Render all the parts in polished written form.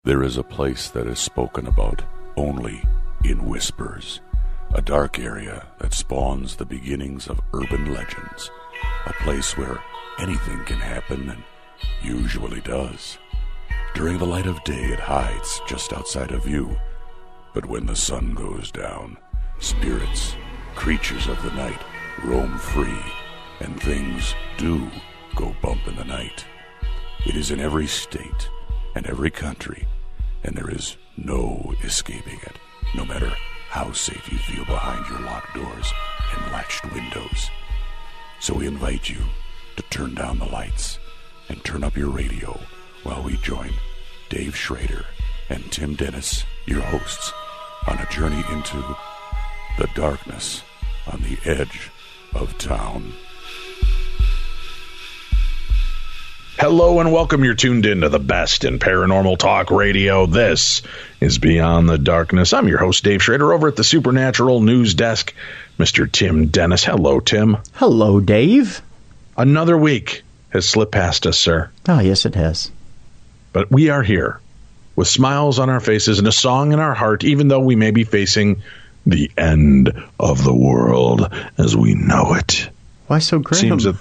There is a place that is spoken about only in whispers, a dark area that spawns the beginnings of urban legends, a place where anything can happen and usually does. During the light of day, it hides just outside of view, but when the sun goes down, spirits, creatures of the night, roam free, and things do go bump in the night. It is in every state and every country, and there is no escaping it, no matter how safe you feel behind your locked doors and latched windows. So we invite you to turn down the lights and turn up your radio while we join Dave Schrader and Tim Dennis, your hosts, on a journey into the darkness on the edge of town. Hello and welcome. You're tuned in to the best in paranormal talk radio. This is Beyond the Darkness. I'm your host, Dave Schrader, over at the Supernatural News Desk, Mr. Tim Dennis. Hello, Tim. Hello, Dave. Another week has slipped past us, sir. Oh, yes, it has. But we are here with smiles on our faces and a song in our heart, even though we may be facing the end of the world as we know it. Why so grim? Seems that...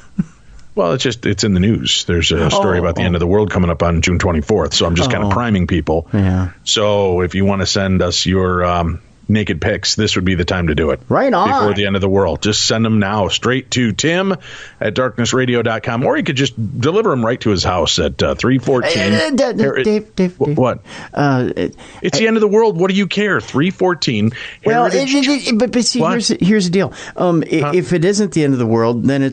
Well, it's in the news. There's a story about the end of the world coming up on June 24th, so I'm just kind of priming people. Yeah. So if you want to send us your naked pics, this would be the time to do it. Right on. Before the end of the world. Just send them now straight to Tim at darknessradio.com, or you could just deliver them right to his house at 314. Dave. What? It's the end of the world. What do you care? 314. Well, but see, here's the deal. If it isn't the end of the world, then I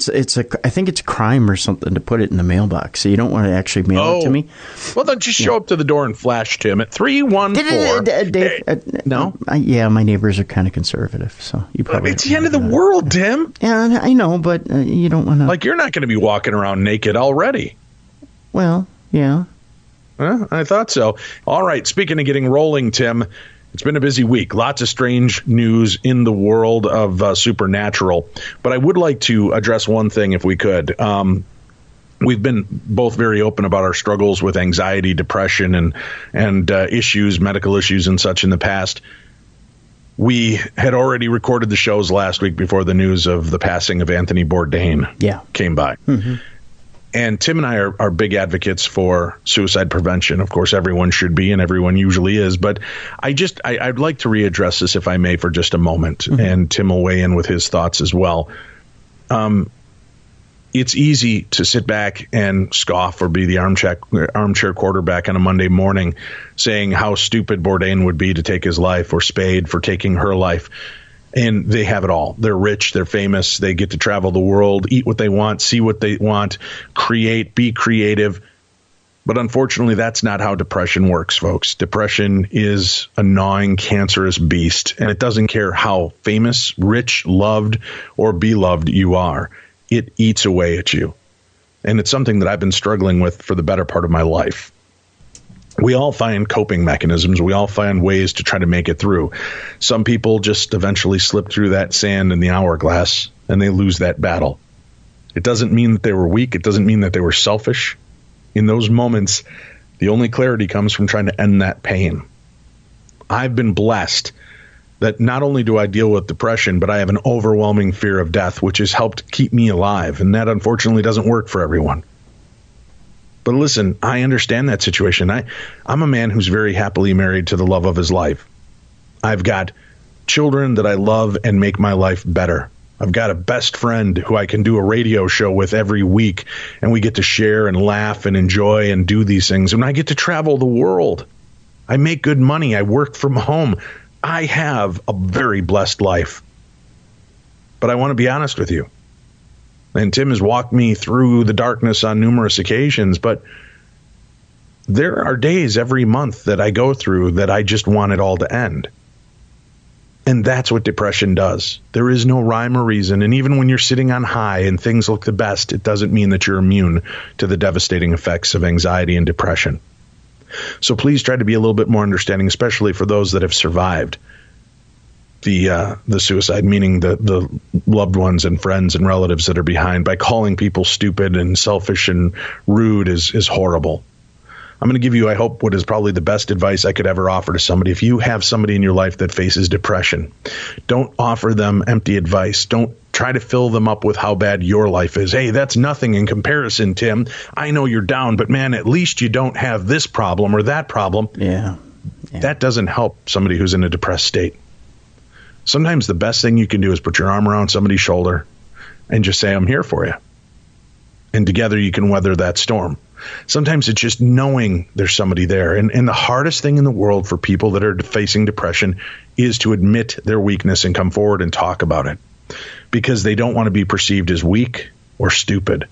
think it's a crime or something to put it in the mailbox. So you don't want to actually mail it to me. Well, then just show up to the door and flash Tim at 314. Dave, no? Yeah, my neighbors are kind of conservative, so you probably. It's the end of the world, Tim. Yeah, I know, but you don't want to. Like, you're not going to be walking around naked already. Well, yeah. I thought so. All right. Speaking of getting rolling, Tim, it's been a busy week. Lots of strange news in the world of Supernatural. But I would like to address one thing, if we could. We've been both very open about our struggles with anxiety, depression, and issues, medical issues and such in the past. We had already recorded the shows last week before the news of the passing of Anthony Bourdain came by. Mm-hmm. And Tim and I are big advocates for suicide prevention. Of course, everyone should be, and everyone usually is. But I'd like to readdress this, if I may, for just a moment. Mm-hmm. And Tim will weigh in with his thoughts as well. It's easy to sit back and scoff or be the armchair quarterback on a Monday morning saying how stupid Bourdain would be to take his life, or Spade for taking her life. And they have it all. They're rich. They're famous. They get to travel the world, eat what they want, see what they want, create, be creative. But unfortunately, that's not how depression works, folks. Depression is a gnawing, cancerous beast, and it doesn't care how famous, rich, loved, or beloved you are. It eats away at you. And it's something that I've been struggling with for the better part of my life. We all find coping mechanisms. We all find ways to try to make it through. Some people just eventually slip through that sand in the hourglass and they lose that battle. It doesn't mean that they were weak. It doesn't mean that they were selfish. In those moments, the only clarity comes from trying to end that pain. I've been blessed that not only do I deal with depression, but I have an overwhelming fear of death, which has helped keep me alive. And that unfortunately doesn't work for everyone. But listen, I understand that situation. I'm a man who's very happily married to the love of his life. I've got children that I love and make my life better. I've got a best friend who I can do a radio show with every week, and we get to share and laugh and enjoy and do these things. And I get to travel the world. I make good money. I work from home. I have a very blessed life. But I want to be honest with you. And Tim has walked me through the darkness on numerous occasions, but there are days every month that I go through that I just want it all to end. And that's what depression does. There is no rhyme or reason. And even when you're sitting on high and things look the best, it doesn't mean that you're immune to the devastating effects of anxiety and depression. So please try to be a little bit more understanding, especially for those that have survived the suicide, meaning the loved ones and friends and relatives that are behind. By calling people stupid and selfish and rude is horrible. I'm going to give you, I hope, what is probably the best advice I could ever offer to somebody. If you have somebody in your life that faces depression, don't offer them empty advice. Don't try to fill them up with how bad your life is. Hey, that's nothing in comparison, Tim. I know you're down, but man, at least you don't have this problem or that problem. Yeah. That doesn't help somebody who's in a depressed state. Sometimes the best thing you can do is put your arm around somebody's shoulder and just say, I'm here for you. And together you can weather that storm. Sometimes it's just knowing there's somebody there. And the hardest thing in the world for people that are facing depression is to admit their weakness and come forward and talk about it, because they don't want to be perceived as weak or stupid.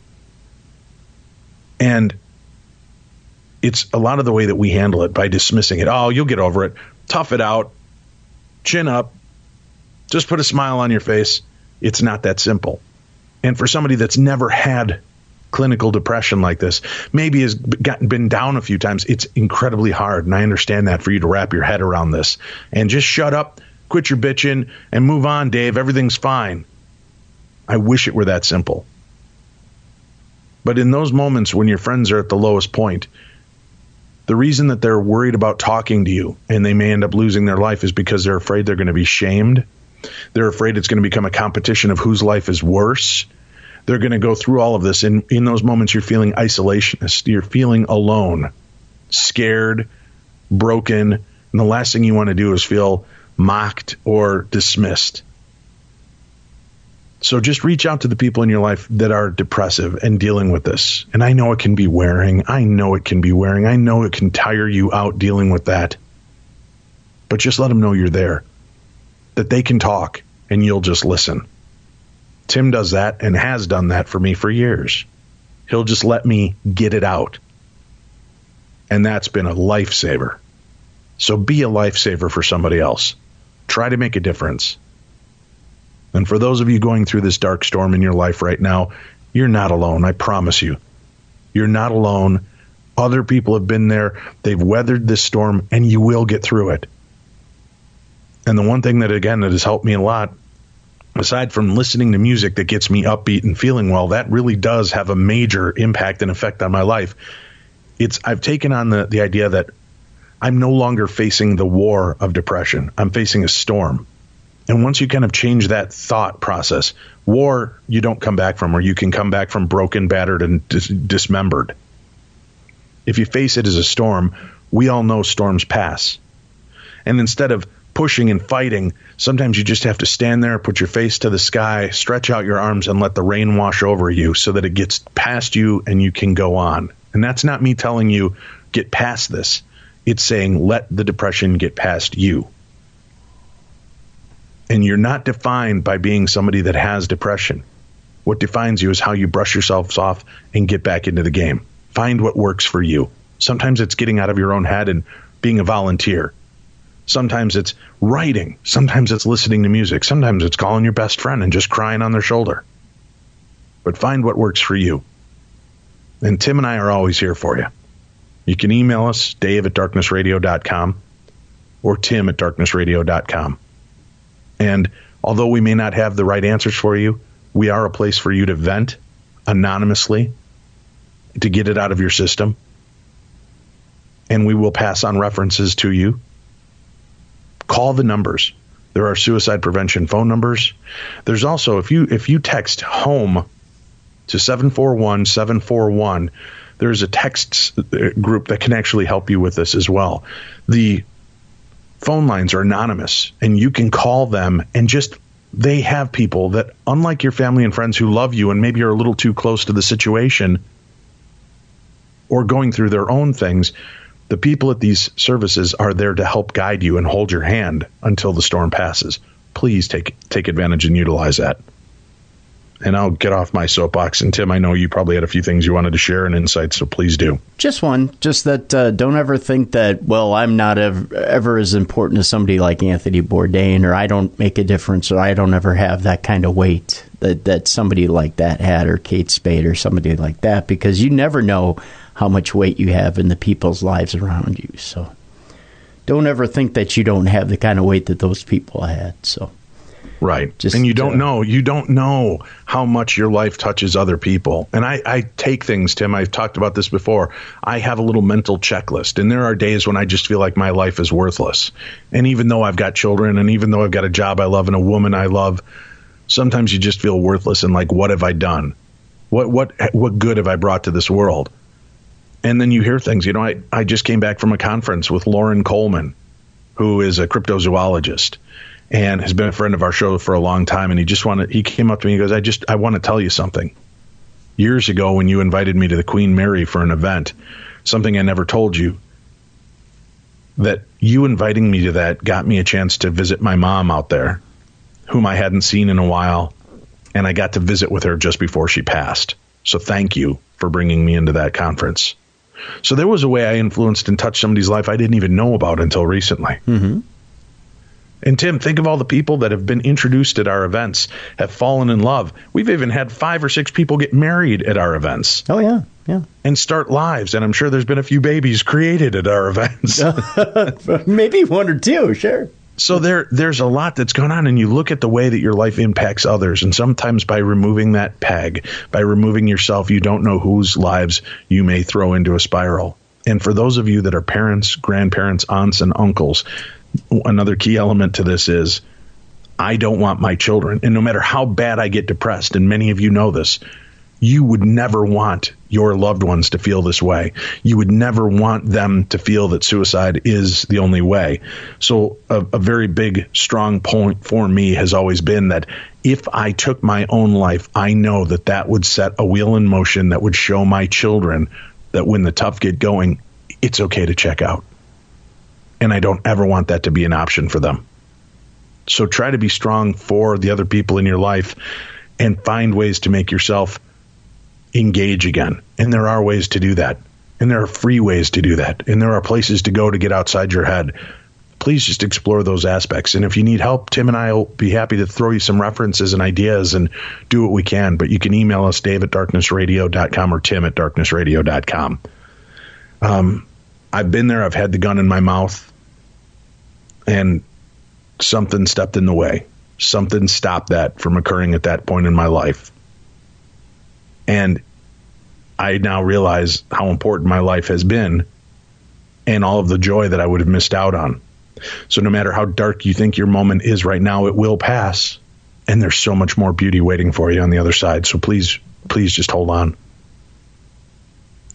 And it's a lot of the way that we handle it by dismissing it. Oh, you'll get over it. Tough it out. Chin up. Just put a smile on your face. It's not that simple. And for somebody that's never had clinical depression like this, maybe has been down a few times, it's incredibly hard. And I understand that, for you to wrap your head around this. And just shut up, quit your bitching, and move on, Dave. Everything's fine. I wish it were that simple. But in those moments when your friends are at the lowest point, the reason that they're worried about talking to you and they may end up losing their life is because they're afraid they're going to be shamed. They're afraid it's going to become a competition of whose life is worse. They're going to go through all of this. And in those moments, you're feeling isolationist. You're feeling alone, scared, broken. And the last thing you want to do is feel mocked or dismissed. So just reach out to the people in your life that are depressive and dealing with this. And I know it can be wearing. I know it can tire you out dealing with that. But just let them know you're there, that they can talk and you'll just listen. Tim does that and has done that for me for years. He'll just let me get it out. And that's been a lifesaver. So be a lifesaver for somebody else. Try to make a difference. And for those of you going through this dark storm in your life right now, you're not alone. I promise you. You're not alone. Other people have been there. They've weathered this storm, and you will get through it. And the one thing that has helped me a lot, aside from listening to music that gets me upbeat and feeling well, that really does have a major impact and effect on my life. I've taken on the idea that I'm no longer facing the war of depression. I'm facing a storm. And once you kind of change that thought process, war you don't come back from, or you can come back from broken, battered, and dismembered. If you face it as a storm, we all know storms pass. And instead of pushing and fighting, sometimes you just have to stand there, put your face to the sky, stretch out your arms, and let the rain wash over you so that it gets past you and you can go on. And that's not me telling you, get past this. It's saying, let the depression get past you. And you're not defined by being somebody that has depression. What defines you is how you brush yourselves off and get back into the game. Find what works for you. Sometimes it's getting out of your own head and being a volunteer. Sometimes it's writing. Sometimes it's listening to music. Sometimes it's calling your best friend and just crying on their shoulder. But find what works for you. And Tim and I are always here for you. You can email us, dave@darknessradio.com or tim@darknessradio.com. And although we may not have the right answers for you, we are a place for you to vent anonymously, to get it out of your system. And we will pass on references to you. Call the numbers. There are suicide prevention phone numbers. There's also, if you text HOME to 741-741, there's a text group that can actually help you with this as well. The phone lines are anonymous, and you can call them, and they have people that, unlike your family and friends who love you and maybe are a little too close to the situation or going through their own things, the people at these services are there to help guide you and hold your hand until the storm passes. Please take advantage and utilize that. And I'll get off my soapbox. And Tim, I know you probably had a few things you wanted to share and insights, so please do. Just one. Just that don't ever think that, well, I'm not ever as important as somebody like Anthony Bourdain, or I don't make a difference, or I don't ever have that kind of weight that somebody like that had, or Kate Spade or somebody like that, because you never know how much weight you have in the people's lives around you. So don't ever think that you don't have the kind of weight that those people had. So Right. And you don't know how much your life touches other people. And I take things, Tim, I've talked about this before. I have a little mental checklist, and there are days when I just feel like my life is worthless. And even though I've got children, and even though I've got a job I love and a woman I love, sometimes you just feel worthless and like, what have I done? What good have I brought to this world? And then you hear things. I just came back from a conference with Lauren Coleman, who is a cryptozoologist and has been a friend of our show for a long time. And he came up to me and he goes, I want to tell you something. Years ago, when you invited me to the Queen Mary for an event, something I never told you, that you inviting me to that got me a chance to visit my mom out there, whom I hadn't seen in a while. And I got to visit with her just before she passed. So thank you for bringing me into that conference. So there was a way I influenced and touched somebody's life I didn't even know about until recently. Mm-hmm. And Tim, think of all the people that have been introduced at our events, have fallen in love. We've even had 5 or 6 people get married at our events. Oh, yeah. Yeah. And start lives. And I'm sure there's been a few babies created at our events. Maybe 1 or 2, sure. So there's a lot that's going on, and you look at the way that your life impacts others, and sometimes by removing that peg, by removing yourself, you don't know whose lives you may throw into a spiral. And for those of you that are parents, grandparents, aunts, and uncles, another key element to this is, I don't want my children, and no matter how bad I get depressed, and many of you know this, you would never want your loved ones to feel this way. You would never want them to feel that suicide is the only way. So a very big, strong point for me has always been that if I took my own life, I know that would set a wheel in motion that would show my children that when the tough get going, it's okay to check out. And I don't ever want that to be an option for them. So try to be strong for the other people in your life and find ways to make yourself engage again. And there are ways to do that. And there are free ways to do that. And there are places to go to get outside your head. Please just explore those aspects. And if you need help, Tim and I will be happy to throw you some references and ideas and do what we can. But you can email us, dave@darknessradio.com or tim@darknessradio.com. I've been there. I've had the gun in my mouth. And something stepped in the way. Something stopped that from occurring at that point in my life. And I now realize how important my life has been and all of the joy that I would have missed out on. So no matter how dark you think your moment is right now, it will pass. And there's so much more beauty waiting for you on the other side. So please just hold on.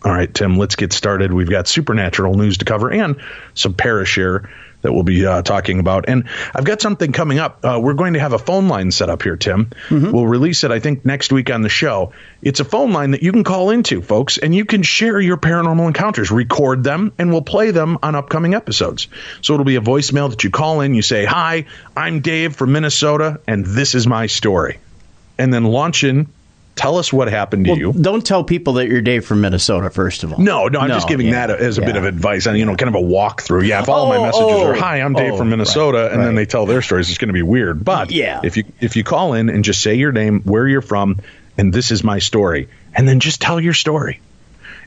All right, Tim, let's get started. We've got supernatural news to cover and some Parashare that we'll be talking about. And I've got something coming up. We're going to have a phone line set up here, Tim. Mm-hmm. We'll release it, I think, next week on the show. It's a phone line that you can call into, folks, and you can share your paranormal encounters, record them, and we'll play them on upcoming episodes. So it'll be a voicemail that you call in. You say, "Hi, I'm Dave from Minnesota, and this is my story." And then launch in. Tell us what happened to you. Don't tell people that you're Dave from Minnesota, first of all. No, I'm just giving that as a bit of advice on, kind of a walkthrough. Yeah, if all my messages are, "Hi, I'm Dave from Minnesota," and then they tell their stories, it's going to be weird. But if you call in and just say your name, where you're from, and this is my story, and then just tell your story.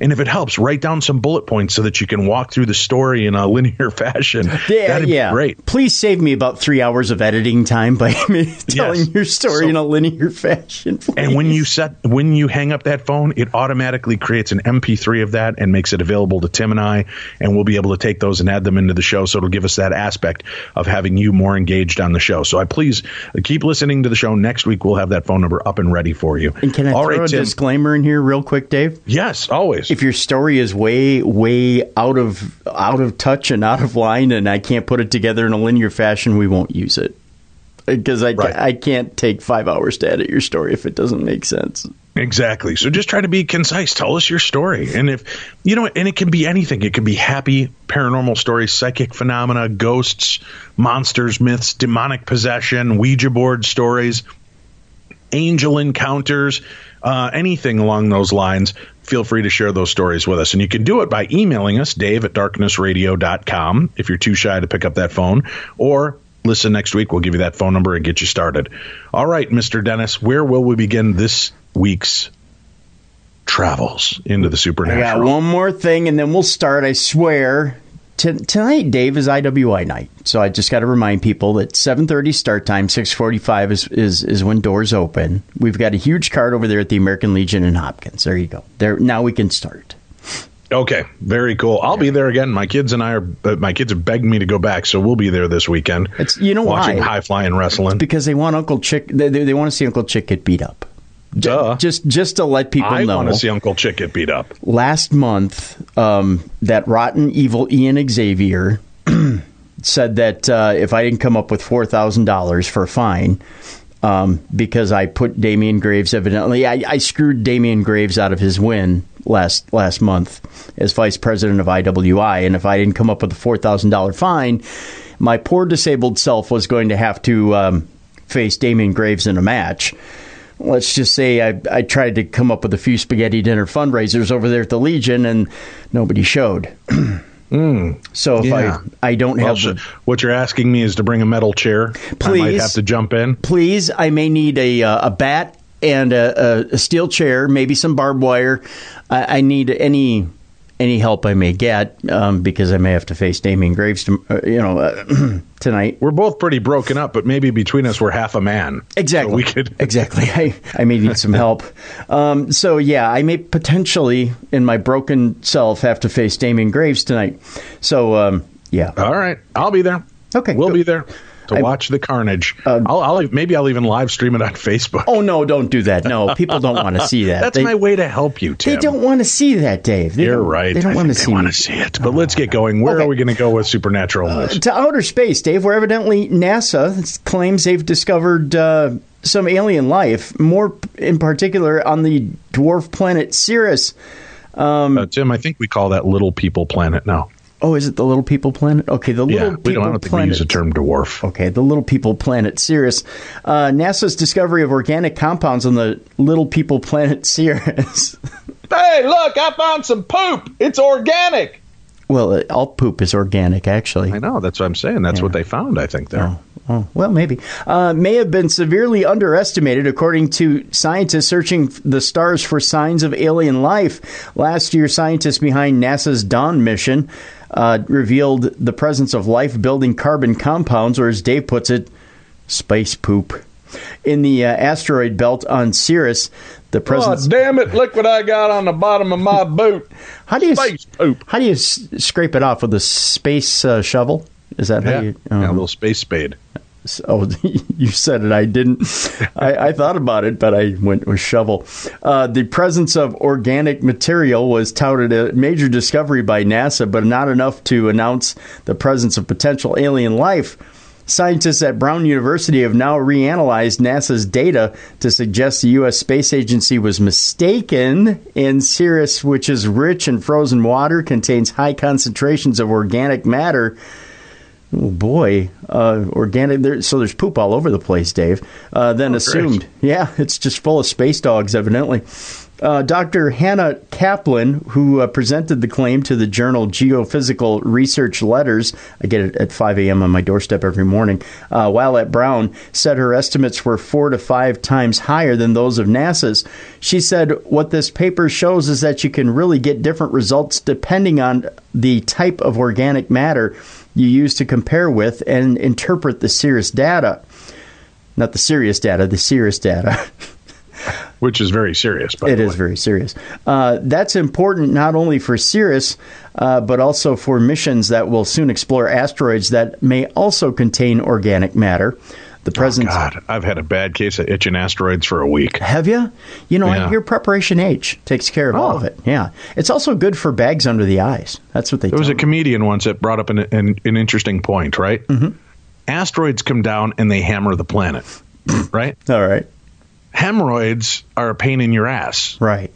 And if it helps, write down some bullet points so that you can walk through the story in a linear fashion. That'd be great. Please save me about 3 hours of editing time by me telling your story in a linear fashion. Please. And when you hang up that phone, it automatically creates an MP3 of that and makes it available to Tim and I, and we'll be able to take those and add them into the show. So it'll give us that aspect of having you more engaged on the show. So please keep listening to the show. Next week, we'll have that phone number up and ready for you. And can I throw a disclaimer in here real quick, Dave? Yes, always. If your story is way out of touch and out of line, and I can't put it together in a linear fashion, we won't use it. Because I can't take 5 hours to edit your story if it doesn't make sense. Exactly. So just try to be concise. Tell us your story. And and it can be anything. It can be happy paranormal stories, psychic phenomena, ghosts, monsters, myths, demonic possession, Ouija board stories, angel encounters, anything along those lines. Feel free to share those stories with us. And you can do it by emailing us, dave@darknessradio.com, if you're too shy to pick up that phone. Or listen next week. We'll give you that phone number and get you started. All right, Mr. Dennis, where will we begin this week's travels into the supernatural? I got one more thing, and then we'll start, I swear. Tonight, Dave, is IWI night. So I just got to remind people that 7:30 start time, 6:45 is when doors open. We've got a huge card over there at the American Legion in Hopkins. There you go. Now we can start. Okay, very cool. I'll be there again. My kids have begged me to go back, so we'll be there this weekend. Watching high flying wrestling. It's because they want Uncle Chick. They want to see Uncle Chick get beat up. Duh. Just to let people know. I want to see Uncle Chick get beat up. Last month, that rotten, evil Ian Xavier said that if I didn't come up with $4,000 for a fine, because I put Damian Graves, evidently, I screwed Damian Graves out of his win last month as vice president of IWI, and if I didn't come up with a $4,000 fine, my poor disabled self was going to have to face Damian Graves in a match. Let's just say I tried to come up with a few spaghetti dinner fundraisers over there at the Legion, and nobody showed. So if I don't have... what you're asking me is to bring a metal chair? Please. I might have to jump in? Please, I may need a bat and a steel chair, maybe some barbed wire. I need any help I may get, because I may have to face Damian Graves tonight. We're both pretty broken up, but maybe between us we're half a man. Exactly. So we could... Exactly. I may need some help. So yeah, I may potentially, in my broken self, have to face Damian Graves tonight. So yeah. All right, I'll be there. Okay, we'll be there to watch the carnage. I'll even live stream it on Facebook. Oh no, don't do that. No, people don't want to see that. That's my way to help you, Tim. They don't want to see that, Dave. You're right. They don't want to see. They want to see it. But let's get going. Where are we going to go with supernatural news? To outer space, Dave. Where evidently NASA claims they've discovered some alien life. More in particular on the dwarf planet Sirius. Tim, I think we call that Little People Planet now. Oh, is it the Little People Planet? Okay, the Little People Planet. I don't think we use the term dwarf. Okay, the Little People Planet Sirius. NASA's discovery of organic compounds on the Little People Planet Sirius. Hey, look, I found some poop. It's organic. Well, all poop is organic, actually. I know, that's what I'm saying. That's what they found, I think, there. Oh, well, maybe. May have been severely underestimated, according to scientists searching the stars for signs of alien life. Last year, scientists behind NASA's Dawn mission revealed the presence of life-building carbon compounds, or as Dave puts it, space poop. In the asteroid belt on Sirius, the presence... Oh, damn it, look what I got on the bottom of my boot. Space poop. How do you scrape it off? With a space shovel? Is that how you... a little space spade. Oh, you said it. I didn't. I thought about it, but I went with shovel. The presence of organic material was touted a major discovery by NASA, but not enough to announce the presence of potential alien life. Scientists at Brown University have now reanalyzed NASA's data to suggest the U.S. Space Agency was mistaken, and Sirius, which is rich in frozen water, contains high concentrations of organic matter. Oh, boy. Organic. So there's poop all over the place, Dave. Assumed. Great. Yeah, it's just full of space dogs, evidently. Dr. Hannah Kaplan, who presented the claim to the journal Geophysical Research Letters, I get it at 5 a.m. on my doorstep every morning, while at Brown, said her estimates were 4 to 5 times higher than those of NASA's. She said, what this paper shows is that you can really get different results depending on the type of organic matter you use to compare with and interpret the Sirius data. Not the Sirius data, the Sirius data. Which is very serious, by the way. It is very serious. That's important not only for Sirius, but also for missions that will soon explore asteroids that may also contain organic matter. The presence. Oh, God. I've had a bad case of itching asteroids for a week. Have you? You know, I hear Preparation H takes care of all of it. Yeah. It's also good for bags under the eyes. That's what they There was a comedian once that brought up an interesting point, right? Mm-hmm. Asteroids come down and they hammer the planet, right? All right. Hemorrhoids are a pain in your ass. Right.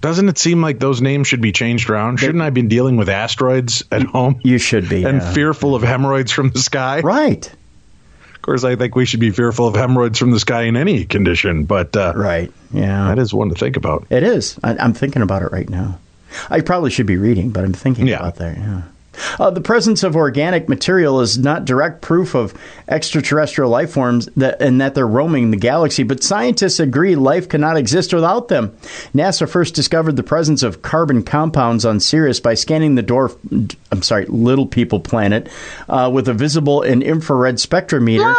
Doesn't it seem like those names should be changed around? Shouldn't I be dealing with asteroids at home? You should be. And fearful of hemorrhoids from the sky? Right. Of course, I think we should be fearful of hemorrhoids from the sky in any condition, but right, yeah, that is one to think about. It is. I'm thinking about it right now. I probably should be reading, but I'm thinking about that. Yeah. The presence of organic material is not direct proof of extraterrestrial life forms and that they're roaming the galaxy, but scientists agree life cannot exist without them. NASA first discovered the presence of carbon compounds on Sirius by scanning the Little People planet with a visible and infrared spectrometer.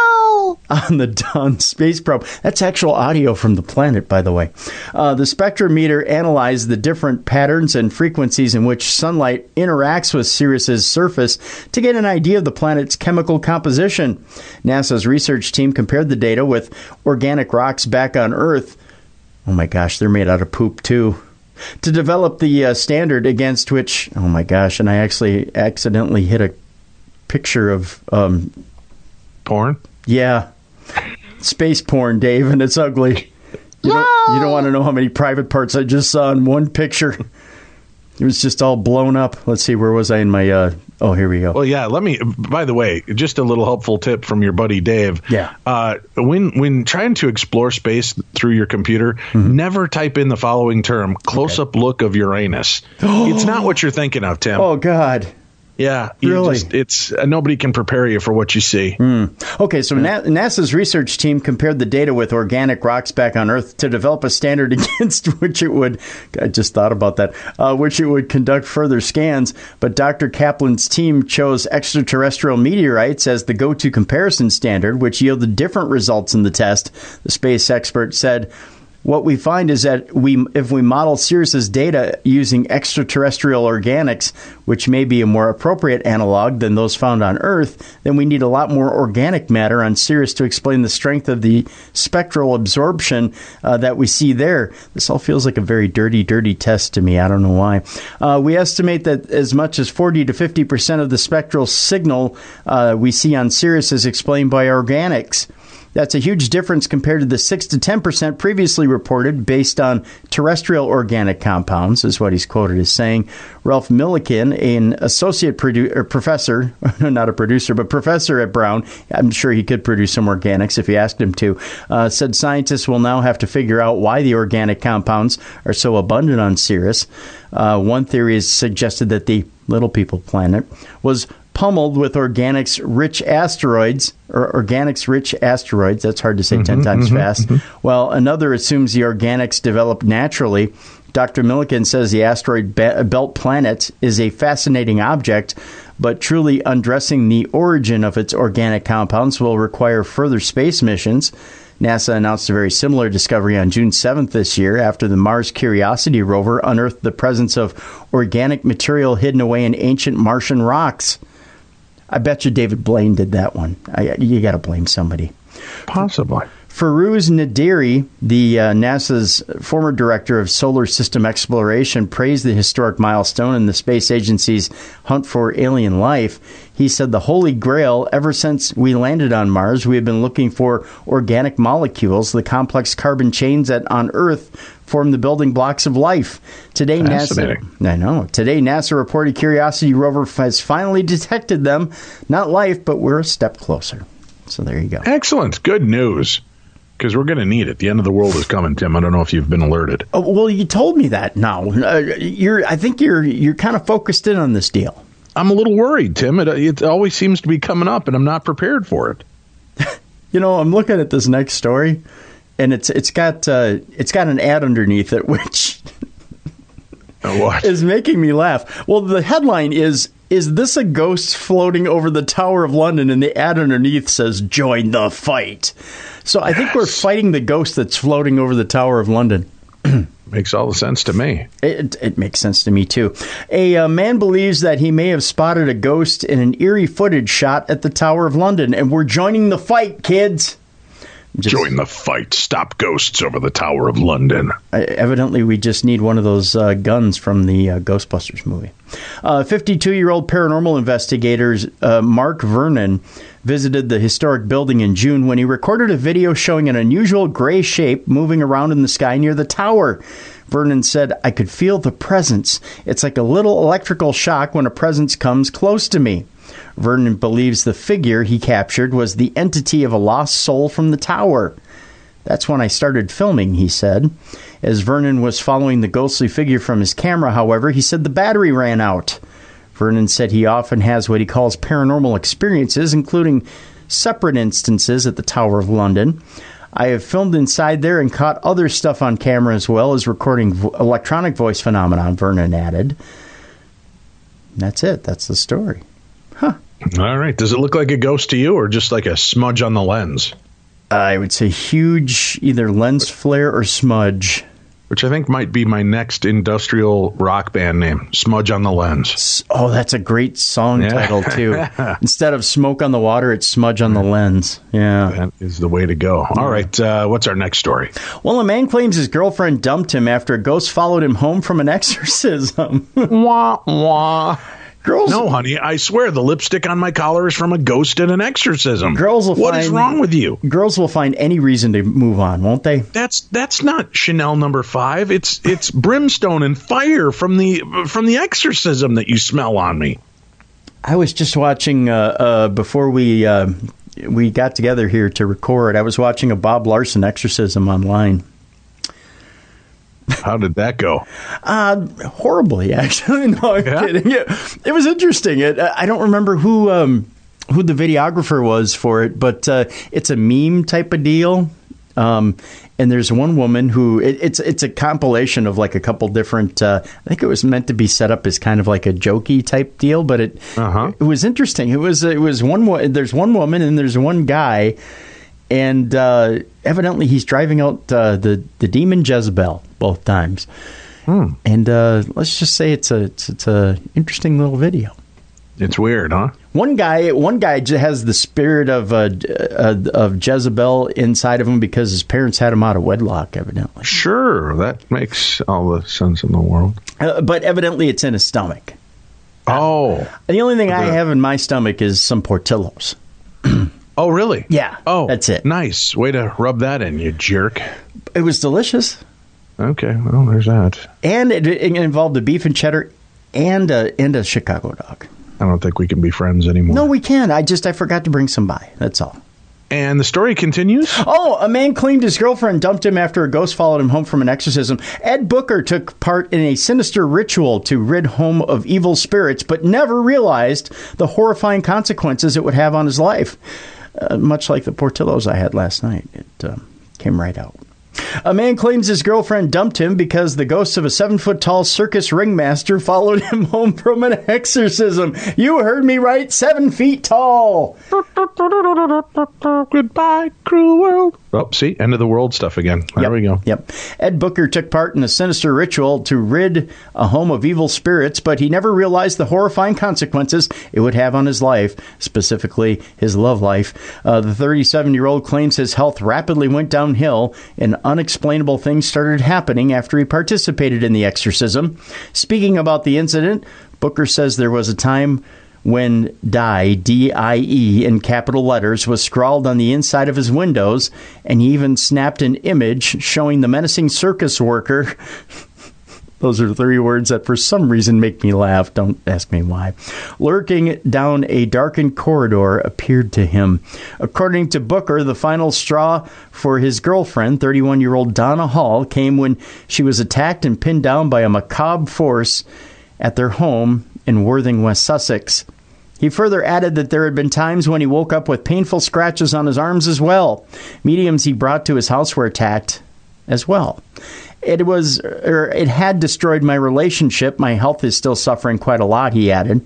On the Dawn space probe. That's actual audio from the planet, by the way. The spectrometer analyzed the different patterns and frequencies in which sunlight interacts with Sirius's surface to get an idea of the planet's chemical composition. NASA's research team compared the data with organic rocks back on Earth. Oh my gosh, they're made out of poop too. To develop the standard against which, oh my gosh, and I actually accidentally hit a picture of porn. Yeah. Space porn, Dave, and it's ugly. You don't want to know how many private parts I just saw in one picture. It was just all blown up. Let's see, where was I in my... here we go. Well, yeah, by the way, just a little helpful tip from your buddy Dave. Yeah. When trying to explore space through your computer, never type in the following term, close-up look of Uranus. It's not what you're thinking of, Tim. Oh, God. Yeah, really? It's nobody can prepare you for what you see. Okay, so NASA's research team compared the data with organic rocks back on Earth to develop a standard against which it would, I just thought about that, which it would conduct further scans. But Dr. Kaplan's team chose extraterrestrial meteorites as the go-to comparison standard, which yielded different results in the test. The space expert said, what we find is that if we model Sirius's data using extraterrestrial organics, which may be a more appropriate analog than those found on Earth, then we need a lot more organic matter on Sirius to explain the strength of the spectral absorption that we see there. This all feels like a very dirty, dirty test to me. I don't know why. We estimate that as much as 40 to 50% of the spectral signal we see on Sirius is explained by organics. That's a huge difference compared to the 6 to 10% previously reported based on terrestrial organic compounds, is what he's quoted as saying. Ralph Millikan, an associate professor, not a producer, but professor at Brown, I'm sure he could produce some organics if you asked him to, said scientists will now have to figure out why the organic compounds are so abundant on Sirius. One theory has suggested that the Little People planet was pummeled with organics-rich asteroids, that's hard to say 10 times fast, while another assumes the organics developed naturally. Dr. Millikan says the asteroid belt planet is a fascinating object, but truly undressing the origin of its organic compounds will require further space missions. NASA announced a very similar discovery on June 7th this year after the Mars Curiosity rover unearthed the presence of organic material hidden away in ancient Martian rocks. I bet you David Blaine did that one. You got to blame somebody. Possibly. Firuz Nadiri, the NASA's former director of solar system exploration, praised the historic milestone in the space agency's hunt for alien life. He said the holy grail, ever since we landed on Mars, we have been looking for organic molecules, the complex carbon chains that on Earth form the building blocks of life. Today, NASA reported Curiosity rover has finally detected them. Not life, but we're a step closer. So there you go. Excellent. Good news. Because we're going to need it. The end of the world is coming, Tim. I don't know if you've been alerted. Oh, well, you told me that now. I think you're kind of focused in on this deal. I'm a little worried, Tim. It always seems to be coming up, and I'm not prepared for it. I'm looking at this next story, and it's got an ad underneath it, which is making me laugh. Well, the headline is this a ghost floating over the Tower of London? And the ad underneath says, join the fight. So I think we're fighting the ghost that's floating over the Tower of London. Makes all the sense to me. It makes sense to me, too. A man believes that he may have spotted a ghost in an eerie footage shot at the Tower of London. And we're joining the fight, kids. Join the fight. Stop ghosts over the Tower of London. Evidently, we just need one of those guns from the Ghostbusters movie. 52-year-old paranormal investigators Mark Vernon visited the historic building in June when he recorded a video showing an unusual gray shape moving around in the sky near the tower. Vernon said, I could feel the presence. It's like a little electrical shock when a presence comes close to me. Vernon believes the figure he captured was the entity of a lost soul from the tower. That's when I started filming, he said. As Vernon was following the ghostly figure from his camera, however, he said the battery ran out. Vernon said he often has what he calls paranormal experiences, including separate instances at the Tower of London. I have filmed inside there and caught other stuff on camera as well as recording electronic voice phenomenon, Vernon added. That's it. That's the story. Huh. All right. Does it look like a ghost to you or just like a smudge on the lens? I would say huge either lens flare or smudge. Which I think might be my next industrial rock band name, Smudge on the Lens. Oh, that's a great song title, too. Instead of Smoke on the Water, it's Smudge on the Lens. Yeah. That is the way to go. All right, what's our next story? Well, a man claims his girlfriend dumped him after a ghost followed him home from an exorcism. Wah, wah. Girls, no, honey, I swear the lipstick on my collar is from a ghost and an exorcism. What is wrong with you? Girls will find any reason to move on, won't they? That's not Chanel number 5. It's brimstone and fire from the exorcism that you smell on me. I was just watching before we got together here to record. I was watching a Bob Larson exorcism online. How did that go? Horribly, actually. No, I'm kidding. Yeah. It was interesting. I don't remember who the videographer was for it, but it's a meme type of deal. And there's one woman who it's a compilation of like a couple different. I think it was meant to be set up as kind of like a jokey type deal, but it was interesting. It was one. There's one woman and there's one guy, and evidently he's driving out the demon Jezebel both times. And let's just say it's a interesting little video. It's weird, huh? One guy has the spirit of Jezebel inside of him because his parents had him out of wedlock, evidently. Sure, that makes all the sense in the world. But evidently it's in his stomach. Oh. The only thing I have in my stomach is some Portillo's. Oh, really? Yeah. Oh, that's it. Nice. Way to rub that in, you jerk. It was delicious. Okay, well, there's that. And it involved a beef and cheddar and a Chicago dog. I don't think we can be friends anymore. No, we can. I forgot to bring some by. That's all. And the story continues? Oh, a man claimed his girlfriend dumped him after a ghost followed him home from an exorcism. Ed Booker took part in a sinister ritual to rid home of evil spirits, but never realized the horrifying consequences it would have on his life. Much like the Portillo's I had last night. It came right out. A man claims his girlfriend dumped him because the ghost of a 7-foot-tall circus ringmaster followed him home from an exorcism. You heard me right, 7 feet tall. Goodbye, cruel world. Oh, see, end of the world stuff again. There we go. Yep. Ed Booker took part in a sinister ritual to rid a home of evil spirits, but he never realized the horrifying consequences it would have on his life, specifically his love life. The 37-year-old claims his health rapidly went downhill and unexplainable things started happening after he participated in the exorcism. Speaking about the incident, Booker says there was a time when die, D-I-E, in capital letters was scrawled on the inside of his windows, and he even snapped an image showing the menacing circus worker. Those are 3 words that for some reason make me laugh. Don't ask me why. Lurking down a darkened corridor appeared to him. According to Booker, the final straw for his girlfriend, 31-year-old Donna Hall, came when she was attacked and pinned down by a macabre force at their home in Worthing, West Sussex. He further added that there had been times when he woke up with painful scratches on his arms as well. Mediums he brought to his house were attacked as well. It had destroyed my relationship. My health is still suffering quite a lot, he added.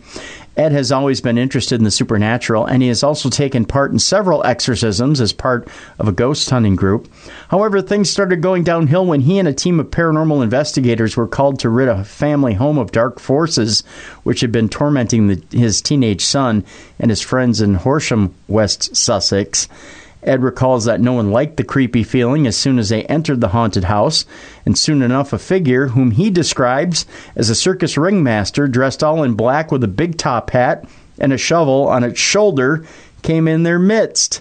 Ed has always been interested in the supernatural, and he has also taken part in several exorcisms as part of a ghost hunting group. However, things started going downhill when he and a team of paranormal investigators were called to rid a family home of dark forces, which had been tormenting his teenage son and his friends in Horsham, West Sussex. Ed recalls that no one liked the creepy feeling as soon as they entered the haunted house, and soon enough a figure whom he describes as a circus ringmaster dressed all in black with a big top hat and a shovel on its shoulder came in their midst.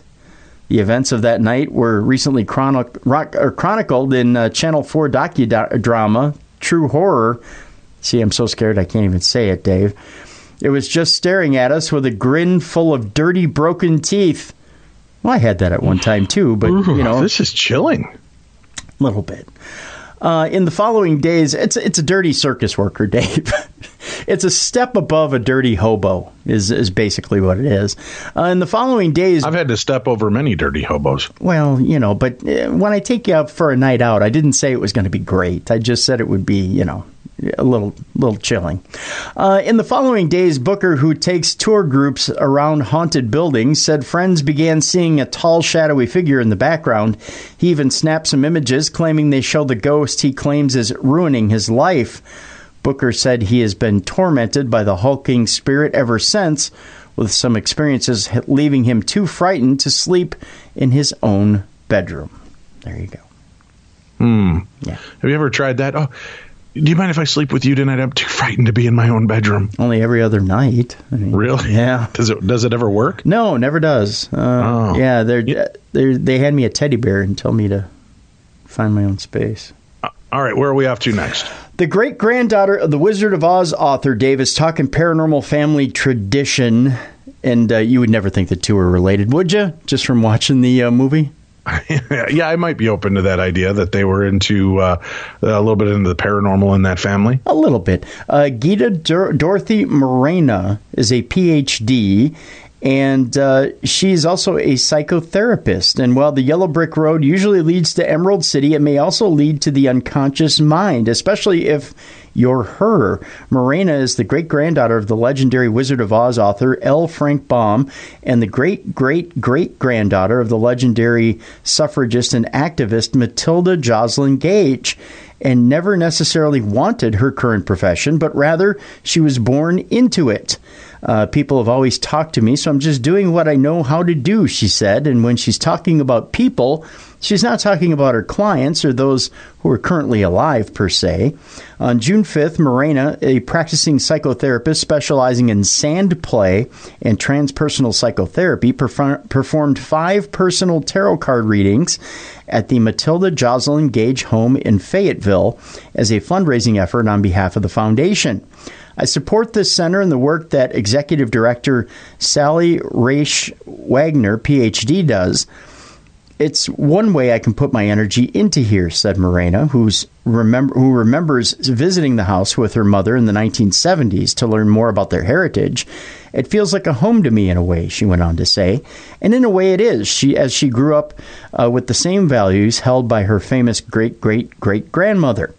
The events of that night were recently chronicled in Channel 4 docudrama True Horror. See, I'm so scared I can't even say it, Dave. It was just staring at us with a grin full of dirty, broken teeth. Well, I had that at one time, too, but, This is chilling. A little bit. In the following days, it's a dirty circus worker, Dave. It's a step above a dirty hobo is basically what it is. In the following days... I've had to step over many dirty hobos. Well, but when I take you out for a night out, I didn't say it was going to be great. I just said it would be, a little chilling. In the following days, Booker, who takes tour groups around haunted buildings, said friends began seeing a tall, shadowy figure in the background. He even snapped some images, claiming they show the ghost he claims is ruining his life. Booker said he has been tormented by the hulking spirit ever since, with some experiences leaving him too frightened to sleep in his own bedroom. There you go. Yeah. Have you ever tried that? Oh, do you mind if I sleep with you tonight? I'm too frightened to be in my own bedroom. Only every other night. Really? Yeah. Does it ever work? No, never does. Yeah, they hand me a teddy bear and tell me to find my own space. All right, where are we off to next? The great-granddaughter of the Wizard of Oz author, Dave, is talking paranormal family tradition. And you would never think the two are related, would you? Just from watching the movie? Yeah, I might be open to that idea that they were into a little bit into the paranormal in that family. A little bit. Gita Dorothy Morena is a PhD, and she's also a psychotherapist. And while the yellow brick road usually leads to Emerald City, it may also lead to the unconscious mind, especially if you're her. Morena is the great-granddaughter of the legendary Wizard of Oz author L. Frank Baum and the great-great-great-granddaughter of the legendary suffragist and activist Matilda Joslyn Gage, and never necessarily wanted her current profession, but rather she was born into it. People have always talked to me, so I'm just doing what I know how to do, she said. And when she's talking about people, she's not talking about her clients or those who are currently alive, per se. On June 5th, Morena, a practicing psychotherapist specializing in sand play and transpersonal psychotherapy, performed 5 personal tarot card readings at the Matilda Joslyn Gage home in Fayetteville as a fundraising effort on behalf of the foundation. I support this center and the work that Executive Director Sally Raish Wagner, PhD, does. It's one way I can put my energy into here, said Morena, who remembers visiting the house with her mother in the 1970s to learn more about their heritage. It feels like a home to me in a way, she went on to say. And in a way it is, as she grew up with the same values held by her famous great-great-great-grandmother.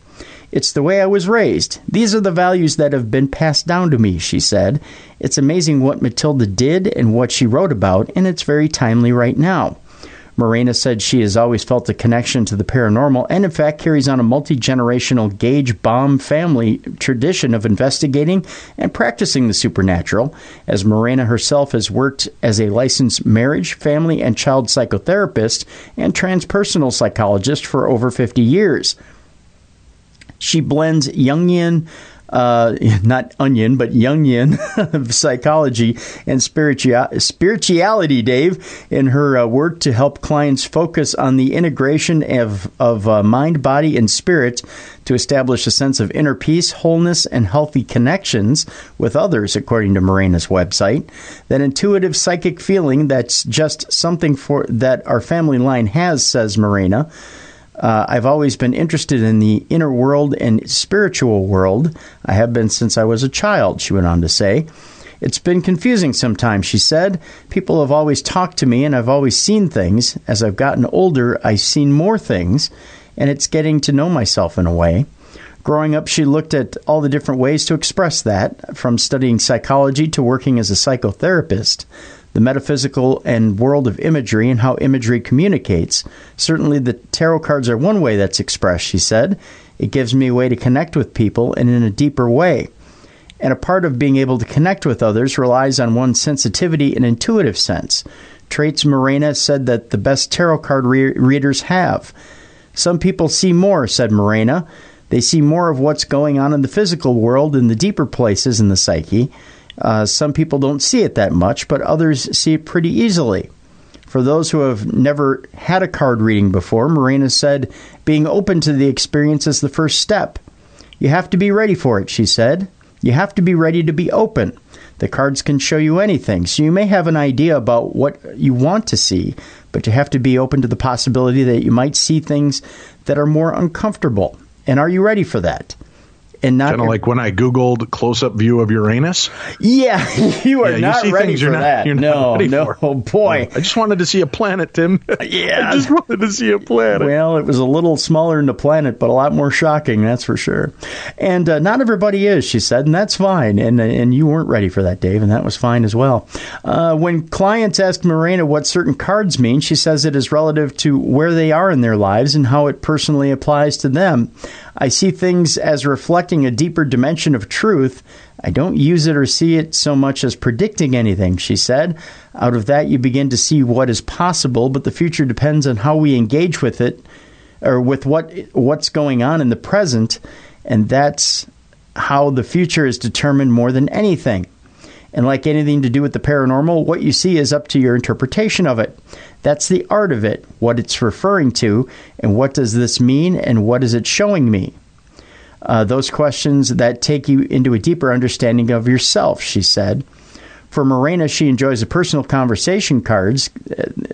It's the way I was raised. These are the values that have been passed down to me, she said. It's amazing what Matilda did and what she wrote about, and it's very timely right now. Morena said she has always felt a connection to the paranormal and, in fact, carries on a multi-generational Gage Baum family tradition of investigating and practicing the supernatural, as Morena herself has worked as a licensed marriage, family, and child psychotherapist and transpersonal psychologist for over 50 years. She blends Jungian, not onion, but Jungian psychology and spirituality, Dave, in her work to help clients focus on the integration of mind, body, and spirit to establish a sense of inner peace, wholeness, and healthy connections with others, according to Morena's website. That intuitive psychic feeling that's just something that our family line has, says Morena. I've always been interested in the inner world and spiritual world. I have been since I was a child, she went on to say. It's been confusing sometimes, she said. People have always talked to me, and I've always seen things. As I've gotten older, I've seen more things, and it's getting to know myself in a way. Growing up, she looked at all the different ways to express that, from studying psychology to working as a psychotherapist. The metaphysical and world of imagery and how imagery communicates. Certainly the tarot cards are one way that's expressed, she said. It gives me a way to connect with people and in a deeper way. And a part of being able to connect with others relies on one's sensitivity and intuitive sense. Traits Morena said that the best tarot card readers have. Some people see more, said Morena. They see more of what's going on in the physical world in the deeper places in the psyche. Some people don't see it that much, but others see it pretty easily. For those who have never had a card reading before, Morena said, being open to the experience is the first step. You have to be ready for it, she said. You have to be ready to be open. The cards can show you anything, so you may have an idea about what you want to see, but you have to be open to the possibility that you might see things that are more uncomfortable. And are you ready for that? And not kind of like when I Googled close-up view of Uranus. Yeah, you are not ready for that. You're no, not ready no, for. Oh boy. I just wanted to see a planet, Tim. Yeah. I just wanted to see a planet. Well, it was a little smaller than the planet, but a lot more shocking, that's for sure. And not everybody is, she said, and that's fine. And you weren't ready for that, Dave, and that was fine as well. When clients ask Morena what certain cards mean, she says it is relative to where they are in their lives and how it personally applies to them. I see things as reflecting a deeper dimension of truth. I don't use it or see it so much as predicting anything, she said. Out of that, you begin to see what is possible, but the future depends on how we engage with it, or with what's going on in the present, and that's how the future is determined more than anything. And like anything to do with the paranormal, what you see is up to your interpretation of it. That's the art of it, what it's referring to, and what does this mean, and what is it showing me? Those questions that take you into a deeper understanding of yourself, she said. For Morena, she enjoys the personal conversation cards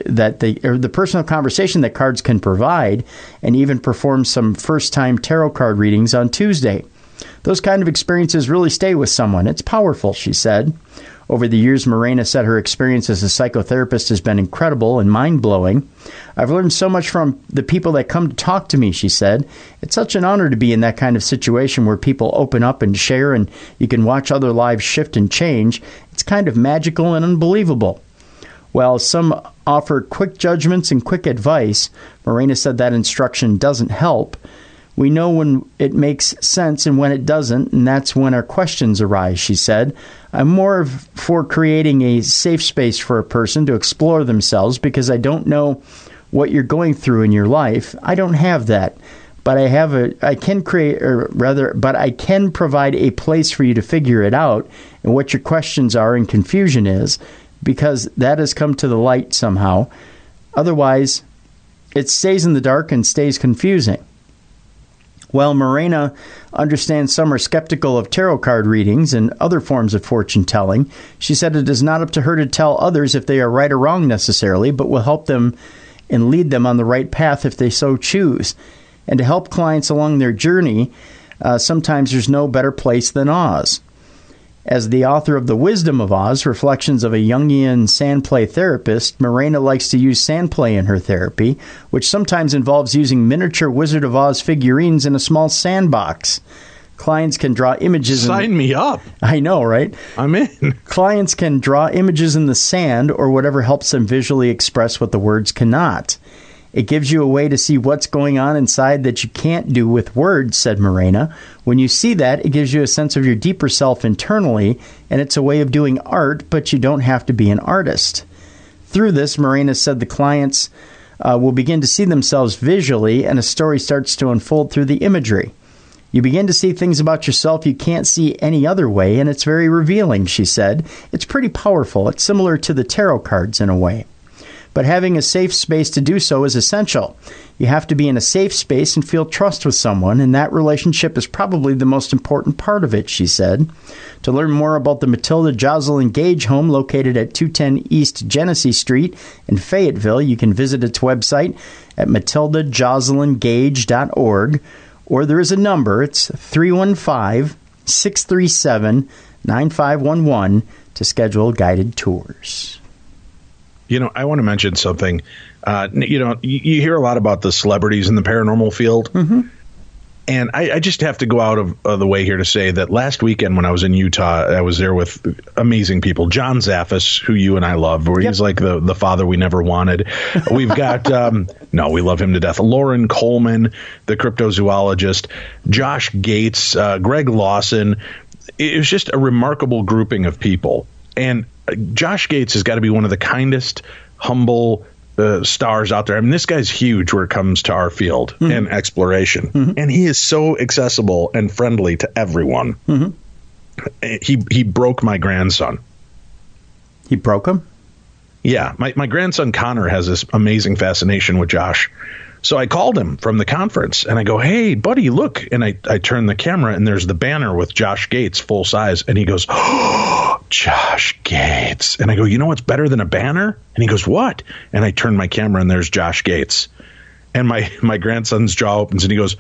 the personal conversation that cards can provide, and even performs some first-time tarot card readings on Tuesday. Those kind of experiences really stay with someone. It's powerful, she said. Over the years, Morena said her experience as a psychotherapist has been incredible and mind-blowing. I've learned so much from the people that come to talk to me, she said. It's such an honor to be in that kind of situation where people open up and share, and you can watch other lives shift and change. It's kind of magical and unbelievable. While some offer quick judgments and quick advice, Morena said that instruction doesn't help. We know when it makes sense and when it doesn't, and that's when our questions arise, she said. I'm more for creating a safe space for a person to explore themselves, because I don't know what you're going through in your life. I don't have that. But I can provide a place for you to figure it out and what your questions are and confusion is, because that has come to the light somehow. Otherwise, it stays in the dark and stays confusing. While Morena understands some are skeptical of tarot card readings and other forms of fortune telling, she said it is not up to her to tell others if they are right or wrong necessarily, but will help them and lead them on the right path if they so choose. And to help clients along their journey, sometimes there's no better place than Oz. As the author of The Wisdom of Oz, Reflections of a Jungian Sandplay Therapist, Morena likes to use sandplay in her therapy, which sometimes involves using miniature Wizard of Oz figurines in a small sandbox. Clients can draw images. Sign me up. I know, right? I'm in. Clients can draw images in the sand or whatever helps them visually express what the words cannot. It gives you a way to see what's going on inside that you can't do with words, said Morena. When you see that, it gives you a sense of your deeper self internally, and it's a way of doing art, but you don't have to be an artist. Through this, Morena said the clients will begin to see themselves visually, and a story starts to unfold through the imagery. You begin to see things about yourself you can't see any other way, and it's very revealing, she said. It's pretty powerful. It's similar to the tarot cards in a way. But having a safe space to do so is essential. You have to be in a safe space and feel trust with someone, and that relationship is probably the most important part of it, she said. To learn more about the Matilda Jocelyn Gage home located at 210 East Genesee Street in Fayetteville, you can visit its website at matildajocelyngage.org, or there is a number, it's 315-637-9511 to schedule guided tours. You know, I want to mention something. You hear a lot about the celebrities in the paranormal field. Mm-hmm. And I just have to go out of the way here to say that last weekend when I was in Utah, I was there with amazing people. John Zaffis, who you and I love, where he's like the father we never wanted. We've got, we love him to death. Lauren Coleman, the cryptozoologist, Josh Gates, Greg Lawson. It was just a remarkable grouping of people. And Josh Gates has got to be one of the kindest, humble stars out there. I mean, this guy's huge where it comes to our field and exploration. Mm-hmm. And he is so accessible and friendly to everyone. Mm-hmm. He broke my grandson. He broke him? Yeah. My grandson Connor has this amazing fascination with Josh. So I called him from the conference and I go, "Hey, buddy, look." And I turn the camera and there's the banner with Josh Gates full size. And he goes, "Oh, Josh Gates." And I go, "You know what's better than a banner?" And he goes, "What?" And I turn my camera and there's Josh Gates. And my grandson's jaw opens and he goes,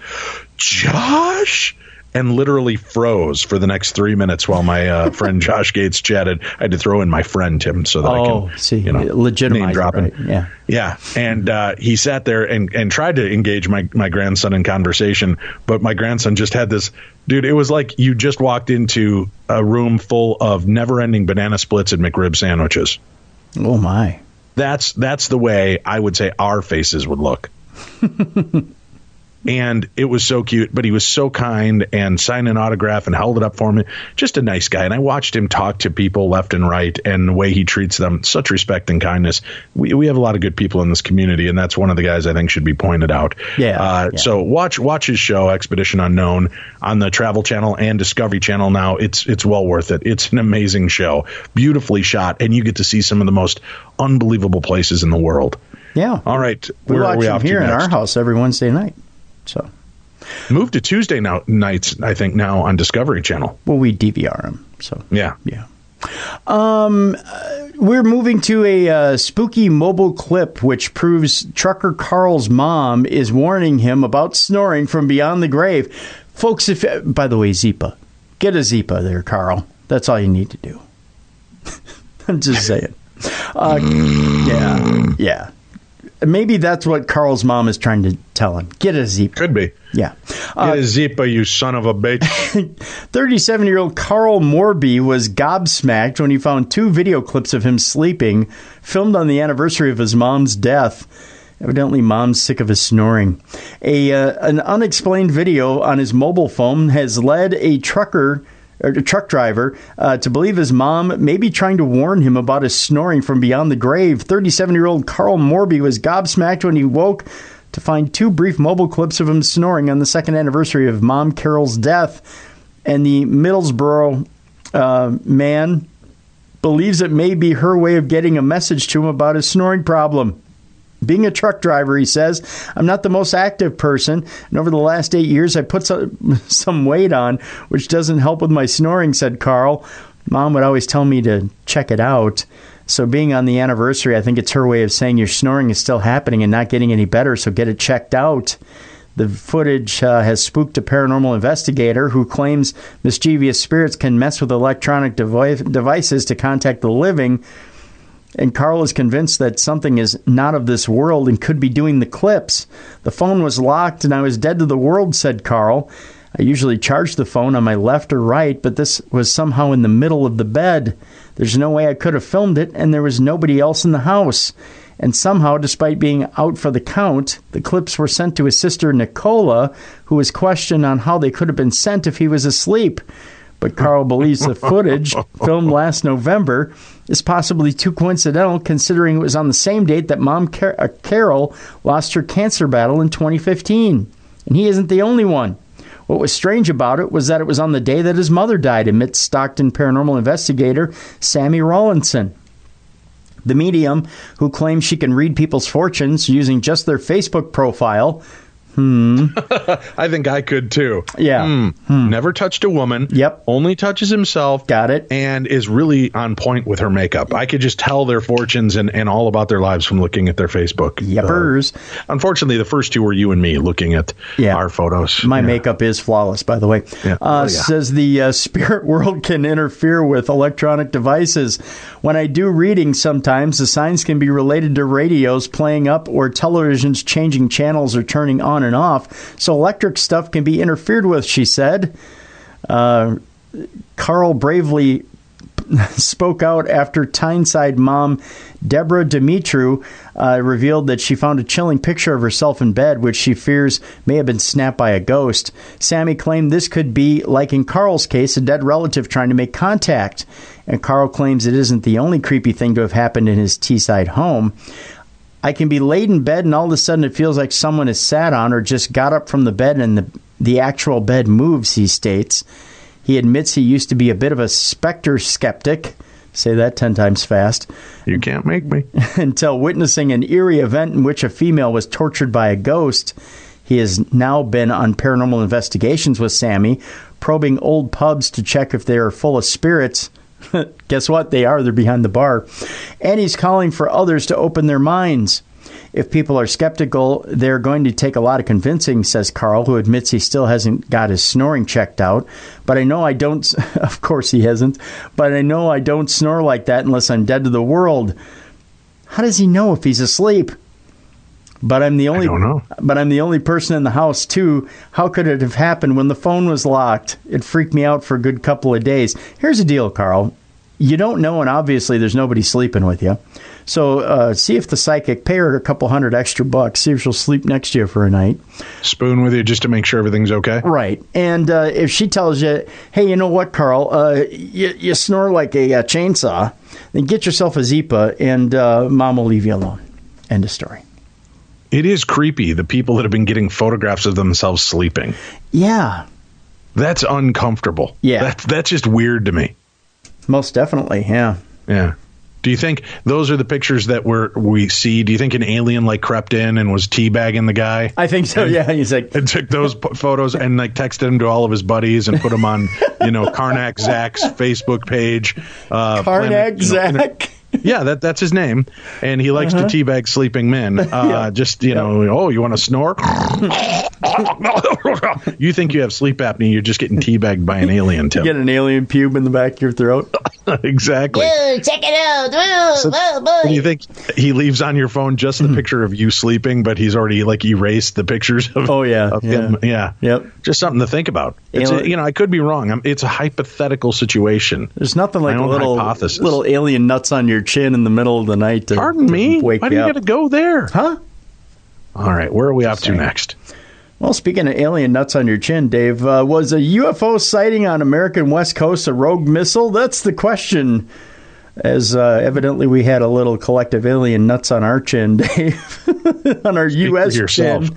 "Josh?" and literally froze for the next 3 minutes while my friend Josh Gates chatted. I had to throw in my friend Tim so that I can, legitimize name dropping. Right? Yeah. Yeah. And he sat there and tried to engage my grandson in conversation, but my grandson just had this, dude, it was like you just walked into a room full of never-ending banana splits and McRib sandwiches. Oh, my. That's the way I would say our faces would look. And it was so cute, but he was so kind and signed an autograph and held it up for me. Just a nice guy. And I watched him talk to people left and right, and the way he treats them, such respect and kindness. We have a lot of good people in this community, and that's one of the guys I think should be pointed out. Yeah. So watch his show, Expedition Unknown, on the Travel Channel and Discovery Channel now. It's well worth it. It's an amazing show, beautifully shot, and you get to see some of the most unbelievable places in the world. Yeah. All right. We watch him here in our house every Wednesday night. So moved to Tuesday nights, I think, now on Discovery Channel. Well, we DVR them. So yeah. We're moving to a spooky mobile clip which proves trucker Carl's mom is warning him about snoring from beyond the grave. Folks, by the way, Zipa, get a Zipa there, Carl. That's all you need to do. I'm just saying. Yeah. Maybe that's what Carl's mom is trying to tell him. Get a Zipa. Could be. Yeah. Get a Zipa, you son of a bitch. 37-year-old Carl Morby was gobsmacked when he found 2 video clips of him sleeping, filmed on the anniversary of his mom's death. Evidently, mom's sick of his snoring. An unexplained video on his mobile phone has led a truck driver to believe his mom may be trying to warn him about his snoring from beyond the grave. 37-year-old Carl Morby was gobsmacked when he woke to find 2 brief mobile clips of him snoring on the 2nd anniversary of Mom Carol's death. And the Middlesbrough man believes it may be her way of getting a message to him about his snoring problem. Being a truck driver, he says, I'm not the most active person, and over the last 8 years, I put some weight on, which doesn't help with my snoring, said Carl. Mom would always tell me to check it out. So being on the anniversary, I think it's her way of saying your snoring is still happening and not getting any better, so get it checked out. The footage has spooked a paranormal investigator who claims mischievous spirits can mess with electronic devices to contact the living. And Carl is convinced that something is not of this world and could be doing the clips. The phone was locked and I was dead to the world, said Carl. I usually charge the phone on my left or right, but this was somehow in the middle of the bed. There's no way I could have filmed it, and there was nobody else in the house. And somehow, despite being out for the count, the clips were sent to his sister Nicola, who was questioned on how they could have been sent if he was asleep. But Carl believes the footage, filmed last November, is possibly too coincidental, considering it was on the same date that Mom Carol lost her cancer battle in 2015. And he isn't the only one. What was strange about it was that it was on the day that his mother died, admits Stockton paranormal investigator Sammy Rawlinson. The medium, who claims she can read people's fortunes using just their Facebook profile. I think I could too. Yeah. Never touched a woman. Yep. Only touches himself. Got it. And is really on point with her makeup. I could just tell their fortunes and all about their lives from looking at their Facebook. Yepers. Unfortunately, the first 2 were you and me looking at our photos. My makeup is flawless, by the way. Yeah. Says the spirit world can interfere with electronic devices. When I do readings sometimes, the signs can be related to radios playing up or televisions changing channels or turning on and off, so electric stuff can be interfered with, she said. Carl bravely spoke out after Tyneside mom Deborah Dimitru revealed that she found a chilling picture of herself in bed, which she fears may have been snapped by a ghost. Sammy claimed this could be, like in Carl's case, a dead relative trying to make contact. And Carl claims it isn't the only creepy thing to have happened in his Teesside home. I can be laid in bed and all of a sudden it feels like someone has sat on or just got up from the bed and the actual bed moves, he states. He admits he used to be a bit of a specter skeptic. Say that 10 times fast. You can't make me. Until witnessing an eerie event in which a female was tortured by a ghost. He has now been on paranormal investigations with Sammy, probing old pubs to check if they are full of spirits. Guess what? They are. They're behind the bar. And he's calling for others to open their minds. If people are skeptical, they're going to take a lot of convincing, says Carl, who admits he still hasn't got his snoring checked out. But I know I don't, of course he hasn't, but I know I don't snore like that unless I'm dead to the world. How does he know if he's asleep? But I'm the only. I don't know. But I'm the only person in the house too. How could it have happened when the phone was locked? It freaked me out for a good couple of days. Here's the deal, Carl. You don't know, and obviously there's nobody sleeping with you. So see if the psychic, pay her a couple $100 extra, see if she'll sleep next to you for a night. Spoon with you just to make sure everything's okay. Right. And if she tells you, hey, you know what, Carl, you snore like a chainsaw, then get yourself a Zipa and Mom will leave you alone. End of story. It is creepy, the people that have been getting photographs of themselves sleeping. Yeah. That's uncomfortable. Yeah. That's just weird to me. Most definitely, yeah. Yeah. Do you think those are the pictures that we see? Do you think an alien crept in and was teabagging the guy? I think so. Yeah, he's like, and took those photos and texted them to all of his buddies and put them on, Karnak Zach's Facebook page. Karnak Zach. Yeah, that's his name, and he likes to teabag sleeping men. Oh, you want to snore? You think you have sleep apnea? You're just getting teabagged by an alien, Tim. You get an alien pube in the back of your throat. Exactly. Dude, check it out. Whoa, whoa, boy. Do you think he leaves on your phone just the picture of you sleeping, but he's already erased the pictures of, of him? Yeah. Yep. Just something to think about. I could be wrong. It's a hypothetical situation. There's nothing like a hypothesis. little alien nuts on your chin in the middle of the night to Pardon me? wake Why do you got to go there? Huh? All right. Where are we up to next? Well, speaking of alien nuts on your chin, Dave, was a UFO sighting on American West Coast a rogue missile? That's the question, as evidently we had a little collective alien nuts on our chin, Dave, on our U.S. chin.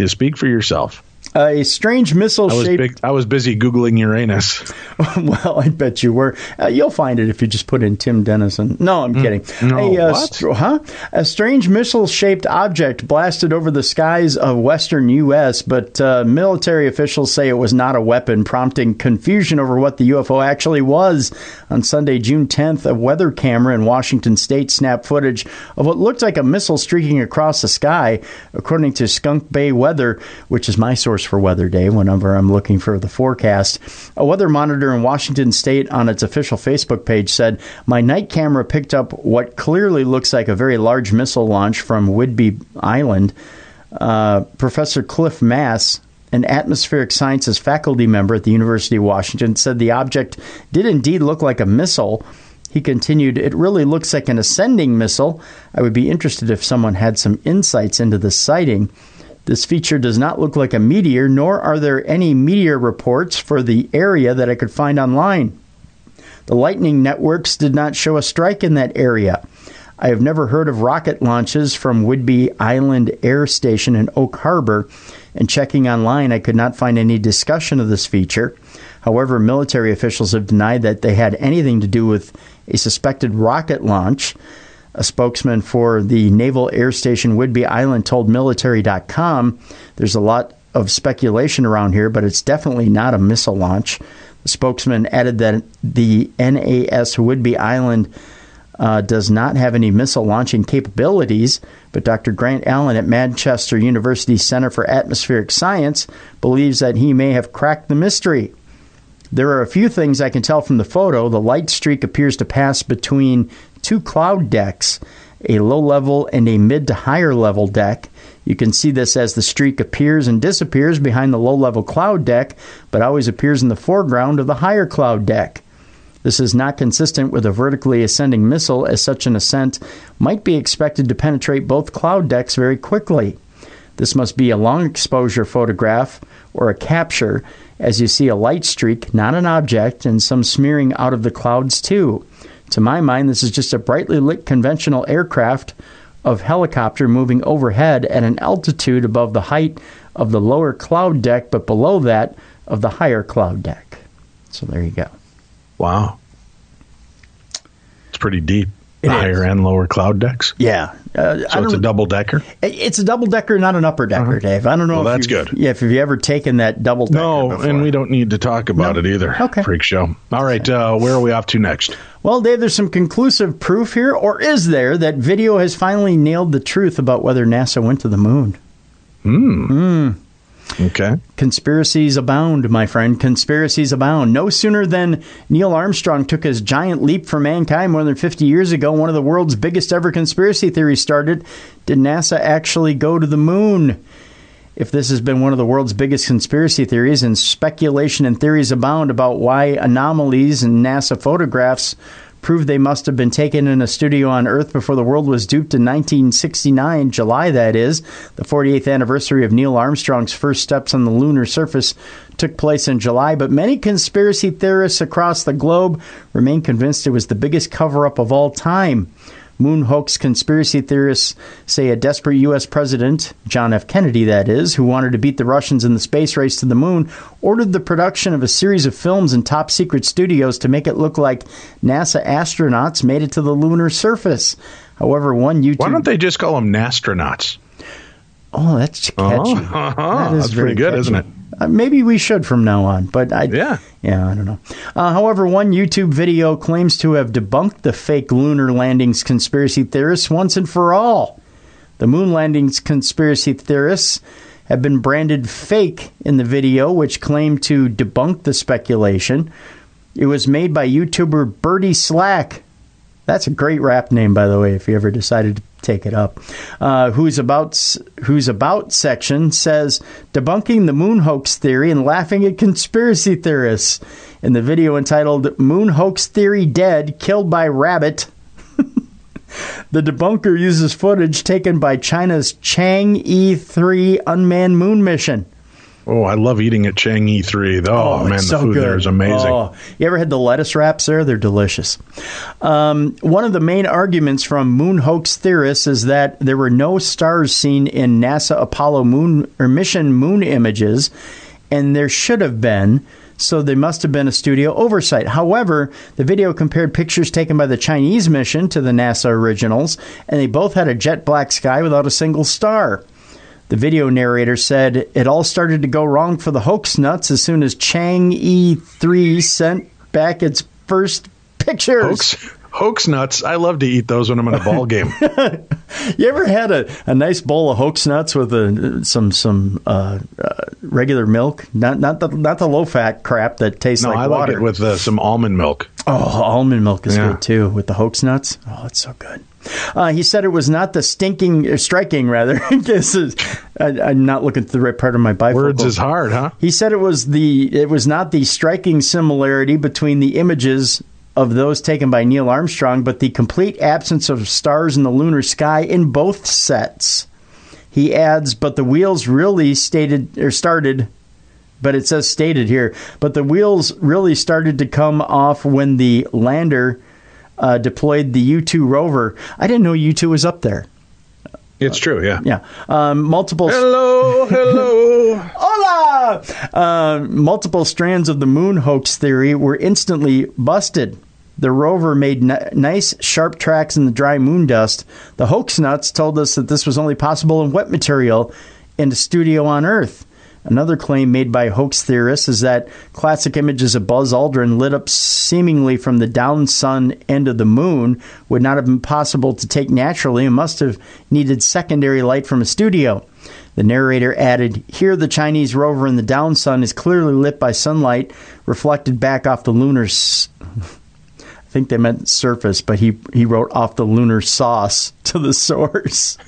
Speak for yourself. A strange missile shaped... I was busy Googling Uranus. Well, I bet you were. You'll find it if you just put in Tim Dennison. No, I'm kidding. No, what? A strange missile-shaped object blasted over the skies of western U.S., but military officials say it was not a weapon, prompting confusion over what the UFO actually was. On Sunday, June 10th, a weather camera in Washington State snapped footage of what looked like a missile streaking across the sky, according to Skunk Bay Weather, which is my source for weather, Dave, whenever I'm looking for the forecast. A weather monitor in Washington State on its official Facebook page said, my night camera picked up what clearly looks like a very large missile launch from Whidbey Island. Professor Cliff Mass, an atmospheric sciences faculty member at the University of Washington, said the object did indeed look like a missile. He continued, it really looks like an ascending missile. I would be interested if someone had some insights into the sighting. This feature does not look like a meteor, nor are there any meteor reports for the area that I could find online. The lightning networks did not show a strike in that area. I have never heard of rocket launches from Whidbey Island Air Station in Oak Harbor, and checking online, I could not find any discussion of this feature. However, military officials have denied that they had anything to do with a suspected rocket launch. A spokesman for the Naval Air Station Whidbey Island told military.com, there's a lot of speculation around here, but it's definitely not a missile launch. The spokesman added that the NAS Whidbey Island does not have any missile launching capabilities, but Dr. Grant Allen at Manchester University Center for Atmospheric Science believes that he may have cracked the mystery. There are a few things I can tell from the photo. The light streak appears to pass between two cloud decks, a low level and a mid to higher level deck. You can see this as the streak appears and disappears behind the low level cloud deck, but always appears in the foreground of the higher cloud deck. This is not consistent with a vertically ascending missile, as such an ascent might be expected to penetrate both cloud decks very quickly. This must be a long exposure photograph or a capture, as you see a light streak, not an object, and some smearing out of the clouds too. To my mind, this is just a brightly lit conventional aircraft of helicopter moving overhead at an altitude above the height of the lower cloud deck, but below that of the higher cloud deck. So there you go. Wow. It's pretty deep. The higher and lower cloud decks? Yeah. So it's a double-decker? It's a double-decker, not an upper-decker, Dave. I don't know that's good. Yeah, if you've ever taken that double-decker before. And we don't need to talk about it either. Okay. Freak show. All right, where are we off to next? Well, Dave, there's some conclusive proof here, or is there, that video has finally nailed the truth about whether NASA went to the moon. Okay. Conspiracies abound, my friend. Conspiracies abound. No sooner than Neil Armstrong took his giant leap for mankind more than 50 years ago, one of the world's biggest ever conspiracy theories started. Did NASA actually go to the moon? If this has been one of the world's biggest conspiracy theories, and speculation and theories abound about why anomalies in NASA photographs prove they must have been taken in a studio on Earth before the world was duped in 1969, July that is. The 48th anniversary of Neil Armstrong's first steps on the lunar surface took place in July, but many conspiracy theorists across the globe remain convinced it was the biggest cover-up of all time. Moon hoax conspiracy theorists say a desperate U.S. president, John F. Kennedy that is, who wanted to beat the Russians in the space race to the moon, ordered the production of a series of films in top-secret studios to make it look like NASA astronauts made it to the lunar surface. However, one YouTube... Why don't they just call them nastronauts? Oh, that's catchy. That is that's pretty good, catchy. isn't it? Maybe we should from now on, but I don't know. However, one YouTube video claims to have debunked the fake lunar landings conspiracy theorists once and for all. The moon landings conspiracy theorists have been branded fake in the video, which claimed to debunk the speculation. It was made by YouTuber Birdie Slack. That's a great rap name, by the way, if you ever decided to take it up. Who's About section says, debunking the moon hoax theory and laughing at conspiracy theorists. In the video entitled, Moon Hoax Theory Dead, Killed by Rabbit, the debunker uses footage taken by China's Chang'e 3 unmanned moon mission. Oh, I love eating at Chang'e 3. Oh man, the food there is amazing. Oh, you ever had the lettuce wraps there? They're delicious. One of the main arguments from moon hoax theorists is that there were no stars seen in NASA Apollo mission moon images, and there should have been, so there must have been a studio oversight. However, the video compared pictures taken by the Chinese mission to the NASA originals, and they both had a jet black sky without a single star. The video narrator said it all started to go wrong for the hoax nuts as soon as Chang'e 3 sent back its first pictures. Hoax nuts. I love to eat those when I'm in a ball game. You ever had a nice bowl of hoax nuts with some regular milk? Not the low fat crap that tastes like water. No, I like it with some almond milk. Oh, almond milk is good too with the hoax nuts. Oh, it's so good. He said it was not the striking, rather. I'm not looking at the right part of my bifocal. Words is hard, huh? He said it was not the striking similarity between the images of those taken by Neil Armstrong, but the complete absence of stars in the lunar sky in both sets. He adds, but the wheels really started, but it says stated here, but the wheels really started to come off when the lander deployed the U-2 rover. I didn't know U-2 was up there. It's true, yeah. Yeah. Multiple... Hello. Hola! Multiple strands of the moon hoax theory were instantly busted. The rover made nice, sharp tracks in the dry moon dust. The hoax nuts told us that this was only possible in wet material in a studio on Earth. Another claim made by hoax theorists is that classic images of Buzz Aldrin lit up seemingly from the down sun end of the moon would not have been possible to take naturally and must have needed secondary light from a studio. The narrator added, here the Chinese rover in the down sun is clearly lit by sunlight reflected back off the lunar... I think they meant surface, but he wrote off the lunar sauce to the source.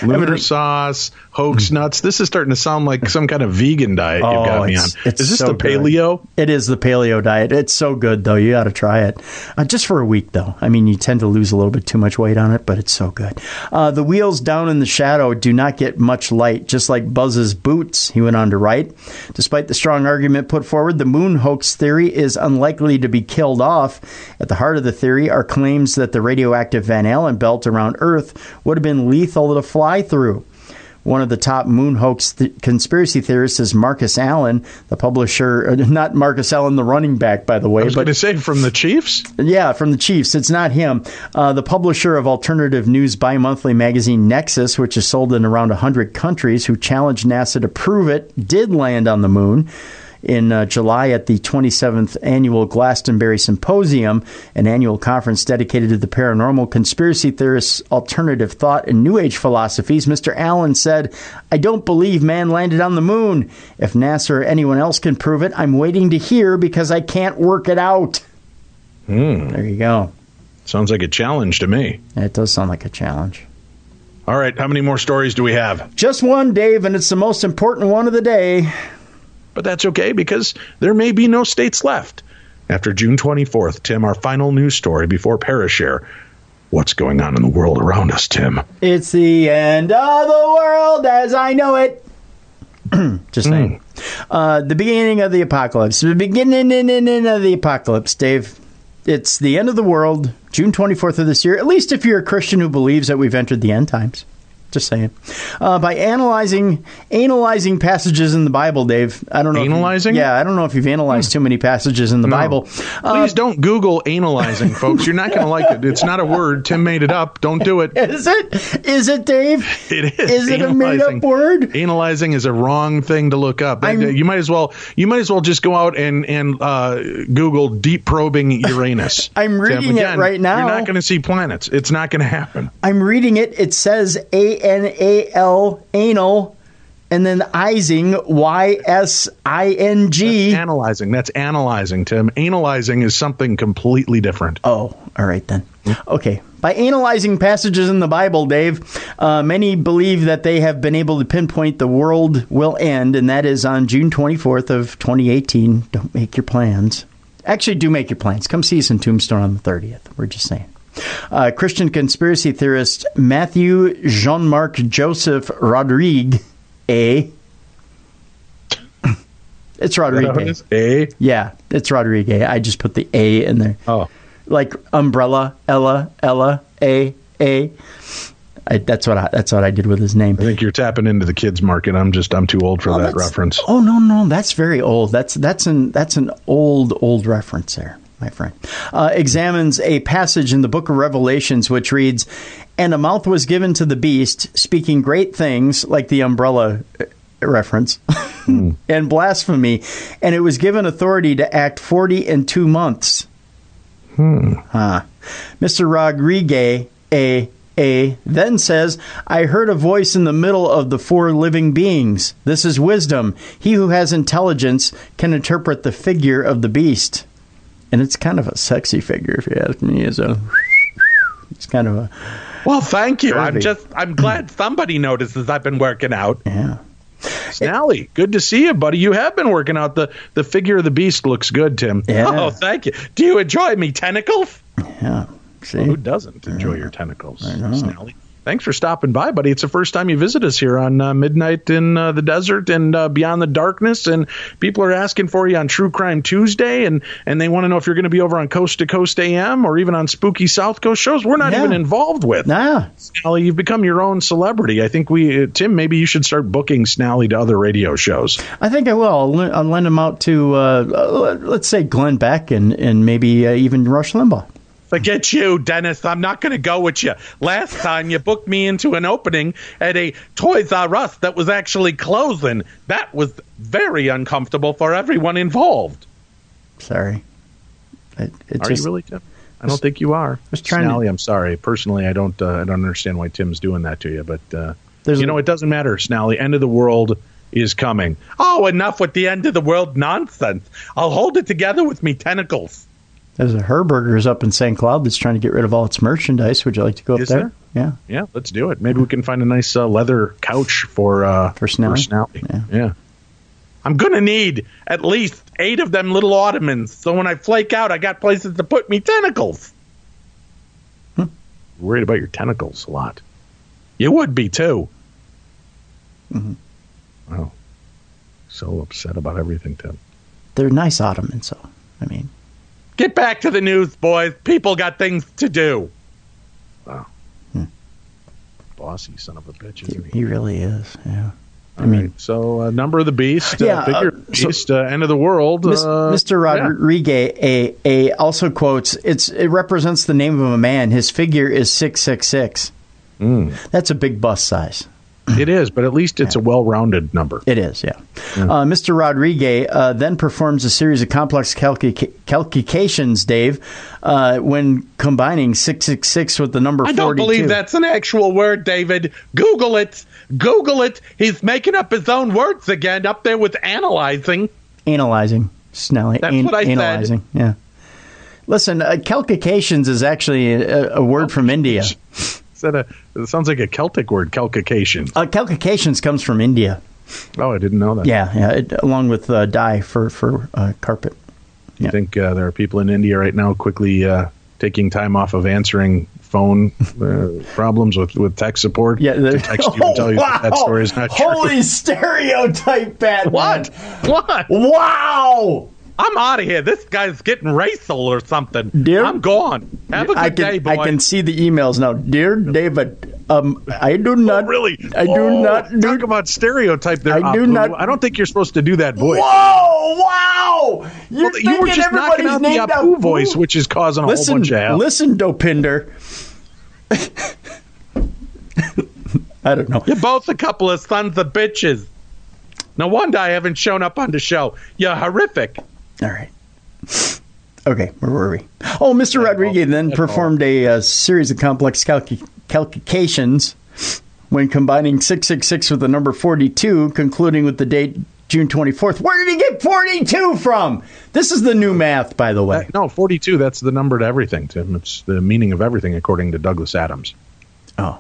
Lunar sauce, hoax nuts. This is starting to sound like some kind of vegan diet you've got me on. Is this the paleo? Good. It is the paleo diet. It's so good, though. You got to try it. Just for a week, though. I mean, you tend to lose a little bit too much weight on it, but it's so good. The wheels down in the shadow do not get much light, just like Buzz's boots, he went on to write. Despite the strong argument put forward, the moon hoax theory is unlikely to be killed off. At the heart of the theory are claims that the radioactive Van Allen belt around Earth would have been lethal to fly through. One of the top moon hoax conspiracy theorists is Marcus Allen, the publisher, not Marcus Allen, the running back, by the way. I was going to say from the Chiefs? Yeah, from the Chiefs. It's not him. The publisher of alternative news bi-monthly magazine Nexus, which is sold in around 100 countries, who challenged NASA to prove it, did land on the moon in July at the 27th Annual Glastonbury Symposium, an annual conference dedicated to the paranormal, conspiracy theorists, alternative thought, and New Age philosophies. Mr. Allen said, "I don't believe man landed on the moon. If NASA or anyone else can prove it, I'm waiting to hear because I can't work it out." There you go. Sounds like a challenge to me. It does sound like a challenge. All right, how many more stories do we have? Just one, Dave, and it's the most important one of the day. But that's okay, because there may be no states left. After June 24th, Tim, our final news story before Parashare. What's going on in the world around us, Tim? It's the end of the world as I know it. Just saying. The beginning of the apocalypse. The beginning of the apocalypse, Dave. It's the end of the world, June 24th of this year, at least if you're a Christian who believes that we've entered the end times. Just saying. By analyzing passages in the Bible, Dave. I don't know. Analyzing? I don't know if you've analyzed too many passages in the Bible. Please don't Google analyzing, folks. You're not going to like it. It's not a word. Tim made it up. Don't do it. Is it? Is it, Dave? It is. Is it a made-up word? Analyzing is a wrong thing to look up. You might as well just go out and Google deep probing Uranus. I'm reading it right now. You're not going to see planets. It's not going to happen. I'm reading it. It says ANAL, anal, and then Ising, YSING. That's analyzing, Tim. Analyzing is something completely different. Oh, all right then. Okay. By analyzing passages in the Bible, Dave, many believe that they have been able to pinpoint the world will end, and that is on June 24th of 2018. Don't make your plans. Actually, do make your plans. Come see us in Tombstone on the 30th. We're just saying. Christian conspiracy theorist Matthew Jean-Marc Joseph Rodrigue, It's Rodrigue. Yeah, it's Rodrigue. I just put the A in there. Oh. Like umbrella, Ella, A. That's what I did with his name. I think you're tapping into the kids market. I'm too old for that reference. Oh, no, that's very old. That's an old reference there, my friend. Examines a passage in the book of Revelations which reads, "And a mouth was given to the beast, speaking great things," like the umbrella reference, "and blasphemy, and it was given authority to act 40 and 2 months." Mr. Rodrigue, then says, "I heard a voice in the middle of the four living beings. This is wisdom. He who has intelligence can interpret the figure of the beast." And it's kind of a sexy figure, if you ask me. It's kind of a... Well, thank you. I'm glad somebody notices I've been working out. Yeah. Snally, good to see you, buddy. You have been working out. The figure of the beast looks good, Tim. Yeah. Oh, thank you. Do you enjoy me tentacles? Yeah. See? Well, who doesn't enjoy your tentacles, Snally? Thanks for stopping by, buddy. It's the first time you visit us here on Midnight in the Desert and Beyond the Darkness, and people are asking for you on True Crime Tuesday, and they want to know if you're going to be over on Coast to Coast AM or even on Spooky South Coast shows we're not even involved with. Snally, you've become your own celebrity. I think Tim, maybe you should start booking Snally to other radio shows. I think I will. I'll lend him out to, let's say, Glenn Beck and maybe even Rush Limbaugh. Forget you, Dennis. I'm not going to go with you. Last time you booked me into an opening at a Toys R Us that was actually closing. That was very uncomfortable for everyone involved. Sorry. Are you really, Tim? I don't think you are. Snally, I'm sorry. Personally, I don't understand why Tim's doing that to you. But, it doesn't matter, Snally. End of the world is coming. Oh, enough with the end of the world nonsense. I'll hold it together with me tentacles. There's a Herberger's up in St. Cloud that's trying to get rid of all its merchandise. Would you like to go up there? Yeah. Yeah, let's do it. Maybe we can find a nice leather couch for Snally. Yeah. I'm going to need at least 8 of them little ottomans, so when I flake out, I got places to put me tentacles. Worried about your tentacles a lot. You would be, too. Mm-hmm. Wow. So upset about everything, Tim. They're nice ottomans, so, Get back to the news, boys. People got things to do. Wow. Boy. bossy son of a bitch, isn't he? He really is, yeah. All right. So, Number of the Beast, Yeah, Figure of the Beast, End of the World. Mr. Rodriguez also quotes, it represents the name of a man. His figure is 666. That's a big bust size. It is, but at least it's a well-rounded number. It is, yeah. Mr. Rodriguez then performs a series of complex calculations, Dave, when combining 666 with the number 42. I don't believe that's an actual word, David. Google it. Google it. He's making up his own words again up there with analyzing. Analyzing. Snelly. That's what I analyzing. Said. Yeah. Listen, calculations is actually a word from India. It sounds like a Celtic word, calcation. Calcacations comes from India. Oh, I didn't know that. Yeah, along with dye for carpet. You think there are people in India right now quickly taking time off of answering phone problems with tech support to text you and tell you that story is not true? Holy stereotype, Batman. What? Wow! I'm out of here. This guy's getting racial or something. Dear, I'm gone. Have a good day, boy. I can see the emails now. Dear David, I do not... Oh, really? I do not... Talk about stereotype there, I do not... I don't think you're supposed to do that voice. Whoa! Wow! You were just knocking out the Apu voice, which is causing a whole bunch of hell. Listen, Dopinder. I don't know. You're both a couple of sons of bitches. No wonder I haven't shown up on the show. You're horrific. All right. Okay, where were we? Oh, Mr. Rodriguez then performed a series of complex calculations when combining 666 with the number 42, concluding with the date June 24th. Where did he get 42 from? This is the new math, by the way. No, 42, that's the number to everything, Tim. It's the meaning of everything, according to Douglas Adams. Oh.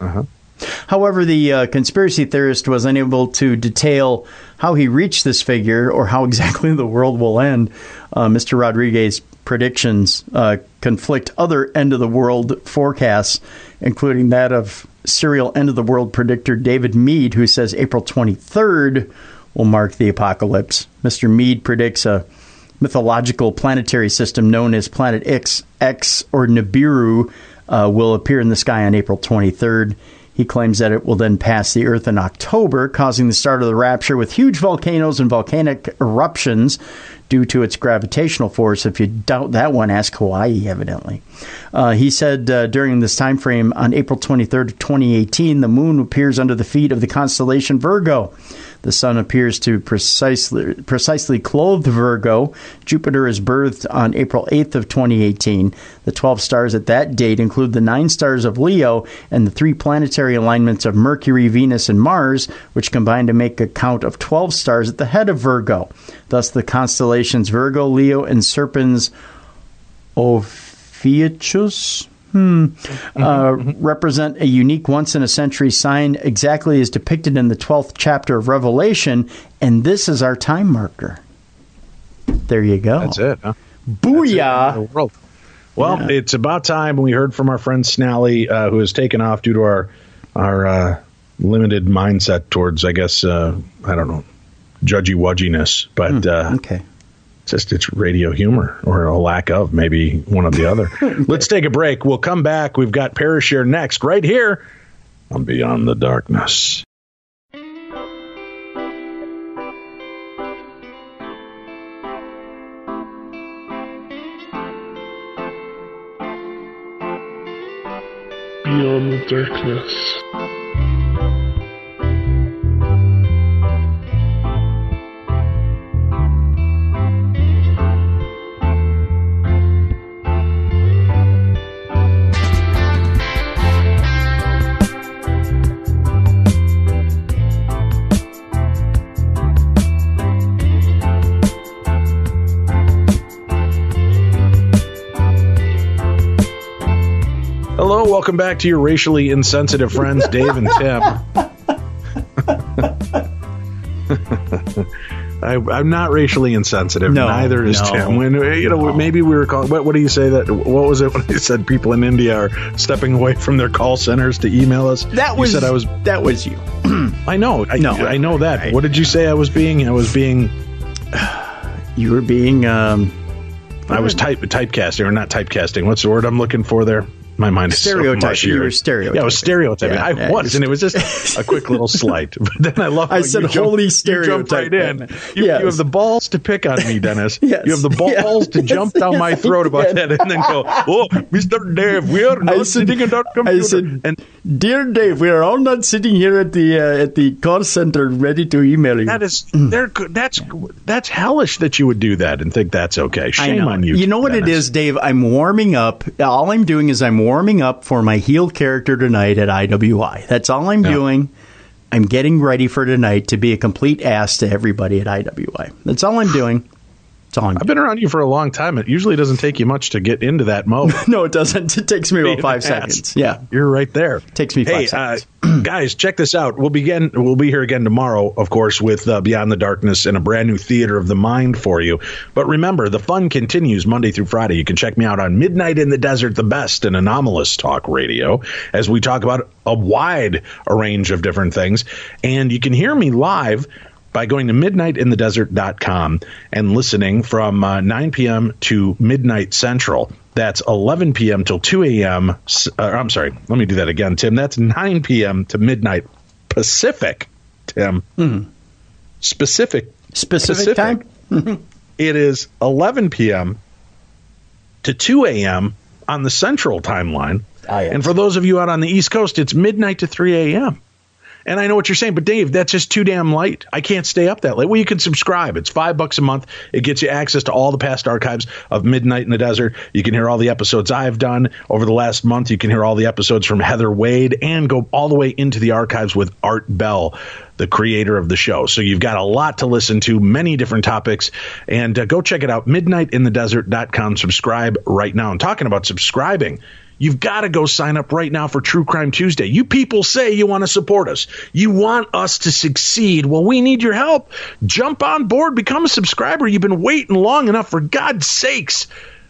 Uh-huh. However, the conspiracy theorist was unable to detail how he reached this figure or how exactly the world will end. Mr. Rodriguez's predictions conflict other end-of-the-world forecasts, including that of serial end-of-the-world predictor David Meade, who says April 23rd will mark the apocalypse. Mr. Meade predicts a mythological planetary system known as Planet X or Nibiru will appear in the sky on April 23rd. He claims that it will then pass the Earth in October, causing the start of the rapture with huge volcanoes and volcanic eruptions due to its gravitational force. If you doubt that one, ask Hawaii, evidently. He said during this time frame, on April 23rd of 2018, the moon appears under the feet of the constellation Virgo. The sun appears to precisely clothe Virgo. Jupiter is birthed on April 8th of 2018. The 12 stars at that date include the 9 stars of Leo and the 3 planetary alignments of Mercury, Venus, and Mars, which combine to make a count of 12 stars at the head of Virgo. Thus, the constellations Virgo, Leo, and Serpens Ophiuchus represent a unique once-in-a-century sign exactly as depicted in the 12th chapter of Revelation, and this is our time marker. There you go. That's it, huh? Booyah! Well, It's about time we heard from our friend Snally, who has taken off due to our limited mindset towards, I guess, I don't know, judgy-wudginess. But okay. It's radio humor, or a lack of, maybe one or the other. Let's take a break. We'll come back. We've got Parashare next, right here on Beyond the Darkness. Beyond the Darkness. Hello, welcome back to your racially insensitive friends, Dave and Tim. I'm not racially insensitive. No, neither is Tim. When maybe we were calling. What do you say that? What was it when you said people in India are stepping away from their call centers to email us? That was you. I know. I know that. What did you say? I was being. You were being. I was typecasting, or not typecasting. What's the word I'm looking for there? My mind is stereotyping. So you were stereotyping. Yeah, I was stereotyping. Yeah, I was, and it was just a quick little slight. But then I love. I said, "Holy stereotype!" Right in. You have the balls to pick on me, Dennis. Yes. You have the balls to jump down my throat about that, and then go, "Oh, Mr. Dave, we are not sitting at our computer." I said, "Dear Dave, we are all not sitting here at the call center ready to email you." That is, that's hellish that you would do that and think that's okay. Shame on you. You know what Dennis. It is, Dave? I'm warming up. All I'm doing is I'm warming up for my heel character tonight at IWI. That's all I'm doing. I'm getting ready for tonight to be a complete ass to everybody at IWI. That's all I'm doing. I've been around you for a long time. It usually doesn't take you much to get into that mode. No, it doesn't. It takes me about 5 seconds. Yeah. You're right there. It takes me 5 seconds. Guys, check this out. We'll be here again tomorrow, of course, with Beyond the Darkness and a brand new Theater of the Mind for you. But remember, the fun continues Monday through Friday. You can check me out on Midnight in the Desert, the best in anomalous talk radio, as we talk about a wide range of different things. And you can hear me live by going to midnightinthedesert.com and listening from 9 p.m. to midnight Central. That's 11 p.m. till 2 a.m. I'm sorry. Let me do that again, Tim. That's 9 p.m. to midnight Pacific, Tim. Mm-hmm. Specific time? It is 11 p.m. to 2 a.m. on the Central timeline. Yes. And for those of you out on the East Coast, it's midnight to 3 a.m. And I know what you're saying, but Dave, that's just too damn late. I can't stay up that late. Well, you can subscribe. It's $5 a month. It gets you access to all the past archives of Midnight in the Desert. You can hear all the episodes I've done over the last month. You can hear all the episodes from Heather Wade and go all the way into the archives with Art Bell, the creator of the show. So you've got a lot to listen to, many different topics, and go check it out, midnightinthedesert.com. Subscribe right now. And talking about subscribing, you've got to go sign up right now for True Crime Tuesday. You people say you want to support us. You want us to succeed. Well, we need your help. Jump on board. Become a subscriber. You've been waiting long enough. For God's sakes,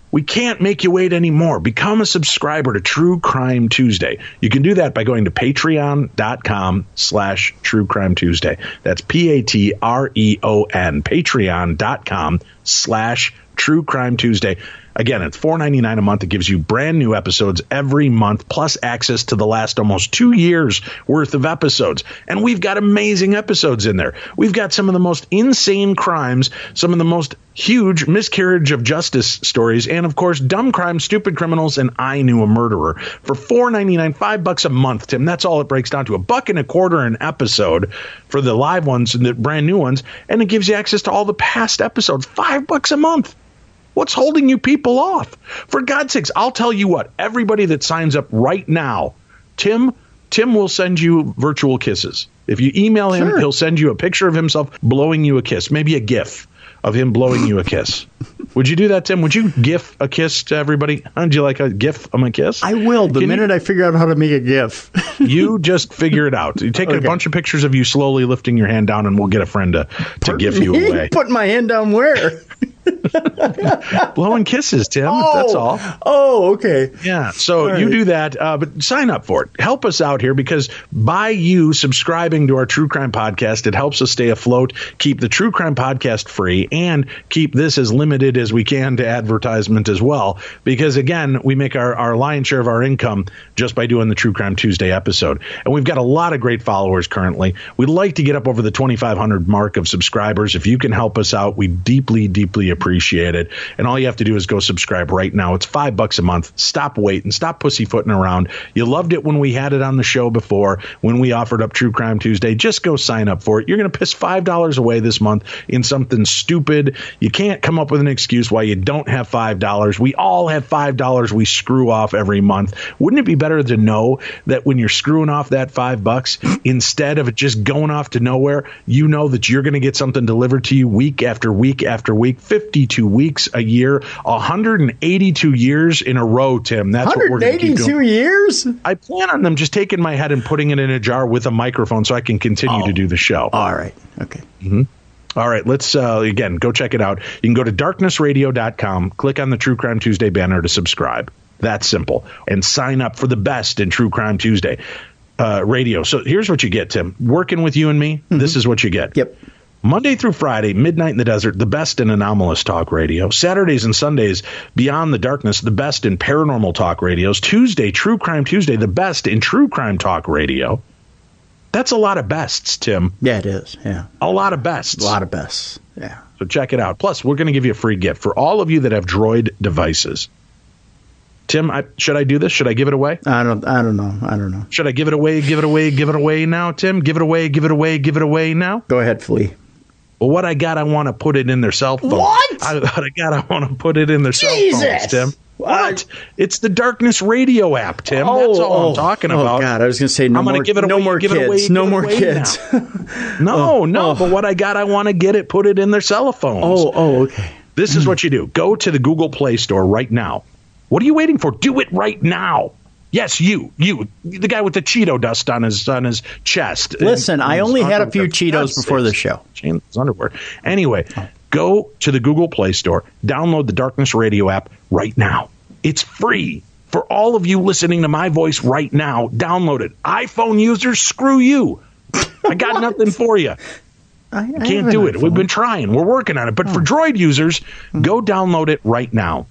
we can't make you wait anymore. Become a subscriber to True Crime Tuesday. You can do that by going to patreon.com/True Crime Tuesday. That's Patreon, patreon.com/True Crime Tuesday. Again, it's $4.99 a month. It gives you brand new episodes every month, plus access to the last almost 2 years worth of episodes. And we've got amazing episodes in there. We've got some of the most insane crimes, some of the most huge miscarriage of justice stories, and of course, dumb crimes, stupid criminals, and I Knew a Murderer. For $4.99, $5 a month, Tim. That's all it breaks down to. $1.25 an episode for the live ones and the brand new ones, and it gives you access to all the past episodes. $5 a month. What's holding you people off? For God's sakes, I'll tell you what, everybody that signs up right now, Tim will send you virtual kisses. If you email him, He'll send you a picture of himself blowing you a kiss, maybe a GIF of him blowing you a kiss. Would you do that, Tim? Would you GIF a kiss to everybody? Would you like a GIF of a kiss? I will, the minute I figure out how to make a GIF. You just figure it out. You take a bunch of pictures of you slowly lifting your hand down, and we'll get a friend to GIF you away. Put my hand down where? Blowing kisses, Tim. That's all. Oh, okay. Yeah. So you do that, but sign up for it. Help us out here, because by you subscribing to our True Crime Podcast, it helps us stay afloat, keep the True Crime Podcast free, and keep this as limited as we can to advertisement as well. Because, again, we make our lion's share of our income just by doing the True Crime Tuesday episode. And we've got a lot of great followers currently. We'd like to get up over the 2,500 mark of subscribers. If you can help us out, we deeply, deeply appreciate it. And all you have to do is go subscribe right now. It's $5 a month. Stop waiting. Stop pussyfooting around. You loved it when we had it on the show before, when we offered up True Crime Tuesday. Just go sign up for it. You're going to piss $5 away this month in something stupid. You can't come up with an excuse why you don't have $5. We all have $5 we screw off every month. Wouldn't it be better to know that when you're screwing off that $5, instead of it just going off to nowhere, you know that you're going to get something delivered to you week after week after week, 52 weeks a year, 182 years in a row, Tim. That's what we're going to keep doing. 182 years? I plan on them just taking my head and putting it in a jar with a microphone so I can continue to do the show. All right. Okay. Mm-hmm. All right, let's, again, go check it out. You can go to darknessradio.com, click on the True Crime Tuesday banner to subscribe. That's simple. And sign up for the best in True Crime Tuesday radio. So here's what you get, Tim. Working with you and me, this is what you get. Yep. Monday through Friday, Midnight in the Desert, the best in anomalous talk radio. Saturdays and Sundays, Beyond the Darkness, the best in paranormal talk radios. Tuesday, True Crime Tuesday, the best in true crime talk radio. That's a lot of bests, Tim. Yeah, it is. Yeah. A lot of bests. A lot of bests. Yeah. So check it out. Plus, we're going to give you a free gift for all of you that have Droid devices. Tim, should I do this? Should I give it away? I don't know. Should I give it away now, Tim? Give it away now? Go ahead, Flea. Well, what I got, I want to put it in their cell phones. What? I want to put it in their cell phones, Tim. What? It's the Darkness Radio app, Tim. That's all I'm talking about. Oh, God. I was going to say I'm gonna give it away, no more kids. No more kids. No, but what I got, I want to get it, put it in their cell phones. Oh, okay. This is what you do. Go to the Google Play Store right now. What are you waiting for? Do it right now. Yes, you, the guy with the Cheeto dust on his chest. Listen, I only had a few Cheetos before the show. His underwear. Anyway, go to the Google Play Store, download the Darkness Radio app right now. It's free for all of you listening to my voice right now. Download it. iPhone users, screw you. I got nothing for you. I can't do it. We've been trying. We're working on it. But for Droid users, go download it right now.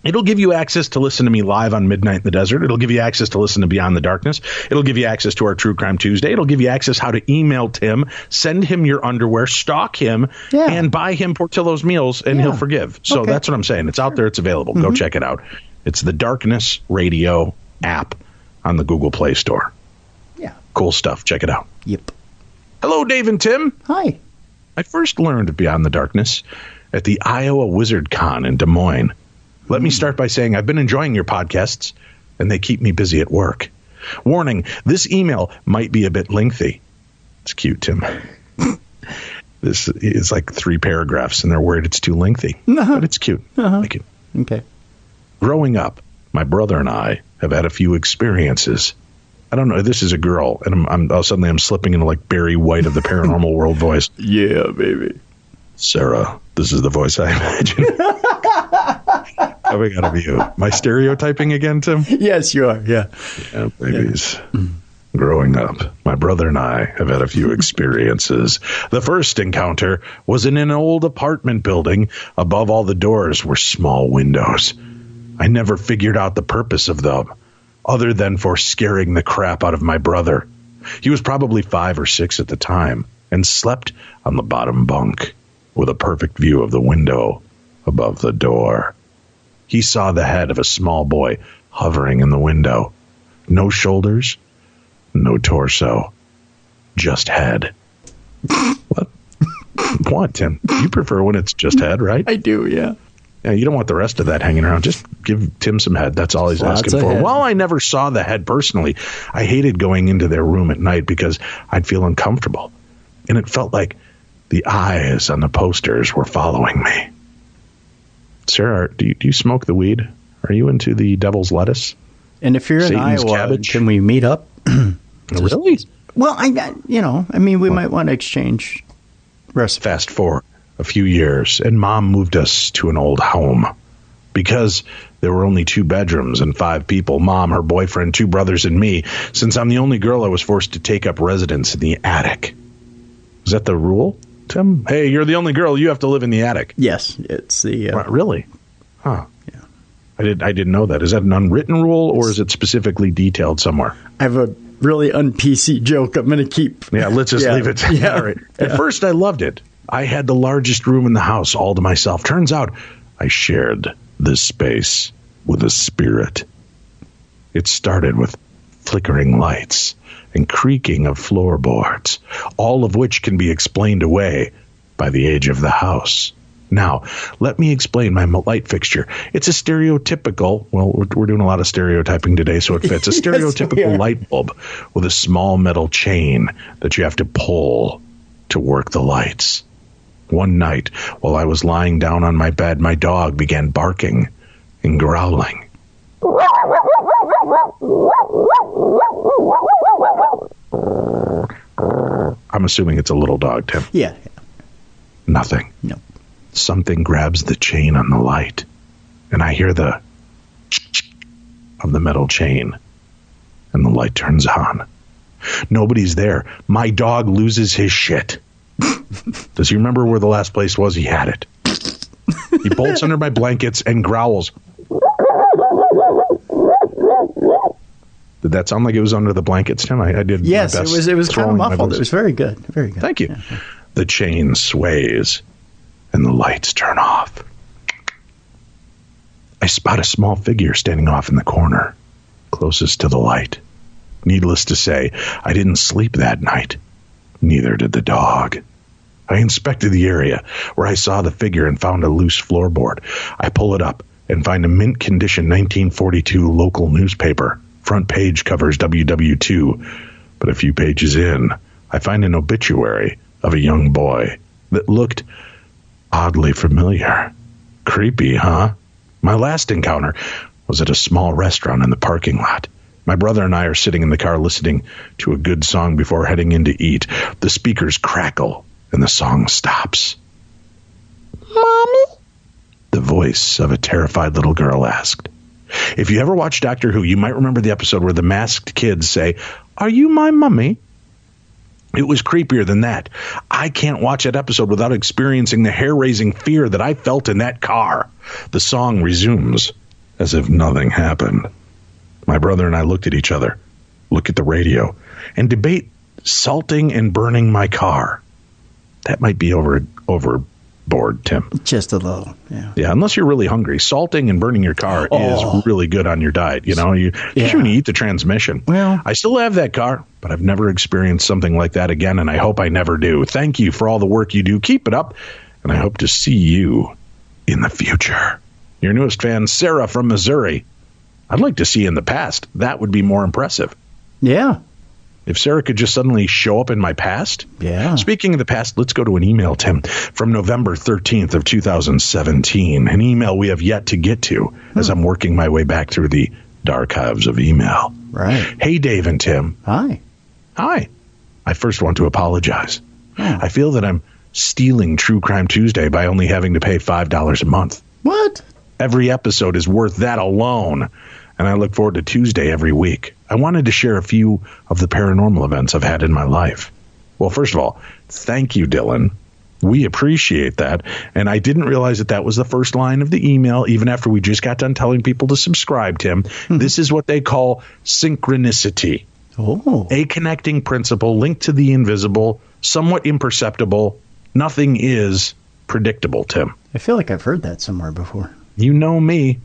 It'll give you access to listen to me live on Midnight in the Desert. It'll give you access to listen to Beyond the Darkness. It'll give you access to our True Crime Tuesday. It'll give you access how to email Tim, send him your underwear, stalk him, and buy him Portillo's meals, and he'll forgive. So that's what I'm saying. It's out there. It's available. Go check it out. It's the Darkness Radio app on the Google Play Store. Yeah. Cool stuff. Check it out. Yep. Hello, Dave and Tim. Hi. I first learned of Beyond the Darkness at the Iowa Wizard Con in Des Moines. Let me start by saying I've been enjoying your podcasts, and they keep me busy at work. Warning, this email might be a bit lengthy. It's cute, Tim. This is like 3 paragraphs, and they're worried it's too lengthy. But it's cute. I like it. Okay. Growing up, my brother and I have had a few experiences. I don't know. This is a girl, and suddenly I'm slipping into like Barry White of the Paranormal World voice. Yeah, baby. Sarah, this is the voice I imagine. Coming out of you. Am I stereotyping again, Tim? Yes, you are. Yeah. Yeah, babies. Yeah. Growing up, my brother and I have had a few experiences. The first encounter was in an old apartment building. Above all the doors were small windows. I never figured out the purpose of them, other than for scaring the crap out of my brother. He was probably 5 or 6 at the time and slept on the bottom bunk with a perfect view of the window above the door. He saw the head of a small boy hovering in the window. No shoulders, no torso, just head. What? What, Tim? You prefer when it's just head, right? I do, yeah. Yeah, you don't want the rest of that hanging around. Just give Tim some head. That's all he's asking for. While I never saw the head personally, I hated going into their room at night because I'd feel uncomfortable. And it felt like the eyes on the posters were following me. Sarah, do you smoke the weed? Are you into the devil's lettuce? And if you're Satan's in Iowa, cabbage? can we meet up? Really? Well, we might want to exchange recipes. Fast forward a few years, and Mom moved us to an old home. Because there were only 2 bedrooms and 5 people, Mom, her boyfriend, 2 brothers, and me. Since I'm the only girl, I was forced to take up residence in the attic. Is that the rule, Tim? Hey, you're the only girl. You have to live in the attic. Yes, it's the... Really? Huh. Yeah. I didn't know that. Is that an unwritten rule, or is it specifically detailed somewhere? I have a really un-PC joke I'm going to keep. Yeah, let's just leave it. Yeah. All right. At first, I loved it. I had the largest room in the house all to myself. Turns out I shared this space with a spirit. It started with flickering lights and creaking of floorboards, all of which can be explained away by the age of the house. Now, let me explain my light fixture. It's a stereotypical, well, we're doing a lot of stereotyping today, so it fits. A stereotypical light bulb with a small metal chain that you have to pull to work the lights. One night, while I was lying down on my bed, my dog began barking and growling. I'm assuming it's a little dog, Tim. Yeah. Nothing. No. Something grabs the chain on the light, and I hear the of the metal chain, and the light turns on. Nobody's there. My dog loses his shit. Does he remember where the last place was? He had it. He bolts under my blankets and growls. Did that sound like it was under the blankets, Tim? I did. Yes, my best it was kind of muffled. voice. It was very good. Very good. Thank you. Yeah. The chain sways and the lights turn off. I spot a small figure standing off in the corner, closest to the light. Needless to say, I didn't sleep that night. Neither did the dog. I inspected the area where I saw the figure and found a loose floorboard. I pull it up and find a mint condition 1942 local newspaper. Front page covers WW2, but a few pages in, I find an obituary of a young boy that looked oddly familiar. Creepy, huh? My last encounter was at a small restaurant in the parking lot. My brother and I are sitting in the car listening to a good song before heading in to eat. The speakers crackle and the song stops. Mommy? The voice of a terrified little girl asked. If you ever watch Doctor Who, you might remember the episode where the masked kids say, "Are you my mummy?" It was creepier than that. I can't watch that episode without experiencing the hair-raising fear that I felt in that car. The song resumes as if nothing happened. My brother and I looked at each other, look at the radio, and debate salting and burning my car. That might be overboard, Tim. Just a little, yeah. Yeah, unless you're really hungry. Salting and burning your car is really good on your diet. You know, especially when you eat the transmission. Well, I still have that car, but I've never experienced something like that again, and I hope I never do. Thank you for all the work you do. Keep it up, and I hope to see you in the future. Your newest fan, Sarah from Missouri. I'd like to see you in the past. That would be more impressive. yeah. If Sarah could just suddenly show up in my past. Yeah. Speaking of the past, let's go to an email, Tim, from November 13th of 2017. An email we have yet to get to as I'm working my way back through the archives of email. Right. Hey, Dave and Tim. Hi. Hi. I first want to apologize. Oh. I feel that I'm stealing True Crime Tuesday by only having to pay $5 a month. What? Every episode is worth that alone, and I look forward to Tuesday every week. I wanted to share a few of the paranormal events I've had in my life. Well, first of all, thank you, Dylan. We appreciate that, and I didn't realize that was the first line of the email, even after we just got done telling people to subscribe, Tim. This is what they call synchronicity. Oh. A connecting principle linked to the invisible, somewhat imperceptible. Nothing is predictable, Tim. I feel like I've heard that somewhere before. You know me.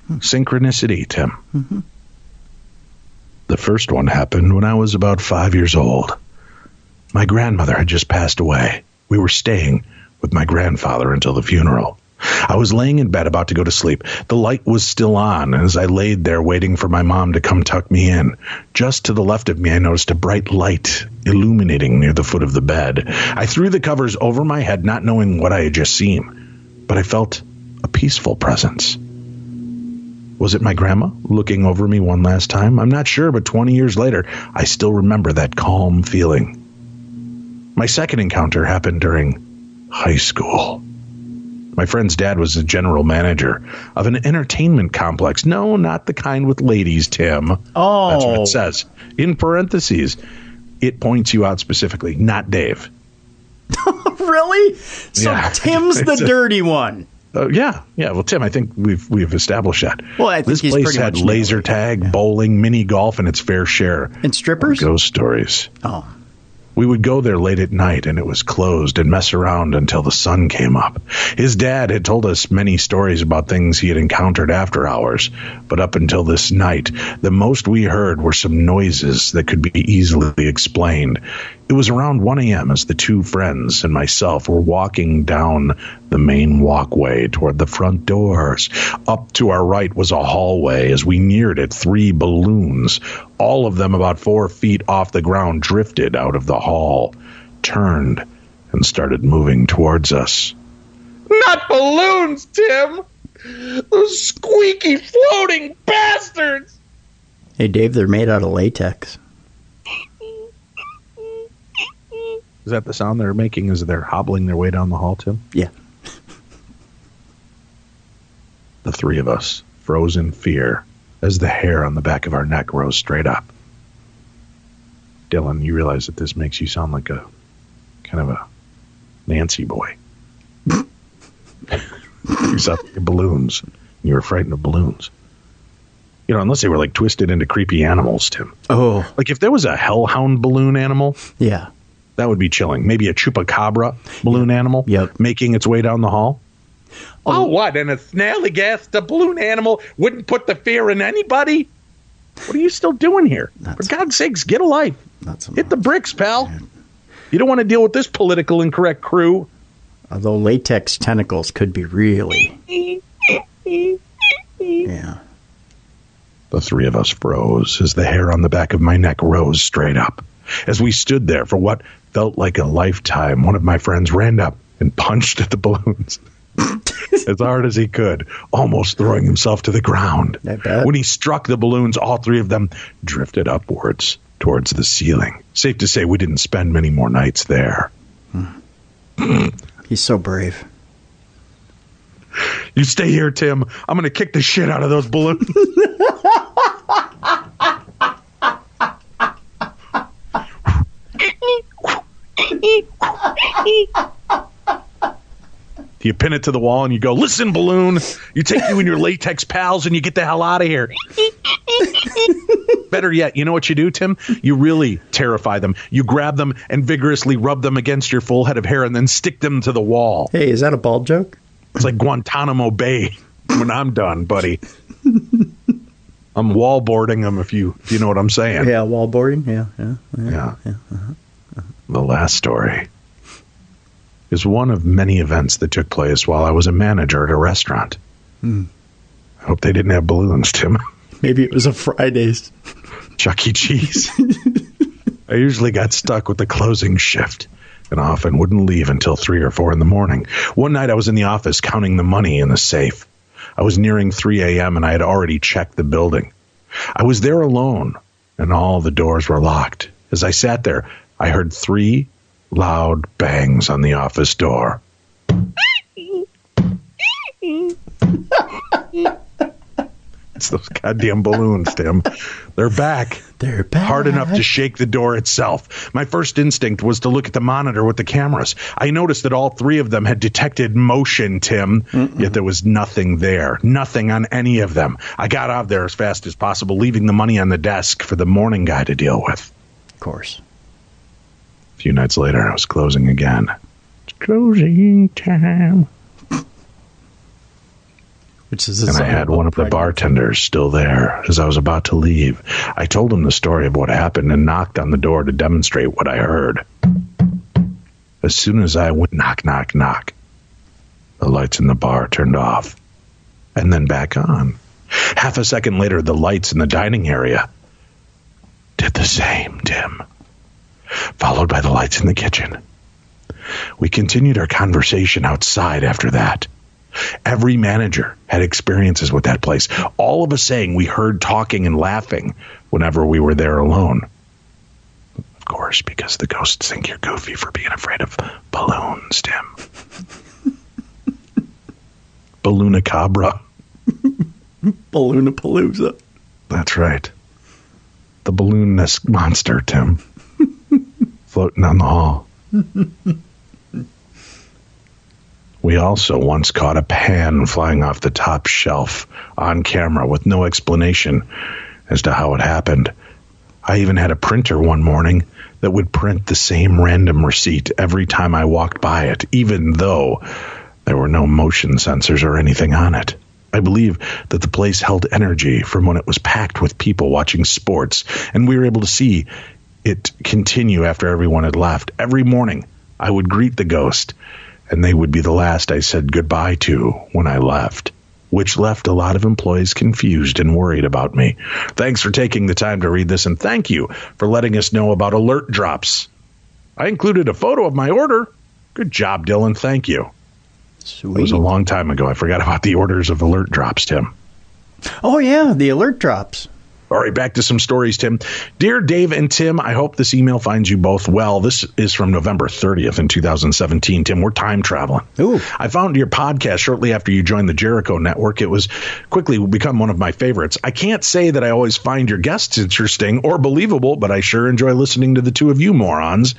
Synchronicity, Tim. Mm-hmm. The first one happened when I was about 5 years old. My grandmother had just passed away. We were staying with my grandfather until the funeral. I was laying in bed about to go to sleep. The light was still on, and as I laid there waiting for my mom to come tuck me in, just to the left of me I noticed a bright light illuminating near the foot of the bed. I threw the covers over my head, not knowing what I had just seen, but I felt a peaceful presence. Was it my grandma looking over me one last time? I'm not sure, but 20 years later, I still remember that calm feeling. My second encounter happened during high school. My friend's dad was the general manager of an entertainment complex. No, not the kind with ladies, Tim. Oh. That's what it says. In parentheses, it points you out specifically, not Dave. Really? So Yeah. Tim's the dirty one. Yeah. Well, Tim, I think we've established that. Well, I think this he's place pretty had much laser nailed it. tag, Yeah. bowling, mini golf, and its fair share And strippers? of ghost stories. Oh. We would go there late at night, and it was closed, and mess around until the sun came up. His dad had told us many stories about things he had encountered after hours, but up until this night, the most we heard were some noises that could be easily explained. It was around 1 a.m. as the two friends and myself were walking down the main walkway toward the front doors. Up to our right was a hallway. As we neared it, 3 balloons, all of them about 4 feet off the ground, drifted out of the hall, turned, and started moving towards us. Not balloons, Tim! Those squeaky floating bastards! Hey, Dave, they're made out of latex. Is that the sound they're making as they're hobbling their way down the hall, Tim? Yeah. The 3 of us froze in fear as the hair on the back of our neck rose straight up. Dylan, you realize that this makes you sound like a kind of a Nancy boy. You saw balloons. You were frightened of balloons. You know, unless they were like twisted into creepy animals, Tim. Oh. Like if there was a hellhound balloon animal, Yeah. that would be chilling. Maybe a chupacabra balloon animal making its way down the hall. Oh, what? And a snallygaster balloon animal wouldn't put the fear in anybody? What are you still doing here? For God's sakes, get a life. Hit the bricks, pal. You don't want to deal with this political incorrect crew. Although latex tentacles could be really... Yeah. The three of us froze as the hair on the back of my neck rose straight up. As we stood there for what felt like a lifetime, one of my friends ran up and punched at the balloons as hard as he could, almost throwing himself to the ground. When he struck the balloons, all three of them drifted upwards towards the ceiling. Safe to say we didn't spend many more nights there. He's so brave. You stay here, Tim. I'm going to kick the shit out of those balloons. You pin it to the wall and you go, listen, balloon. You take you and your latex pals and you get the hell out of here. Better yet, you know what you do, Tim? You really terrify them. You grab them and vigorously rub them against your full head of hair and then stick them to the wall. Hey, is that a bald joke? It's like Guantanamo Bay when I'm done, buddy. I'm wallboarding them if you know what I'm saying. Yeah, wallboarding. Yeah. The last story is one of many events that took place while I was a manager at a restaurant. I hope they didn't have balloons, Tim. Maybe it was a Fridays. Chuck E. Cheese. I usually got stuck with the closing shift and often wouldn't leave until 3 or 4 in the morning. One night I was in the office counting the money in the safe. I was nearing 3 a.m. and I had already checked the building. I was there alone and all the doors were locked. As I sat there, I heard 3 loud bangs on the office door. It's those goddamn balloons, Tim. They're back. They're back. Hard enough to shake the door itself. My first instinct was to look at the monitor with the cameras. I noticed that all 3 of them had detected motion, Tim, yet there was nothing there. Nothing on any of them. I got out of there as fast as possible, leaving the money on the desk for the morning guy to deal with. Of course. A few nights later, I was closing again. It's closing time. And I had one of the bartenders still there as I was about to leave. I told him the story of what happened and knocked on the door to demonstrate what I heard. As soon as I went knock, knock, knock, the lights in the bar turned off and then back on. Half a second later, the lights in the dining area did the same, Tim, followed by the lights in the kitchen. We continued our conversation outside after that. Every manager had experiences with that place. All of us saying we heard talking and laughing whenever we were there alone. Of course, because the ghosts think you're goofy for being afraid of balloons, Tim. Balloonacabra. Balloonapalooza. That's right. The balloon nest monster, Tim. Floating down the hall. We also once caught a pan flying off the top shelf on camera with no explanation as to how it happened. I even had a printer one morning that would print the same random receipt every time I walked by it, even though there were no motion sensors or anything on it. I believe that the place held energy from when it was packed with people watching sports, and we were able to see it continue after everyone had left. Every morning, I would greet the ghost, and they would be the last I said goodbye to when I left, which left a lot of employees confused and worried about me. Thanks for taking the time to read this, and thank you for letting us know about alert drops. I included a photo of my order. Good job, Dylan. Thank you. Sweet. It was a long time ago. I forgot about the orders of alert drops, Tim. Oh, yeah, the alert drops. All right, back to some stories, Tim. Dear Dave and Tim, I hope this email finds you both well. This is from November 30th in 2017. Tim, we're time traveling. Ooh. I found your podcast shortly after you joined the Jericho Network. It was quickly become one of my favorites. I can't say that I always find your guests interesting or believable, but I sure enjoy listening to the two of you morons.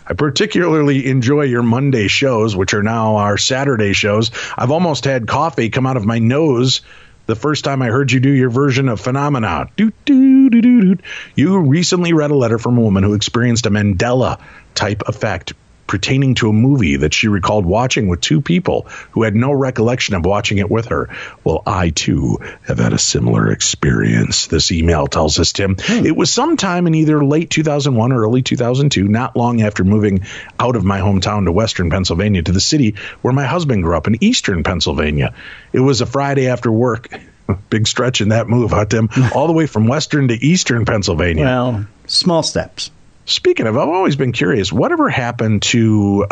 I particularly enjoy your Monday shows, which are now our Saturday shows. I've almost had coffee come out of my nose the first time I heard you do your version of Phenomena. You recently read a letter from a woman who experienced a Mandela-type effect pertaining to a movie that she recalled watching with two people who had no recollection of watching it with her. Well, I, too, have had a similar experience, this email tells us, Tim. It was sometime in either late 2001 or early 2002, not long after moving out of my hometown to western Pennsylvania to the city where my husband grew up in eastern Pennsylvania. It was a Friday after work. Big stretch in that move, huh, Tim? All the way from western to eastern Pennsylvania. Well, small steps. Speaking of, I've always been curious, whatever happened to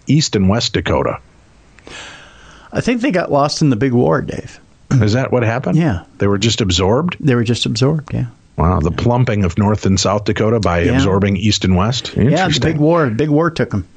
East and West Dakota? I think they got lost in the big war, Dave. Is that what happened? Yeah. They were just absorbed? They were just absorbed, yeah. Wow, the plumping of North and South Dakota by absorbing East and West? Yeah, the big war took them.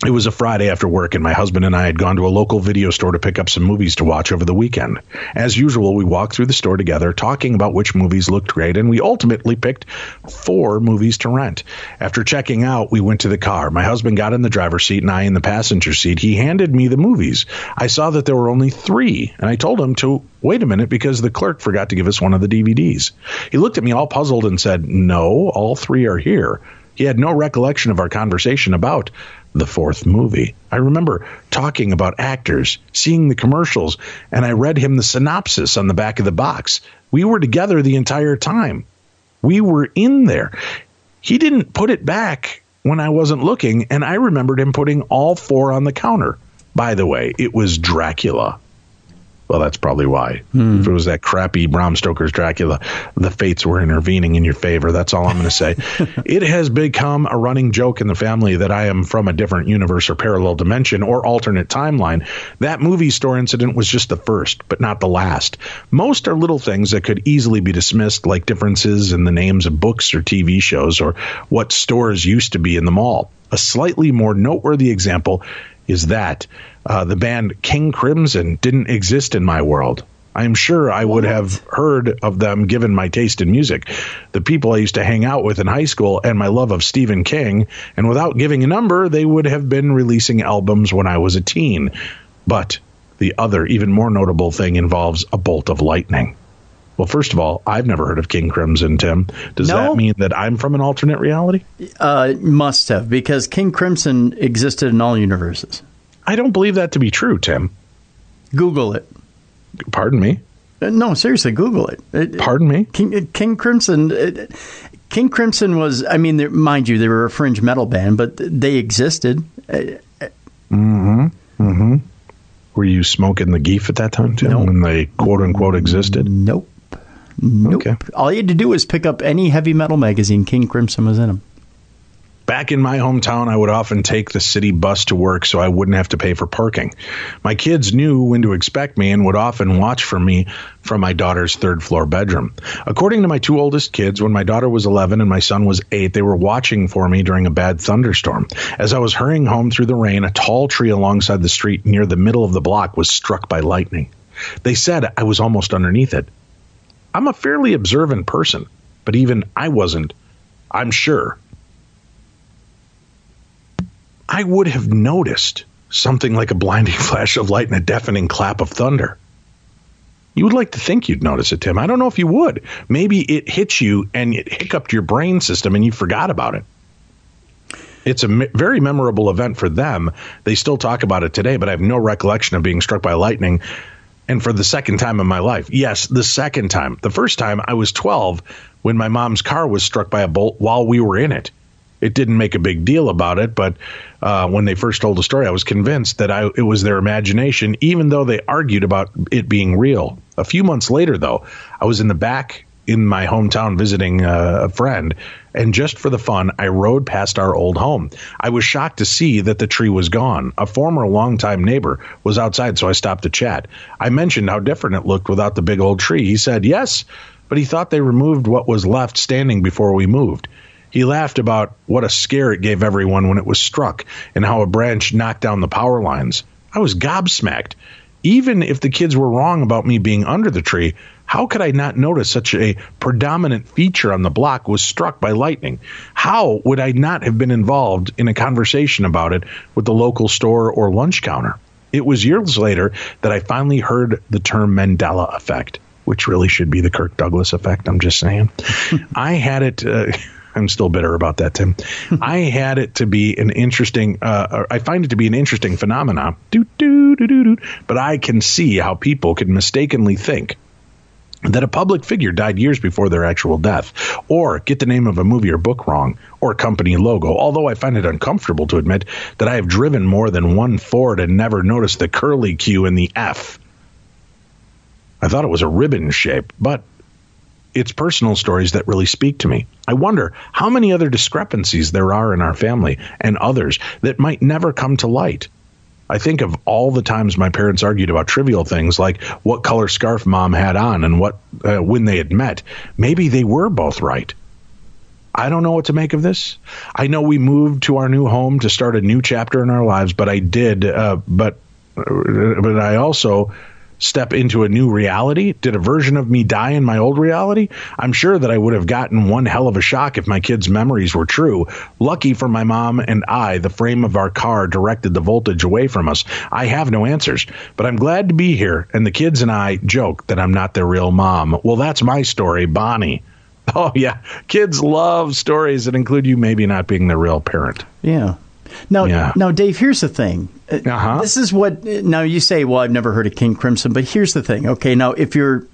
It was a Friday after work, and my husband and I had gone to a local video store to pick up some movies to watch over the weekend. As usual, we walked through the store together, talking about which movies looked great, and we ultimately picked 4 movies to rent. After checking out, we went to the car. My husband got in the driver's seat, and I in the passenger seat. He handed me the movies. I saw that there were only 3, and I told him to wait a minute because the clerk forgot to give us one of the DVDs. He looked at me all puzzled and said, "No, all 3 are here." He had no recollection of our conversation about the 4th movie. I remember talking about actors, seeing the commercials, and I read him the synopsis on the back of the box. We were together the entire time. We were in there. He didn't put it back when I wasn't looking, and I remembered him putting all 4 on the counter. By the way, it was Dracula. Well, that's probably why. If it was that crappy Bram Stoker's Dracula, the fates were intervening in your favor. That's all I'm going to say. It has become a running joke in the family that I am from a different universe or parallel dimension or alternate timeline. That movie store incident was just the first, but not the last. Most are little things that could easily be dismissed, like differences in the names of books or TV shows or what stores used to be in the mall. A slightly more noteworthy example is that the band King Crimson didn't exist in my world. I'm sure I would have heard of them given my taste in music, the people I used to hang out with in high school, and my love of Stephen King. And without giving a number, they would have been releasing albums when I was a teen. But the other, even more notable thing involves a bolt of lightning. Well, first of all, I've never heard of King Crimson, Tim. Does that mean that I'm from an alternate reality? Must have, because King Crimson existed in all universes. I don't believe that to be true, Tim. Google it. Pardon me? No, seriously, Google it. Pardon me? King Crimson. King Crimson was, I mean, mind you, they were a fringe metal band, but they existed. Were you smoking the geef at that time, Tim, when they quote-unquote existed? Nope. Okay. All you had to do was pick up any heavy metal magazine. King Crimson was in them. Back in my hometown, I would often take the city bus to work so I wouldn't have to pay for parking. My kids knew when to expect me and would often watch for me from my daughter's third-floor bedroom. According to my 2 oldest kids, when my daughter was 11 and my son was 8, they were watching for me during a bad thunderstorm. As I was hurrying home through the rain, a tall tree alongside the street near the middle of the block was struck by lightning. They said I was almost underneath it. I'm a fairly observant person, but even I wasn't, I'm sure. I would have noticed something like a blinding flash of light and a deafening clap of thunder. You would like to think you'd notice it, Tim. I don't know if you would. Maybe it hit you and it hiccuped your brain system and you forgot about it. It's a very memorable event for them. They still talk about it today, but I have no recollection of being struck by lightning. And for the second time in my life. Yes, the second time. The first time I was 12 when my mom's car was struck by a bolt while we were in it. It didn't make a big deal about it, but when they first told the story, I was convinced that it was their imagination, even though they argued about it being real. A few months later, though, I was in the back in my hometown visiting a friend, and just for the fun, I rode past our old home. I was shocked to see that the tree was gone. A former longtime neighbor was outside, so I stopped to chat. I mentioned how different it looked without the big old tree. He said, yes, but he thought they removed what was left standing before we moved. He laughed about what a scare it gave everyone when it was struck and how a branch knocked down the power lines. I was gobsmacked. Even if the kids were wrong about me being under the tree, how could I not notice such a predominant feature on the block was struck by lightning? How would I not have been involved in a conversation about it with the local store or lunch counter? It was years later that I finally heard the term Mandela effect, which really should be the Kirk Douglas effect, I'm just saying. I had it... I'm still bitter about that, Tim. I had it to be an interesting, I find it to be an interesting phenomenon, but I can see how people can mistakenly think that a public figure died years before their actual death, or get the name of a movie or book wrong, or company logo, although I find it uncomfortable to admit that I have driven more than one Ford and never noticed the curly Q in the F. I thought it was a ribbon shape, but it's personal stories that really speak to me. I wonder how many other discrepancies there are in our family and others that might never come to light. I think of all the times my parents argued about trivial things like what color scarf mom had on and what when they had met. Maybe they were both right. I don't know what to make of this. I know we moved to our new home to start a new chapter in our lives, but I did. But I also step into a new reality? Did a version of me die in my old reality? I'm sure that I would have gotten one hell of a shock if my kids' memories were true. Lucky for my mom and I, the frame of our car directed the voltage away from us. I have no answers, but I'm glad to be here, and the kids and I joke that I'm not their real mom. Well, that's my story, Bonnie. Oh, yeah. Kids love stories that include you maybe not being the real parent. Yeah. Now, Dave, here's the thing. This is what, now you say, well, I've never heard of King Crimson, but here's the thing. Okay, now if you're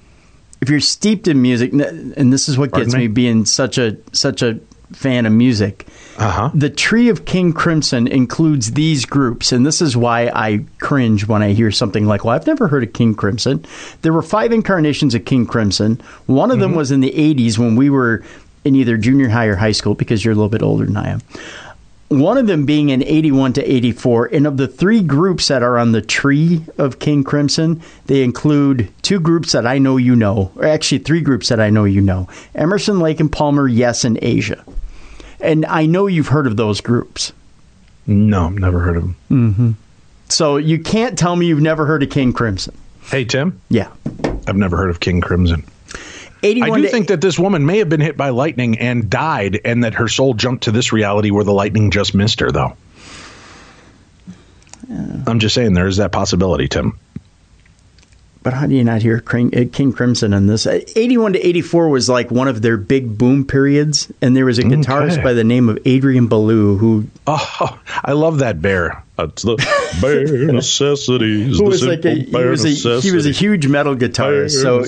steeped in music, and this is what gets me being such a fan of music, the tree of King Crimson includes these groups, and this is why I cringe when I hear something like, well, I've never heard of King Crimson. There were 5 incarnations of King Crimson. One of them was in the 80s when we were in either junior high or high school, because you're a little bit older than I am. One of them being in 81 to 84. And of the 3 groups that are on the tree of King Crimson, they include 2 groups that I know you know, or actually 3 groups that I know you know. Emerson, Lake and Palmer, Yes, and Asia. And I know you've heard of those groups. No, never heard of them. Mm-hmm. So you can't tell me you've never heard of King Crimson. Hey, Tim? Yeah. I've never heard of King Crimson. I do think that this woman may have been hit by lightning and died, and that her soul jumped to this reality where the lightning just missed her, though. I'm just saying there is that possibility, Tim. But how do you not hear King Crimson in this? 81 to 84 was like one of their big boom periods, and there was a guitarist by the name of Adrian Belew who... Oh, I love that bear. That's the bare necessities. Who was like he was a huge metal guitarist. So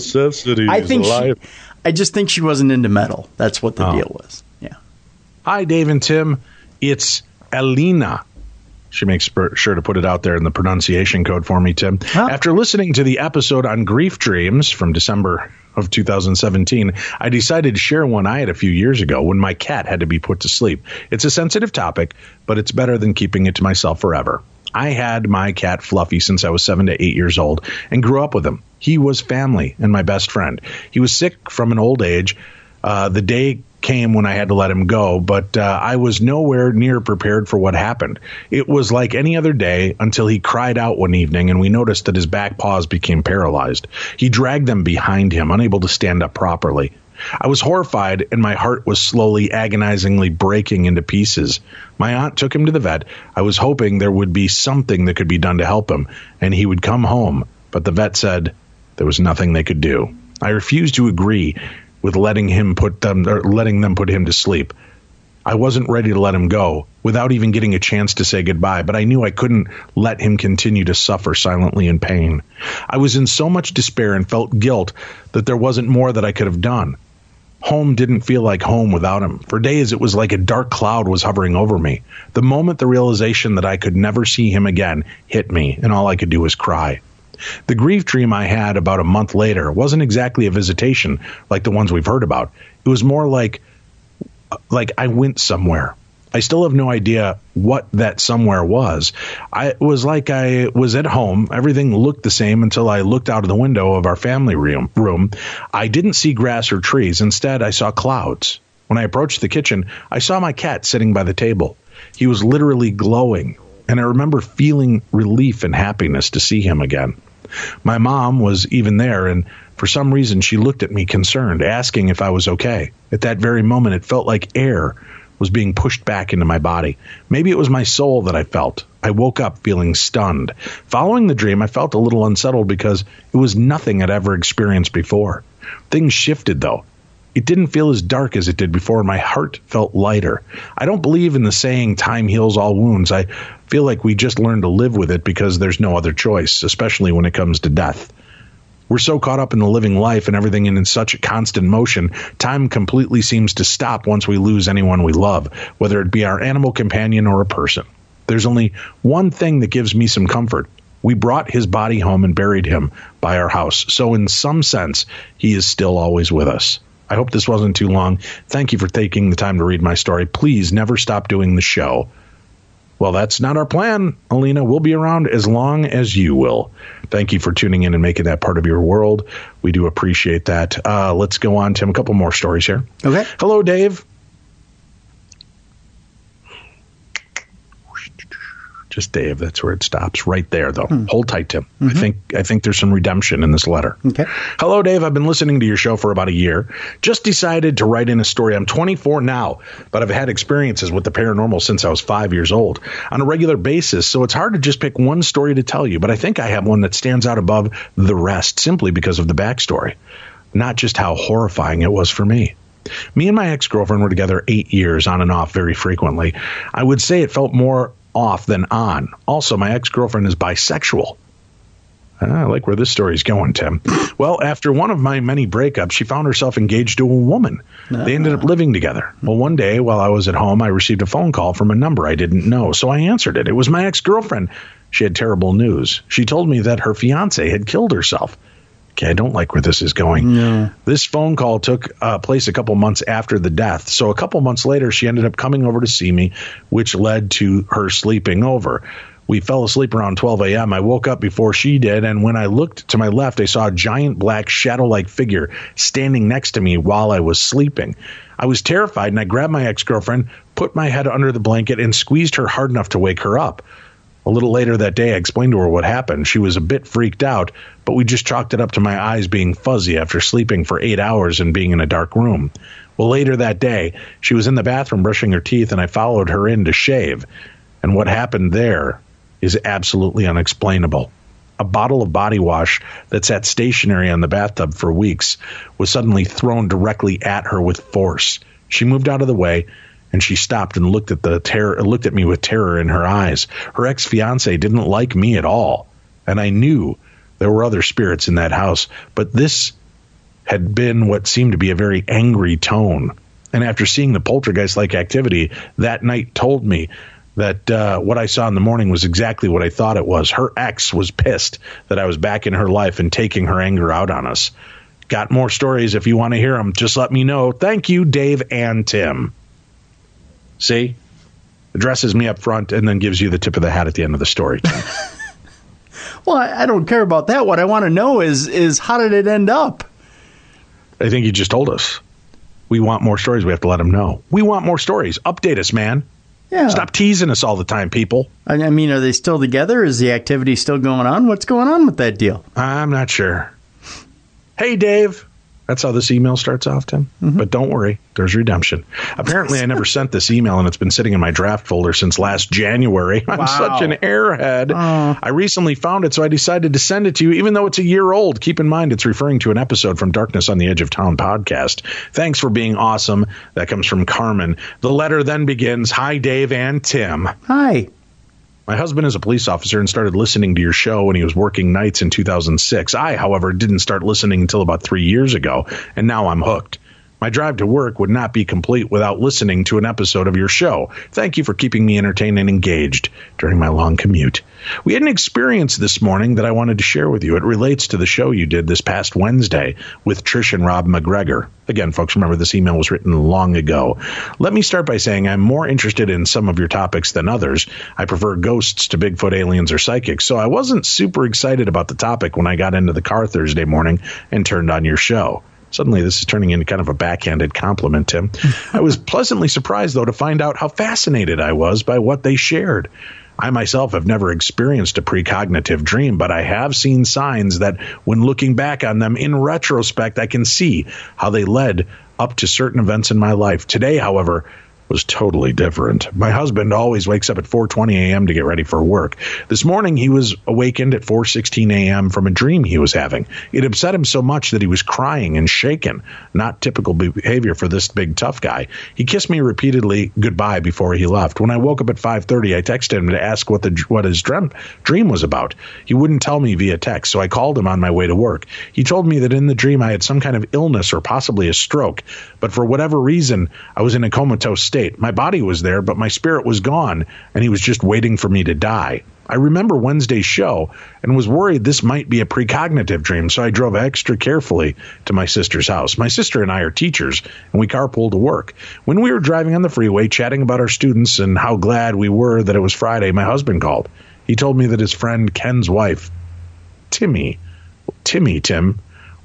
I just think she wasn't into metal. That's what the deal was. Yeah. Hi, Dave and Tim. It's Elena. She makes sure to put it out there in the pronunciation code for me, Tim. Huh? After listening to the episode on grief dreams from December of 2017, I decided to share one I had a few years ago when my cat had to be put to sleep. It's a sensitive topic, but it's better than keeping it to myself forever. I had my cat Fluffy since I was 7 to 8 years old and grew up with him. He was family and my best friend. He was sick from an old age. The day came when I had to let him go, but I was nowhere near prepared for what happened. It was like any other day until he cried out one evening and we noticed that his back paws became paralyzed. He dragged them behind him, unable to stand up properly. I was horrified and my heart was slowly, agonizingly breaking into pieces. My aunt took him to the vet. I was hoping there would be something that could be done to help him and he would come home, but the vet said there was nothing they could do. I refused to agree with letting them put him to sleep. I wasn't ready to let him go without even getting a chance to say goodbye, but I knew I couldn't let him continue to suffer silently in pain. I was in so much despair and felt guilt that there wasn't more that I could have done. Home didn't feel like home without him. For days, it was like a dark cloud was hovering over me. The moment the realization that I could never see him again hit me, and all I could do was cry. The grief dream I had about a month later wasn't exactly a visitation like the ones we've heard about. It was more like I went somewhere. I still have no idea what that somewhere was. It was like I was at home. Everything looked the same until I looked out of the window of our family room. I didn't see grass or trees. Instead, I saw clouds. When I approached the kitchen, I saw my cat sitting by the table. He was literally glowing, and I remember feeling relief and happiness to see him again. My mom was even there, and for some reason, she looked at me concerned, asking if I was okay. At that very moment, it felt like air was being pushed back into my body. Maybe it was my soul that I felt. I woke up feeling stunned. Following the dream, I felt a little unsettled because it was nothing I'd ever experienced before. Things shifted, though. It didn't feel as dark as it did before, and my heart felt lighter. I don't believe in the saying, time heals all wounds. I feel like we just learn to live with it because there's no other choice, especially when it comes to death. We're so caught up in the living life and everything in such a constant motion, time completely seems to stop once we lose anyone we love, whether it be our animal companion or a person. There's only one thing that gives me some comfort. We brought his body home and buried him by our house, so in some sense, he is still always with us. I hope this wasn't too long. Thank you for taking the time to read my story. Please never stop doing the show. Well, that's not our plan, Alina. We'll be around as long as you will. Thank you for tuning in and making that part of your world. We do appreciate that. Let's go on, Tim. A couple more stories here. Okay. Hello, Dave. Just Dave. That's where it stops. Right there, though. Hold tight, Tim. I think there's some redemption in this letter. Okay. Hello, Dave. I've been listening to your show for about a year. Just decided to write in a story. I'm 24 now, but I've had experiences with the paranormal since I was 5 years old on a regular basis, so it's hard to just pick one story to tell you, but I think I have one that stands out above the rest simply because of the backstory, not just how horrifying it was for me. Me and my ex-girlfriend were together 8 years on and off very frequently. I would say it felt more off than on. Also, my ex-girlfriend is bisexual. I like where this story's going, Tim. Well, after one of my many breakups, she found herself engaged to a woman. They ended up living together. Well, one day while I was at home, I received a phone call from a number I didn't know, so I answered it. It was my ex-girlfriend. She had terrible news. She told me that her fiancé had killed herself. Okay, I don't like where this is going. No. This phone call took place a couple months after the death. So a couple months later, she ended up coming over to see me, which led to her sleeping over. We fell asleep around 12 a.m. I woke up before she did, and when I looked to my left, I saw a giant black shadow-like figure standing next to me while I was sleeping. I was terrified, and I grabbed my ex-girlfriend, put my head under the blanket, and squeezed her hard enough to wake her up. A little later that day, I explained to her what happened. She was a bit freaked out, but we just chalked it up to my eyes being fuzzy after sleeping for 8 hours and being in a dark room. Well, later that day, she was in the bathroom brushing her teeth, and I followed her in to shave. And what happened there is absolutely unexplainable. A bottle of body wash that sat stationary on the bathtub for weeks was suddenly thrown directly at her with force. She moved out of the way, and she stopped and looked at me with terror in her eyes. Her ex-fiancé didn't like me at all, and I knew there were other spirits in that house, but this had been what seemed to be a very angry tone. And after seeing the poltergeist-like activity, that night told me that what I saw in the morning was exactly what I thought it was. Her ex was pissed that I was back in her life and taking her anger out on us. Got more stories if you want to hear them. Just let me know. Thank you, Dave and Tim. See? Addresses me up front and then gives you the tip of the hat at the end of the story. Well, I don't care about that. What I want to know is how did it end up? I think you just told us. We want more stories. We have to let them know. We want more stories. Update us, man. Yeah. Stop teasing us all the time, people. I mean, are they still together? Is the activity still going on? What's going on with that deal? I'm not sure. Hey, Dave. That's how this email starts off, Tim. Mm-hmm. But don't worry, there's redemption. Apparently, I never sent this email, and it's been sitting in my draft folder since last January. I'm such an airhead. I recently found it, so I decided to send it to you, even though it's a year old. Keep in mind, it's referring to an episode from Darkness on the Edge of Town podcast. Thanks for being awesome. That comes from Carmen. The letter then begins, Hi, Dave and Tim. Hi. My husband is a police officer and started listening to your show when he was working nights in 2006. I, however, didn't start listening until about 3 years ago, and now I'm hooked. My drive to work would not be complete without listening to an episode of your show. Thank you for keeping me entertained and engaged during my long commute. We had an experience this morning that I wanted to share with you. It relates to the show you did this past Wednesday with Trish and Rob McGregor. Again, folks, remember this email was written long ago. Let me start by saying I'm more interested in some of your topics than others. I prefer ghosts to Bigfoot, aliens, or psychics, so I wasn't super excited about the topic when I got into the car Thursday morning and turned on your show. Suddenly, this is turning into kind of a backhanded compliment, Tim. I was pleasantly surprised, though, to find out how fascinated I was by what they shared. I myself have never experienced a precognitive dream, but I have seen signs that when looking back on them in retrospect, I can see how they led up to certain events in my life. Today, however, was totally different. My husband always wakes up at 4:20 a.m. to get ready for work. This morning, he was awakened at 4:16 a.m. from a dream he was having. It upset him so much that he was crying and shaken. Not typical behavior for this big tough guy. He kissed me repeatedly goodbye before he left. When I woke up at 5:30, I texted him to ask what his dream was about. He wouldn't tell me via text, so I called him on my way to work. He told me that in the dream I had some kind of illness or possibly a stroke, but for whatever reason, I was in a comatose state. My body was there, but my spirit was gone, and he was just waiting for me to die. I remember Wednesday's show and was worried this might be a precognitive dream, so I drove extra carefully to my sister's house. My sister and I are teachers, and we carpool to work. When we were driving on the freeway, chatting about our students and how glad we were that it was Friday, my husband called. He told me that his friend Ken's wife, Tim,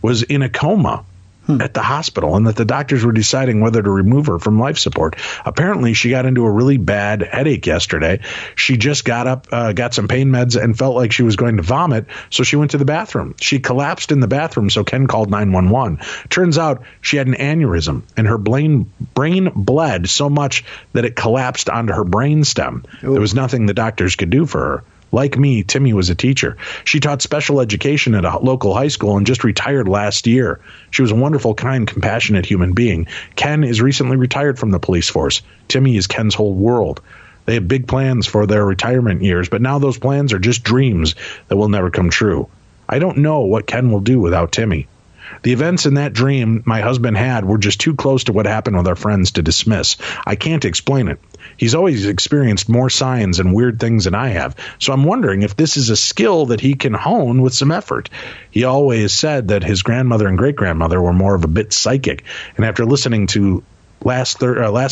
was in a coma at the hospital, and that the doctors were deciding whether to remove her from life support. Apparently, she got into a really bad headache yesterday. She just got up, got some pain meds, and felt like she was going to vomit, so she went to the bathroom. She collapsed in the bathroom, so Ken called 911. Turns out she had an aneurysm, and her brain bled so much that it collapsed onto her brainstem. There was nothing the doctors could do for her. Like me, Timmy was a teacher. She taught special education at a local high school and just retired last year. She was a wonderful, kind, compassionate human being. Ken is recently retired from the police force. Timmy is Ken's whole world. They have big plans for their retirement years, but now those plans are just dreams that will never come true. I don't know what Ken will do without Timmy. The events in that dream my husband had were just too close to what happened with our friends to dismiss. I can't explain it. He's always experienced more signs and weird things than I have, so I'm wondering if this is a skill that he can hone with some effort. He always said that his grandmother and great-grandmother were more of a bit psychic, and after listening to last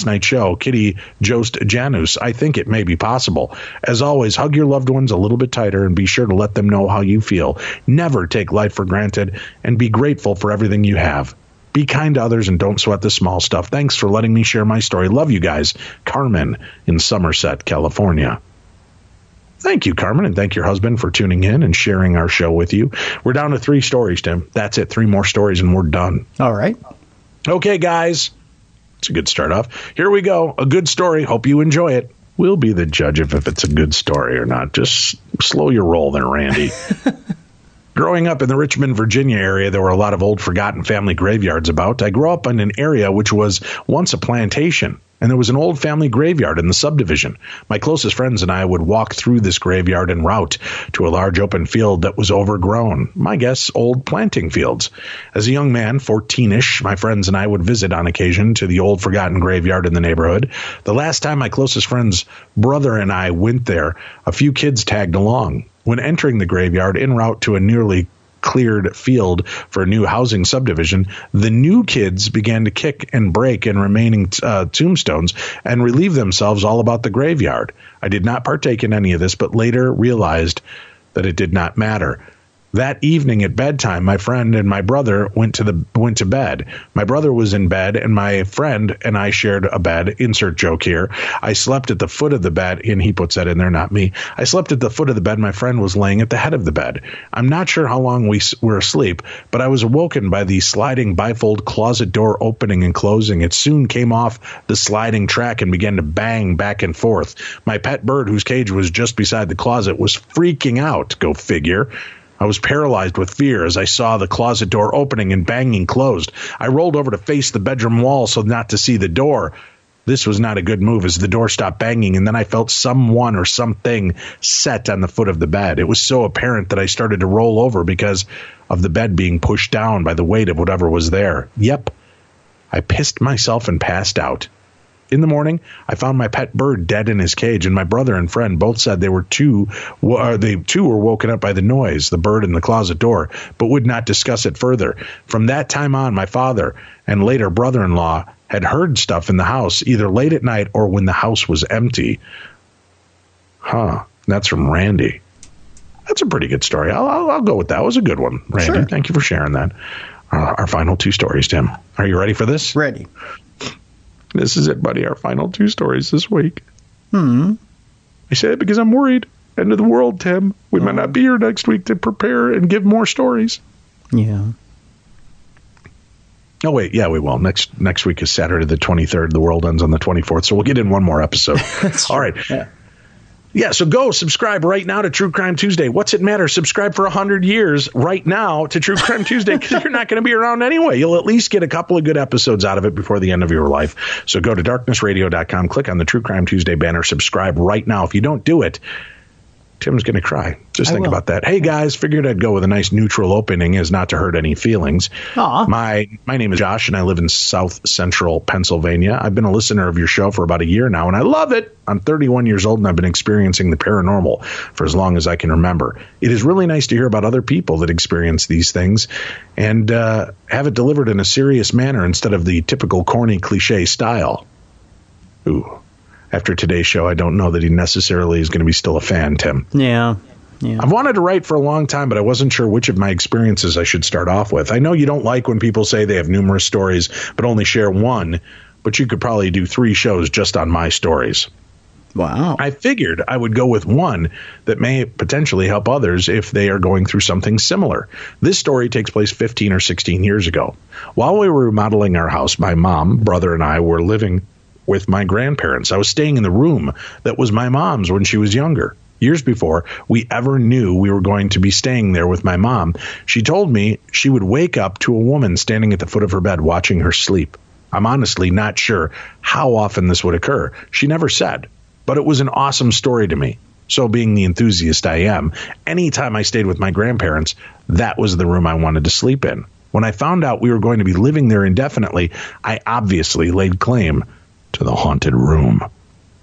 night's show, Kitty Jost Janus, I think it may be possible. As always, hug your loved ones a little bit tighter and be sure to let them know how you feel. Never take life for granted and be grateful for everything you have. Be kind to others and don't sweat the small stuff. Thanks for letting me share my story. Love you guys. Carmen in Somerset, California. Thank you, Carmen, and thank your husband for tuning in and sharing our show with you. We're down to 3 stories, Tim. That's it. 3 more stories and we're done. All right. Okay, guys. It's a good start off. Here we go. A good story. Hope you enjoy it. We'll be the judge of if it's a good story or not. Just slow your roll there, Randy. Growing up in the Richmond, Virginia area, there were a lot of old forgotten family graveyards about. I grew up in an area which was once a plantation, and there was an old family graveyard in the subdivision. My closest friends and I would walk through this graveyard en route to a large open field that was overgrown. My guess, old planting fields. As a young man, 14-ish, my friends and I would visit on occasion to the old forgotten graveyard in the neighborhood. The last time my closest friend's brother and I went there, a few kids tagged along. When entering the graveyard en route to a nearly cleared field for a new housing subdivision, the new kids began to kick and break in remaining tombstones and relieve themselves all about the graveyard. I did not partake in any of this, but later realized that it did not matter. That evening at bedtime, my friend and my brother went to bed. My brother was in bed, and my friend and I shared a bed. Insert joke here. I slept at the foot of the bed, and he puts that in there, not me. I slept at the foot of the bed. My friend was laying at the head of the bed. I'm not sure how long we were asleep, but I was awoken by the sliding bifold closet door opening and closing. It soon came off the sliding track and began to bang back and forth. My pet bird, whose cage was just beside the closet, was freaking out. Go figure. I was paralyzed with fear as I saw the closet door opening and banging closed. I rolled over to face the bedroom wall so not to see the door. This was not a good move as the door stopped banging, and then I felt someone or something set on the foot of the bed. It was so apparent that I started to roll over because of the bed being pushed down by the weight of whatever was there. Yep, I pissed myself and passed out. In the morning, I found my pet bird dead in his cage, and my brother and friend both said they too were woken up by the noise, the bird in the closet door, but would not discuss it further. From that time on, my father and later brother-in-law had heard stuff in the house, either late at night or when the house was empty. Huh. That's from Randy. That's a pretty good story. I'll go with that. It was a good one, Randy. Sure. Thank you for sharing that. Our final 2 stories, Tim. Are you ready for this? Ready. This is it, buddy. Our final 2 stories this week. I say it because I'm worried. End of the world, Tim. We might not be here next week to prepare and give more stories. Yeah. Oh, wait. Yeah, we will. Next week is Saturday the 23rd. The world ends on the 24th, so we'll get in one more episode. All right. Yeah, so go subscribe right now to True Crime Tuesday. What's it matter? Subscribe for 100 years right now to True Crime Tuesday because you're not going to be around anyway. You'll at least get a couple of good episodes out of it before the end of your life. So go to darknessradio.com, click on the True Crime Tuesday banner, subscribe right now. If you don't do it, Tim's going to cry. Just think about that. Hey, guys, figured I'd go with a nice neutral opening as not to hurt any feelings. My name is Josh, and I live in South Central Pennsylvania. I've been a listener of your show for about a year now, and I love it. I'm 31 years old, and I've been experiencing the paranormal for as long as I can remember. It is really nice to hear about other people that experience these things and have it delivered in a serious manner instead of the typical corny cliche style. Ooh. After today's show, I don't know that he necessarily is going to be still a fan, Tim. Yeah. I've wanted to write for a long time, but I wasn't sure which of my experiences I should start off with. I know you don't like when people say they have numerous stories, but only share one, but you could probably do 3 shows just on my stories. Wow. I figured I would go with one that may potentially help others if they are going through something similar. This story takes place 15 or 16 years ago. While we were remodeling our house, my mom, brother, and I were living with my grandparents. I was staying in the room that was my mom's when she was younger. Years before we ever knew we were going to be staying there with my mom, she told me she would wake up to a woman standing at the foot of her bed watching her sleep. I'm honestly not sure how often this would occur. She never said, but it was an awesome story to me. So being the enthusiast I am, anytime I stayed with my grandparents, that was the room I wanted to sleep in. When I found out we were going to be living there indefinitely, I obviously laid claim to the haunted room.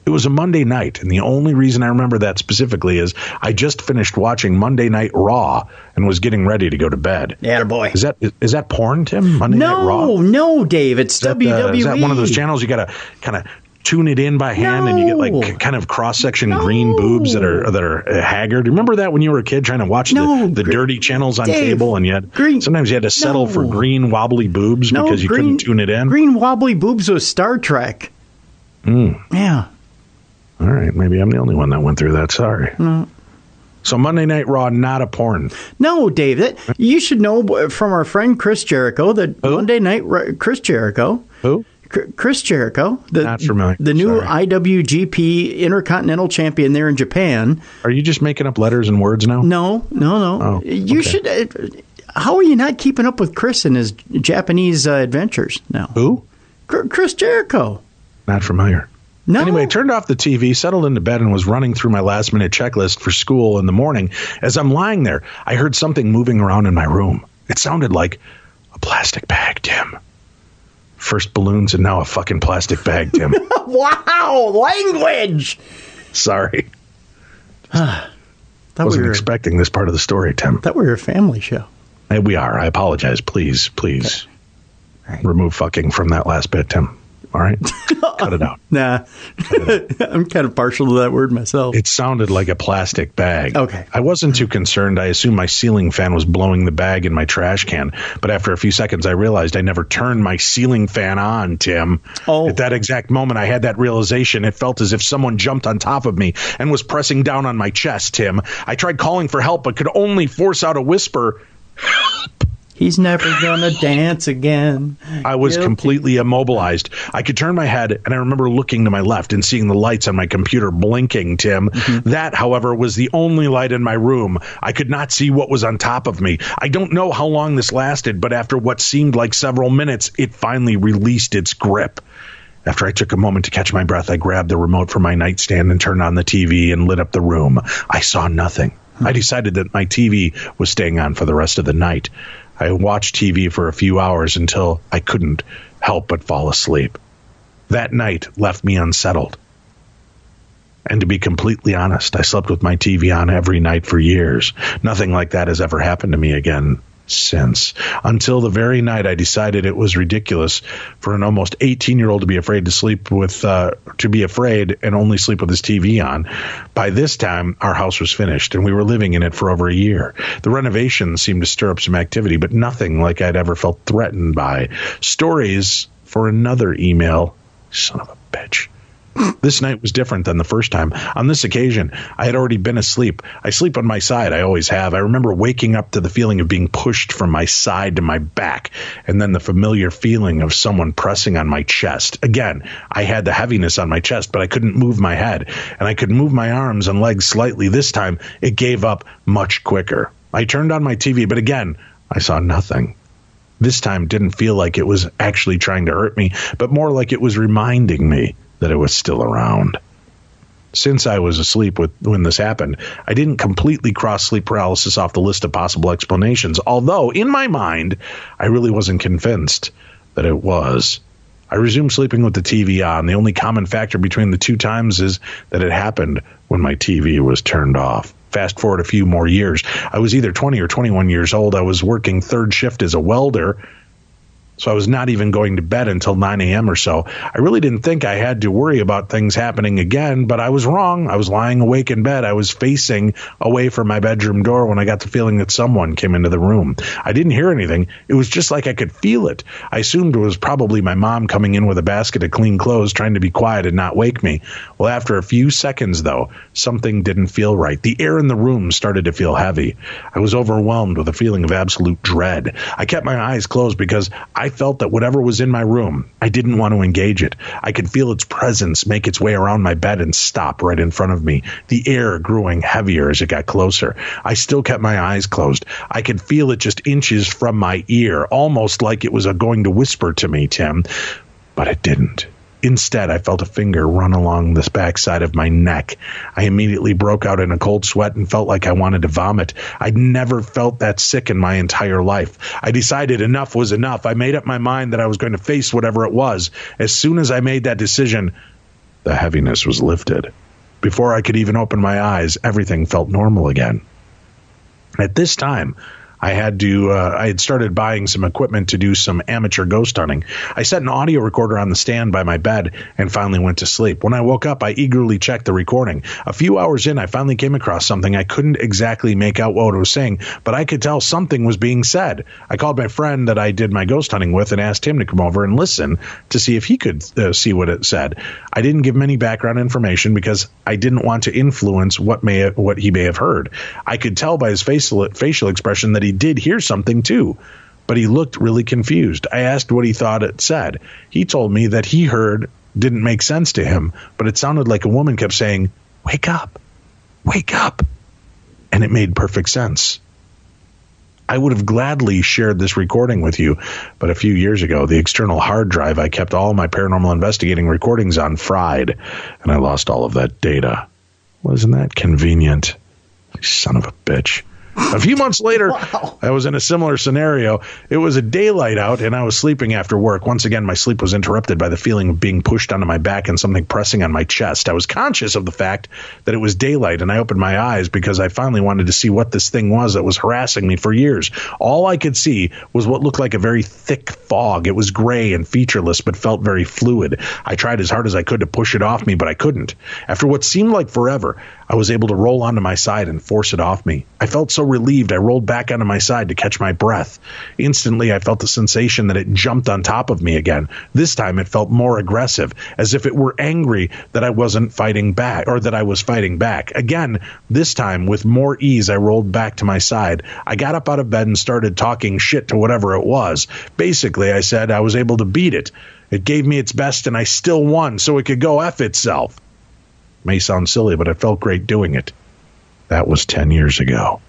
It was a Monday night, and the only reason I remember that specifically is I just finished watching Monday Night Raw and was getting ready to go to bed. Attaboy. Is that porn, Tim? Monday Night Raw? No, Dave. It's WWE. Is that one of those channels you got to kind of tune it in by hand and you get like kind of cross-section green boobs that are haggard? Remember that when you were a kid trying to watch the dirty channels on cable, and sometimes you had to settle for green wobbly boobs because you couldn't tune it in? Green wobbly boobs was Star Trek. Yeah. All right, maybe I'm the only one that went through that. Sorry. No. So Monday Night Raw, not a porn. No, Dave. You should know from our friend Chris Jericho that Monday Night Chris Jericho. Who? Chris Jericho. Not familiar. The new IWGP Intercontinental Champion there in Japan. Are you just making up letters and words now? No. Oh, you should. How are you not keeping up with Chris and his Japanese adventures now? Who? Chris Jericho. Not familiar. No. Anyway, I turned off the TV, settled into bed, and was running through my last-minute checklist for school in the morning. As I'm lying there, I heard something moving around in my room. It sounded like a plastic bag, Tim. First balloons and now a fucking plastic bag, Tim. Wow, language! Sorry. Wasn't expecting this part of the story, Tim. Thought we were a family show. We are. I apologize. Please. Okay. Right. Remove fucking from that last bit, Tim. All right? Cut it out. Nah. I'm kind of partial to that word myself. It sounded like a plastic bag. Okay. I wasn't too concerned. I assumed my ceiling fan was blowing the bag in my trash can. But after a few seconds, I realized I never turned my ceiling fan on, Tim. Oh. At that exact moment, I had that realization. It felt as if someone jumped on top of me and was pressing down on my chest, Tim. I tried calling for help, but could only force out a whisper, "Help." He's never gonna dance again. I was completely immobilized. I could turn my head, and I remember looking to my left and seeing the lights on my computer blinking, Tim. Mm-hmm. That, however, was the only light in my room. I could not see what was on top of me. I don't know how long this lasted, but after what seemed like several minutes, it finally released its grip. After I took a moment to catch my breath, I grabbed the remote from my nightstand and turned on the TV and lit up the room. I saw nothing. I decided that my TV was staying on for the rest of the night. I watched TV for a few hours until I couldn't help but fall asleep. That night left me unsettled. And to be completely honest, I slept with my TV on every night for years. Nothing like that has ever happened to me again since. Until the very night I decided it was ridiculous for an almost 18-year-old to be afraid to sleep with, to be afraid and only sleep with his TV on. By this time, our house was finished, and we were living in it for over a year. The renovation seemed to stir up some activity, but nothing like I'd ever felt threatened by. Stories for another email. Son of a bitch. This night was different than the first time. On this occasion, I had already been asleep. I sleep on my side. I always have. I remember waking up to the feeling of being pushed from my side to my back, and then the familiar feeling of someone pressing on my chest. Again, I had the heaviness on my chest, but I couldn't move my head, and I could move my arms and legs slightly. This time, it gave up much quicker. I turned on my TV, but again, I saw nothing. This time didn't feel like it was actually trying to hurt me, but more like it was reminding me that it was still around. Since I was asleep when this happened, I didn't completely cross sleep paralysis off the list of possible explanations, although in my mind, I really wasn't convinced that it was. I resumed sleeping with the TV on. The only common factor between the two times is that it happened when my TV was turned off. Fast forward a few more years. I was either 20 or 21 years old. I was working third shift as a welder, so I was not even going to bed until 9 a.m. or so. I really didn't think I had to worry about things happening again, but I was wrong. I was lying awake in bed. I was facing away from my bedroom door when I got the feeling that someone came into the room. I didn't hear anything. It was just like I could feel it. I assumed it was probably my mom coming in with a basket of clean clothes, trying to be quiet and not wake me. Well, after a few seconds, though, something didn't feel right. The air in the room started to feel heavy. I was overwhelmed with a feeling of absolute dread. I kept my eyes closed because I felt that whatever was in my room, I didn't want to engage it. I could feel its presence make its way around my bed and stop right in front of me, the air growing heavier as it got closer. I still kept my eyes closed. I could feel it just inches from my ear, almost like it was going to whisper to me, Tim, but it didn't. Instead, I felt a finger run along the backside of my neck. I immediately broke out in a cold sweat and felt like I wanted to vomit. I'd never felt that sick in my entire life. I decided enough was enough. I made up my mind that I was going to face whatever it was. As soon as I made that decision, the heaviness was lifted. Before I could even open my eyes, everything felt normal again. At this time, I had started buying some equipment to do some amateur ghost hunting. I set an audio recorder on the stand by my bed and finally went to sleep. When I woke up, I eagerly checked the recording. A few hours in, I finally came across something. I couldn't exactly make out what it was saying, but I could tell something was being said. I called my friend that I did my ghost hunting with and asked him to come over and listen to see if he could see what it said. I didn't give him any background information because I didn't want to influence what he may have heard. I could tell by his facial expression that he did hear something too, but he looked really confused. I asked what he thought it said. He told me that he heard didn't make sense to him, but it sounded like a woman kept saying, "Wake up, wake up," and it made perfect sense. I would have gladly shared this recording with you, but a few years ago, the external hard drive I kept all my paranormal investigating recordings on fried, and I lost all of that data. Wasn't that convenient? Son of a bitch. A few months later, wow. I was in a similar scenario. It was a daylight out, and I was sleeping after work. Once again, my sleep was interrupted by the feeling of being pushed onto my back and something pressing on my chest. I was conscious of the fact that it was daylight, and I opened my eyes because I finally wanted to see what this thing was that was harassing me for years. All I could see was what looked like a very thick fog. It was gray and featureless, but felt very fluid. I tried as hard as I could to push it off me, but I couldn't. After what seemed like forever, I was able to roll onto my side and force it off me. I felt so relieved, I rolled back onto my side to catch my breath. Instantly, I felt the sensation that it jumped on top of me again. This time, it felt more aggressive, as if it were angry that I wasn't fighting back, or that I was fighting back. Again, this time, with more ease, I rolled back to my side. I got up out of bed and started talking shit to whatever it was. Basically, I said I was able to beat it. It gave me its best, and I still won, so it could go F itself. May sound silly, but it felt great doing it. That was 10 years ago.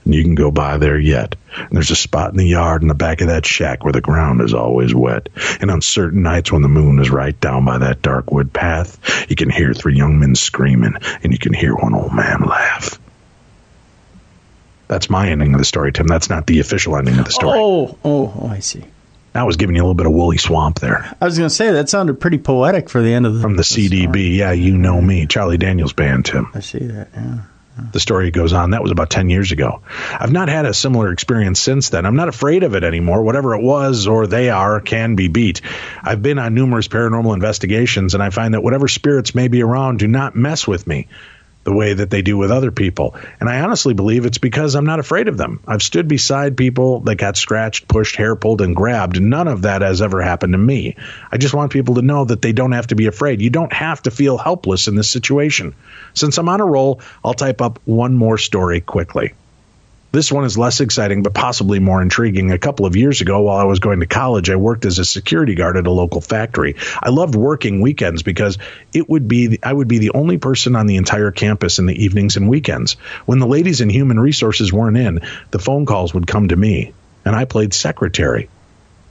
And you can go by there yet. And there's a spot in the yard in the back of that shack where the ground is always wet. And on certain nights when the moon is right down by that dark wood path, you can hear 3 young men screaming, and you can hear one old man laugh. That's my ending of the story, Tim. That's not the official ending of the story. Oh, I see. I was giving you a little bit of woolly swamp there. I was going to say, that sounded pretty poetic for the end of From the CDB. Yeah, you know me. Charlie Daniels Band, Tim. I see that, yeah. The story goes on. That was about 10 years ago. I've not had a similar experience since then. I'm not afraid of it anymore. Whatever it was or they are can be beat. I've been on numerous paranormal investigations, and I find that whatever spirits may be around do not mess with me the way that they do with other people. And I honestly believe it's because I'm not afraid of them. I've stood beside people that got scratched, pushed, hair pulled, and grabbed, and none of that has ever happened to me. I just want people to know that they don't have to be afraid. You don't have to feel helpless in this situation. Since I'm on a roll, I'll type up one more story quickly. This one is less exciting, but possibly more intriguing. A couple of years ago, while I was going to college, I worked as a security guard at a local factory. I loved working weekends because I would be the only person on the entire campus in the evenings and weekends. When the ladies in human resources weren't in, the phone calls would come to me, and I played secretary.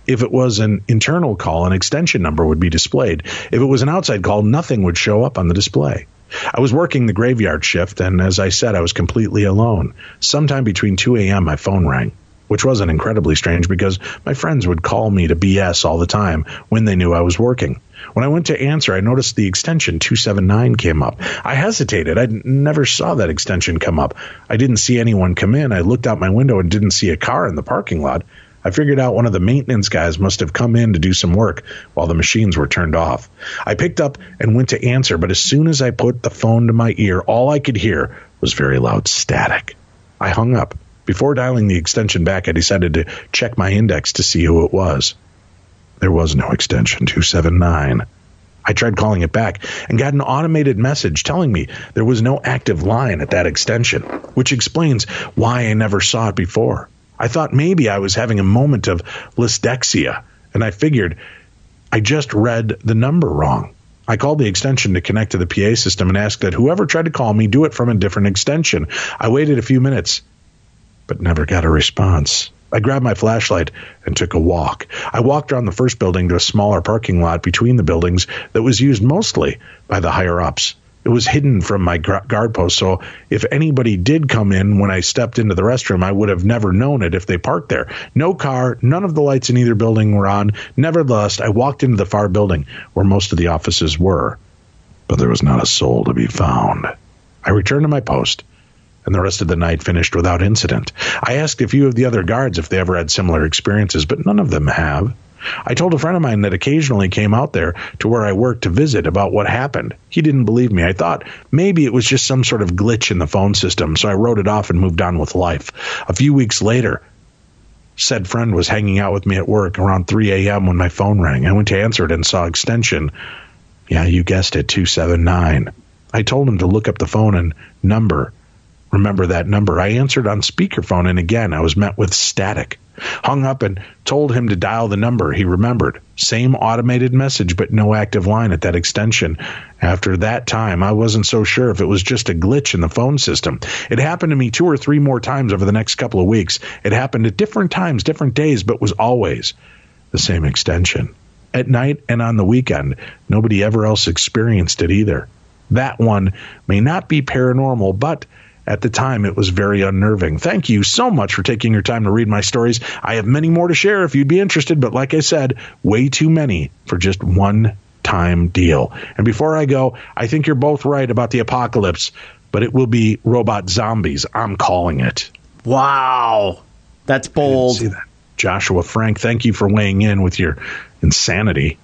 If it was an internal call, an extension number would be displayed. If it was an outside call, nothing would show up on the display. I was working the graveyard shift, and as I said, I was completely alone. Sometime between 2 a.m., my phone rang, which wasn't incredibly strange because my friends would call me to BS all the time when they knew I was working. When I went to answer, I noticed the extension 279 came up. I hesitated. I never saw that extension come up. I didn't see anyone come in. I looked out my window and didn't see a car in the parking lot. I figured out one of the maintenance guys must have come in to do some work while the machines were turned off. I picked up and went to answer, but as soon as I put the phone to my ear, all I could hear was very loud static. I hung up. Before dialing the extension back, I decided to check my index to see who it was. There was no extension 279. I tried calling it back and got an automated message telling me there was no active line at that extension, which explains why I never saw it before. I thought maybe I was having a moment of lysdexia, and I figured I just read the number wrong. I called the extension to connect to the PA system and asked that whoever tried to call me do it from a different extension. I waited a few minutes, but never got a response. I grabbed my flashlight and took a walk. I walked around the first building to a smaller parking lot between the buildings that was used mostly by the higher-ups. It was hidden from my guard post, so if anybody did come in when I stepped into the restroom, I would have never known it if they parked there. No car, none of the lights in either building were on. Nevertheless, I walked into the far building where most of the offices were, but there was not a soul to be found. I returned to my post, and the rest of the night finished without incident. I asked a few of the other guards if they ever had similar experiences, but none of them have. I told a friend of mine that occasionally came out there to where I worked to visit about what happened. He didn't believe me. I thought maybe it was just some sort of glitch in the phone system, so I wrote it off and moved on with life. A few weeks later, said friend was hanging out with me at work around 3 a.m. when my phone rang. I went to answer it and saw extension. Yeah, you guessed it, 279. I told him to look up the phone and number. Remember that number. I answered on speakerphone, and again, I was met with static. Hung up and told him to dial the number. He remembered. Same automated message, but no active line at that extension. After that time, I wasn't so sure if it was just a glitch in the phone system. It happened to me 2 or 3 more times over the next couple of weeks. It happened at different times, different days, but was always the same extension. At night and on the weekend, nobody ever else experienced it either. That one may not be paranormal, but at the time, it was very unnerving. Thank you so much for taking your time to read my stories. I have many more to share if you'd be interested, but like I said, way too many for just one-time deal. And before I go, I think you're both right about the apocalypse, but it will be robot zombies. I'm calling it. Wow. That's bold. I didn't see that. Joshua Frank, thank you for weighing in with your insanity.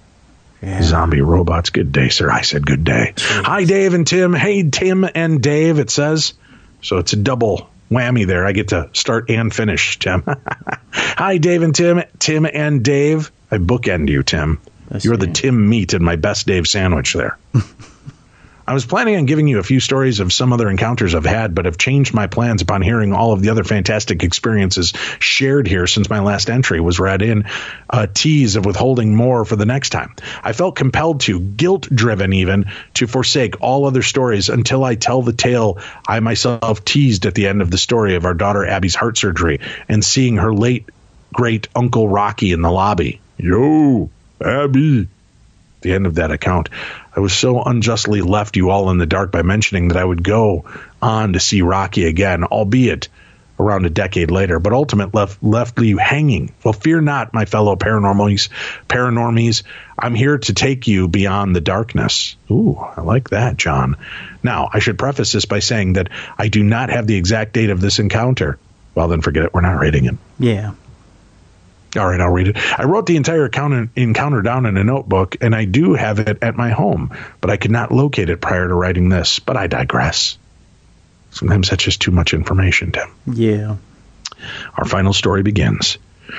Yeah. Zombie robots. Good day, sir. I said good day. Jeez. Hi, Dave and Tim. Hey, Tim and Dave, it says. So it's a double whammy there. I get to start and finish, Tim. Hi, Dave and Tim. Tim and Dave. I bookend you, Tim. You're the Tim meat in my best Dave sandwich there. I was planning on giving you a few stories of some other encounters I've had, but have changed my plans upon hearing all of the other fantastic experiences shared here since my last entry was read in, a tease of withholding more for the next time. I felt compelled to, guilt-driven even, to forsake all other stories until I tell the tale I myself teased at the end of the story of our daughter Abby's heart surgery and seeing her late great Uncle Rocky in the lobby. Yo, Abby. The end of that account. I was so unjustly left you all in the dark by mentioning that I would go on to see Rocky again, albeit around a decade later, but ultimately left you hanging. Well, fear not, my fellow paranormies. I'm here to take you beyond the darkness. Ooh, I like that, John. Now, I should preface this by saying that I do not have the exact date of this encounter. Well, then forget it. We're not rating it. Yeah. All right, I'll read it. I wrote the entire encounter down in a notebook, and I do have it at my home, but I could not locate it prior to writing this. But I digress. Sometimes that's just too much information, Tim. Yeah. Our final story begins.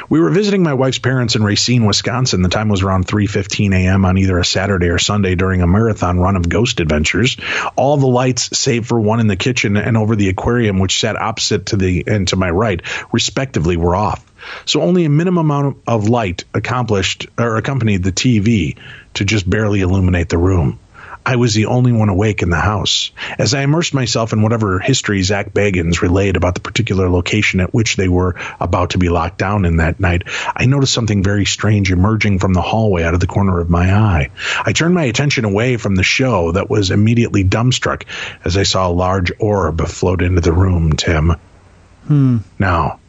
We were visiting my wife's parents in Racine, Wisconsin. The time was around 3:15 a.m. on either a Saturday or Sunday during a marathon run of ghost adventures. All the lights, save for one in the kitchen and over the aquarium, which sat opposite to my right, respectively, were off. So only a minimum amount of light accompanied the TV to just barely illuminate the room. I was the only one awake in the house. As I immersed myself in whatever history Zach Bagans relayed about the particular location at which they were about to be locked down in that night, I noticed something very strange emerging from the hallway out of the corner of my eye. I turned my attention away from the show that was immediately dumbstruck as I saw a large orb float into the room, Tim. Now,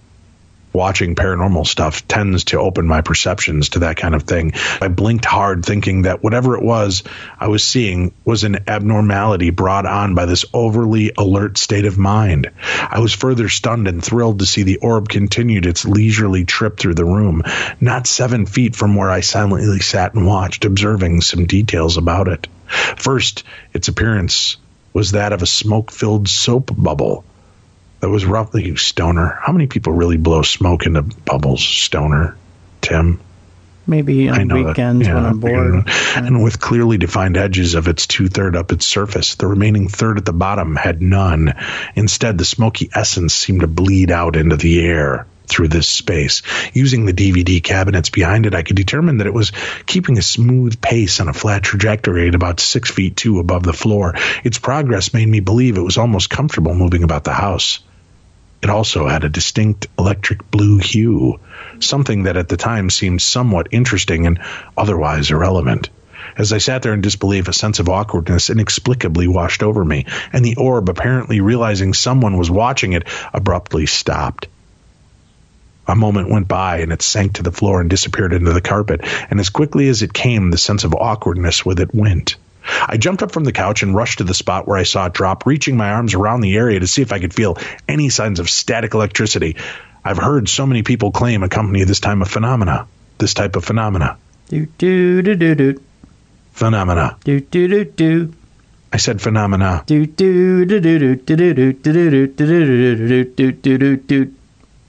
watching paranormal stuff tends to open my perceptions to that kind of thing. I blinked hard, thinking that whatever it was I was seeing was an abnormality brought on by this overly alert state of mind. I was further stunned and thrilled to see the orb continued its leisurely trip through the room, not 7 feet from where I silently sat and watched, observing some details about it. First, its appearance was that of a smoke-filled soap bubble that was roughly, Stoner. How many people really blow smoke into bubbles, Stoner? Tim? Maybe on weekends when I'm bored. And with clearly defined edges of its 2/3 up its surface, the remaining third at the bottom had none. Instead, the smoky essence seemed to bleed out into the air through this space. Using the DVD cabinets behind it, I could determine that it was keeping a smooth pace on a flat trajectory at about 6 feet 2 above the floor. Its progress made me believe it was almost comfortable moving about the house. It also had a distinct electric blue hue, something that at the time seemed somewhat interesting and otherwise irrelevant. As I sat there in disbelief, a sense of awkwardness inexplicably washed over me, and the orb, apparently realizing someone was watching it, abruptly stopped. A moment went by, and it sank to the floor and disappeared into the carpet, and as quickly as it came, the sense of awkwardness with it went. I jumped up from the couch and rushed to the spot where I saw it drop, reaching my arms around the area to see if I could feel any signs of static electricity. I've heard so many people claim accompany this type of phenomena. Do-do-do-do-do. Phenomena. Do-do-do-do. I said phenomena. Do-do-do-do-do-do-do-do-do-do-do-do-do-do.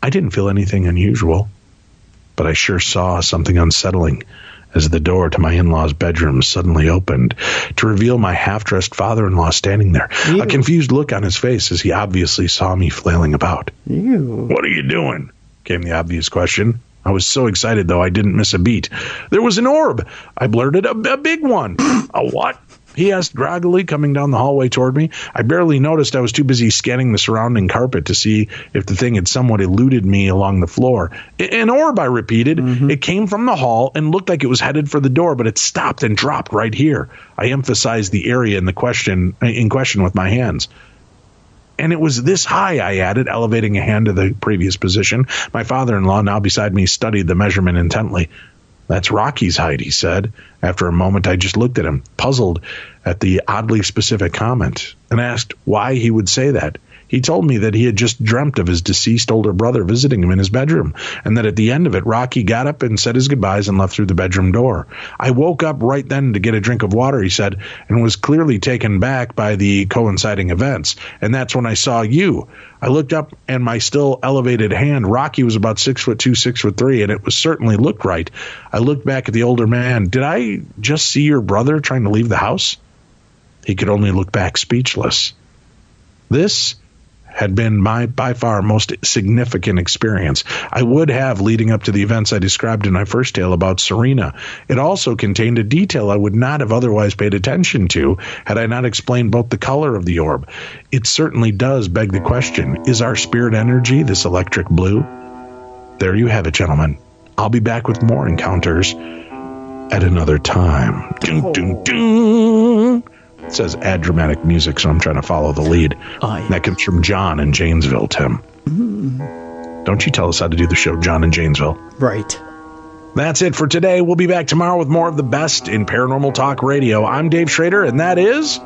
I didn't feel anything unusual, but I sure saw something unsettling as the door to my in-law's bedroom suddenly opened to reveal my half-dressed father-in-law standing there. Ew. A confused look on his face as he obviously saw me flailing about. Ew. "What are you doing?" came the obvious question. I was so excited, though, I didn't miss a beat. "There was an orb," I blurted. A big one." "A what?" he asked groggily, coming down the hallway toward me. I barely noticed. I was too busy scanning the surrounding carpet to see if the thing had somewhat eluded me along the floor. "An orb," I repeated. Mm-hmm. "It came from the hall and looked like it was headed for the door, but it stopped and dropped right here." I emphasized the area in question with my hands. "And it was this high," I added, elevating a hand to the previous position. My father-in-law, now beside me, studied the measurement intently. "That's Rocky's height," he said. After a moment, I just looked at him, puzzled at the oddly specific comment, and asked why he would say that. He told me that he had just dreamt of his deceased older brother visiting him in his bedroom, and that at the end of it, Rocky got up and said his goodbyes and left through the bedroom door. "I woke up right then to get a drink of water," he said, "and was clearly taken back by the coinciding events. And that's when I saw you. I looked up, and my still elevated hand, Rocky was about 6'2", 6'3", and it was certainly looked right. I looked back at the older man. Did I just see your brother trying to leave the house?" He could only look back speechless. This had been my by far most significant experience. I would have, leading up to the events I described in my first tale about Serena. It also contained a detail I would not have otherwise paid attention to had I not explained both the color of the orb. It certainly does beg the question, is our spirit energy this electric blue? There you have it, gentlemen. I'll be back with more encounters at another time. Dun, dun, dun. It says add dramatic music, so I'm trying to follow the lead. Oh, yeah. That comes from John in Janesville, Tim. Don't you tell us how to do the show, John in Janesville. Right. That's it for today. We'll be back tomorrow with more of the best in Paranormal Talk Radio. I'm Dave Schrader, and that is...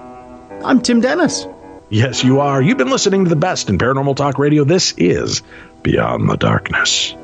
I'm Tim Dennis. Yes, you are. You've been listening to the best in Paranormal Talk Radio. This is Beyond the Darkness.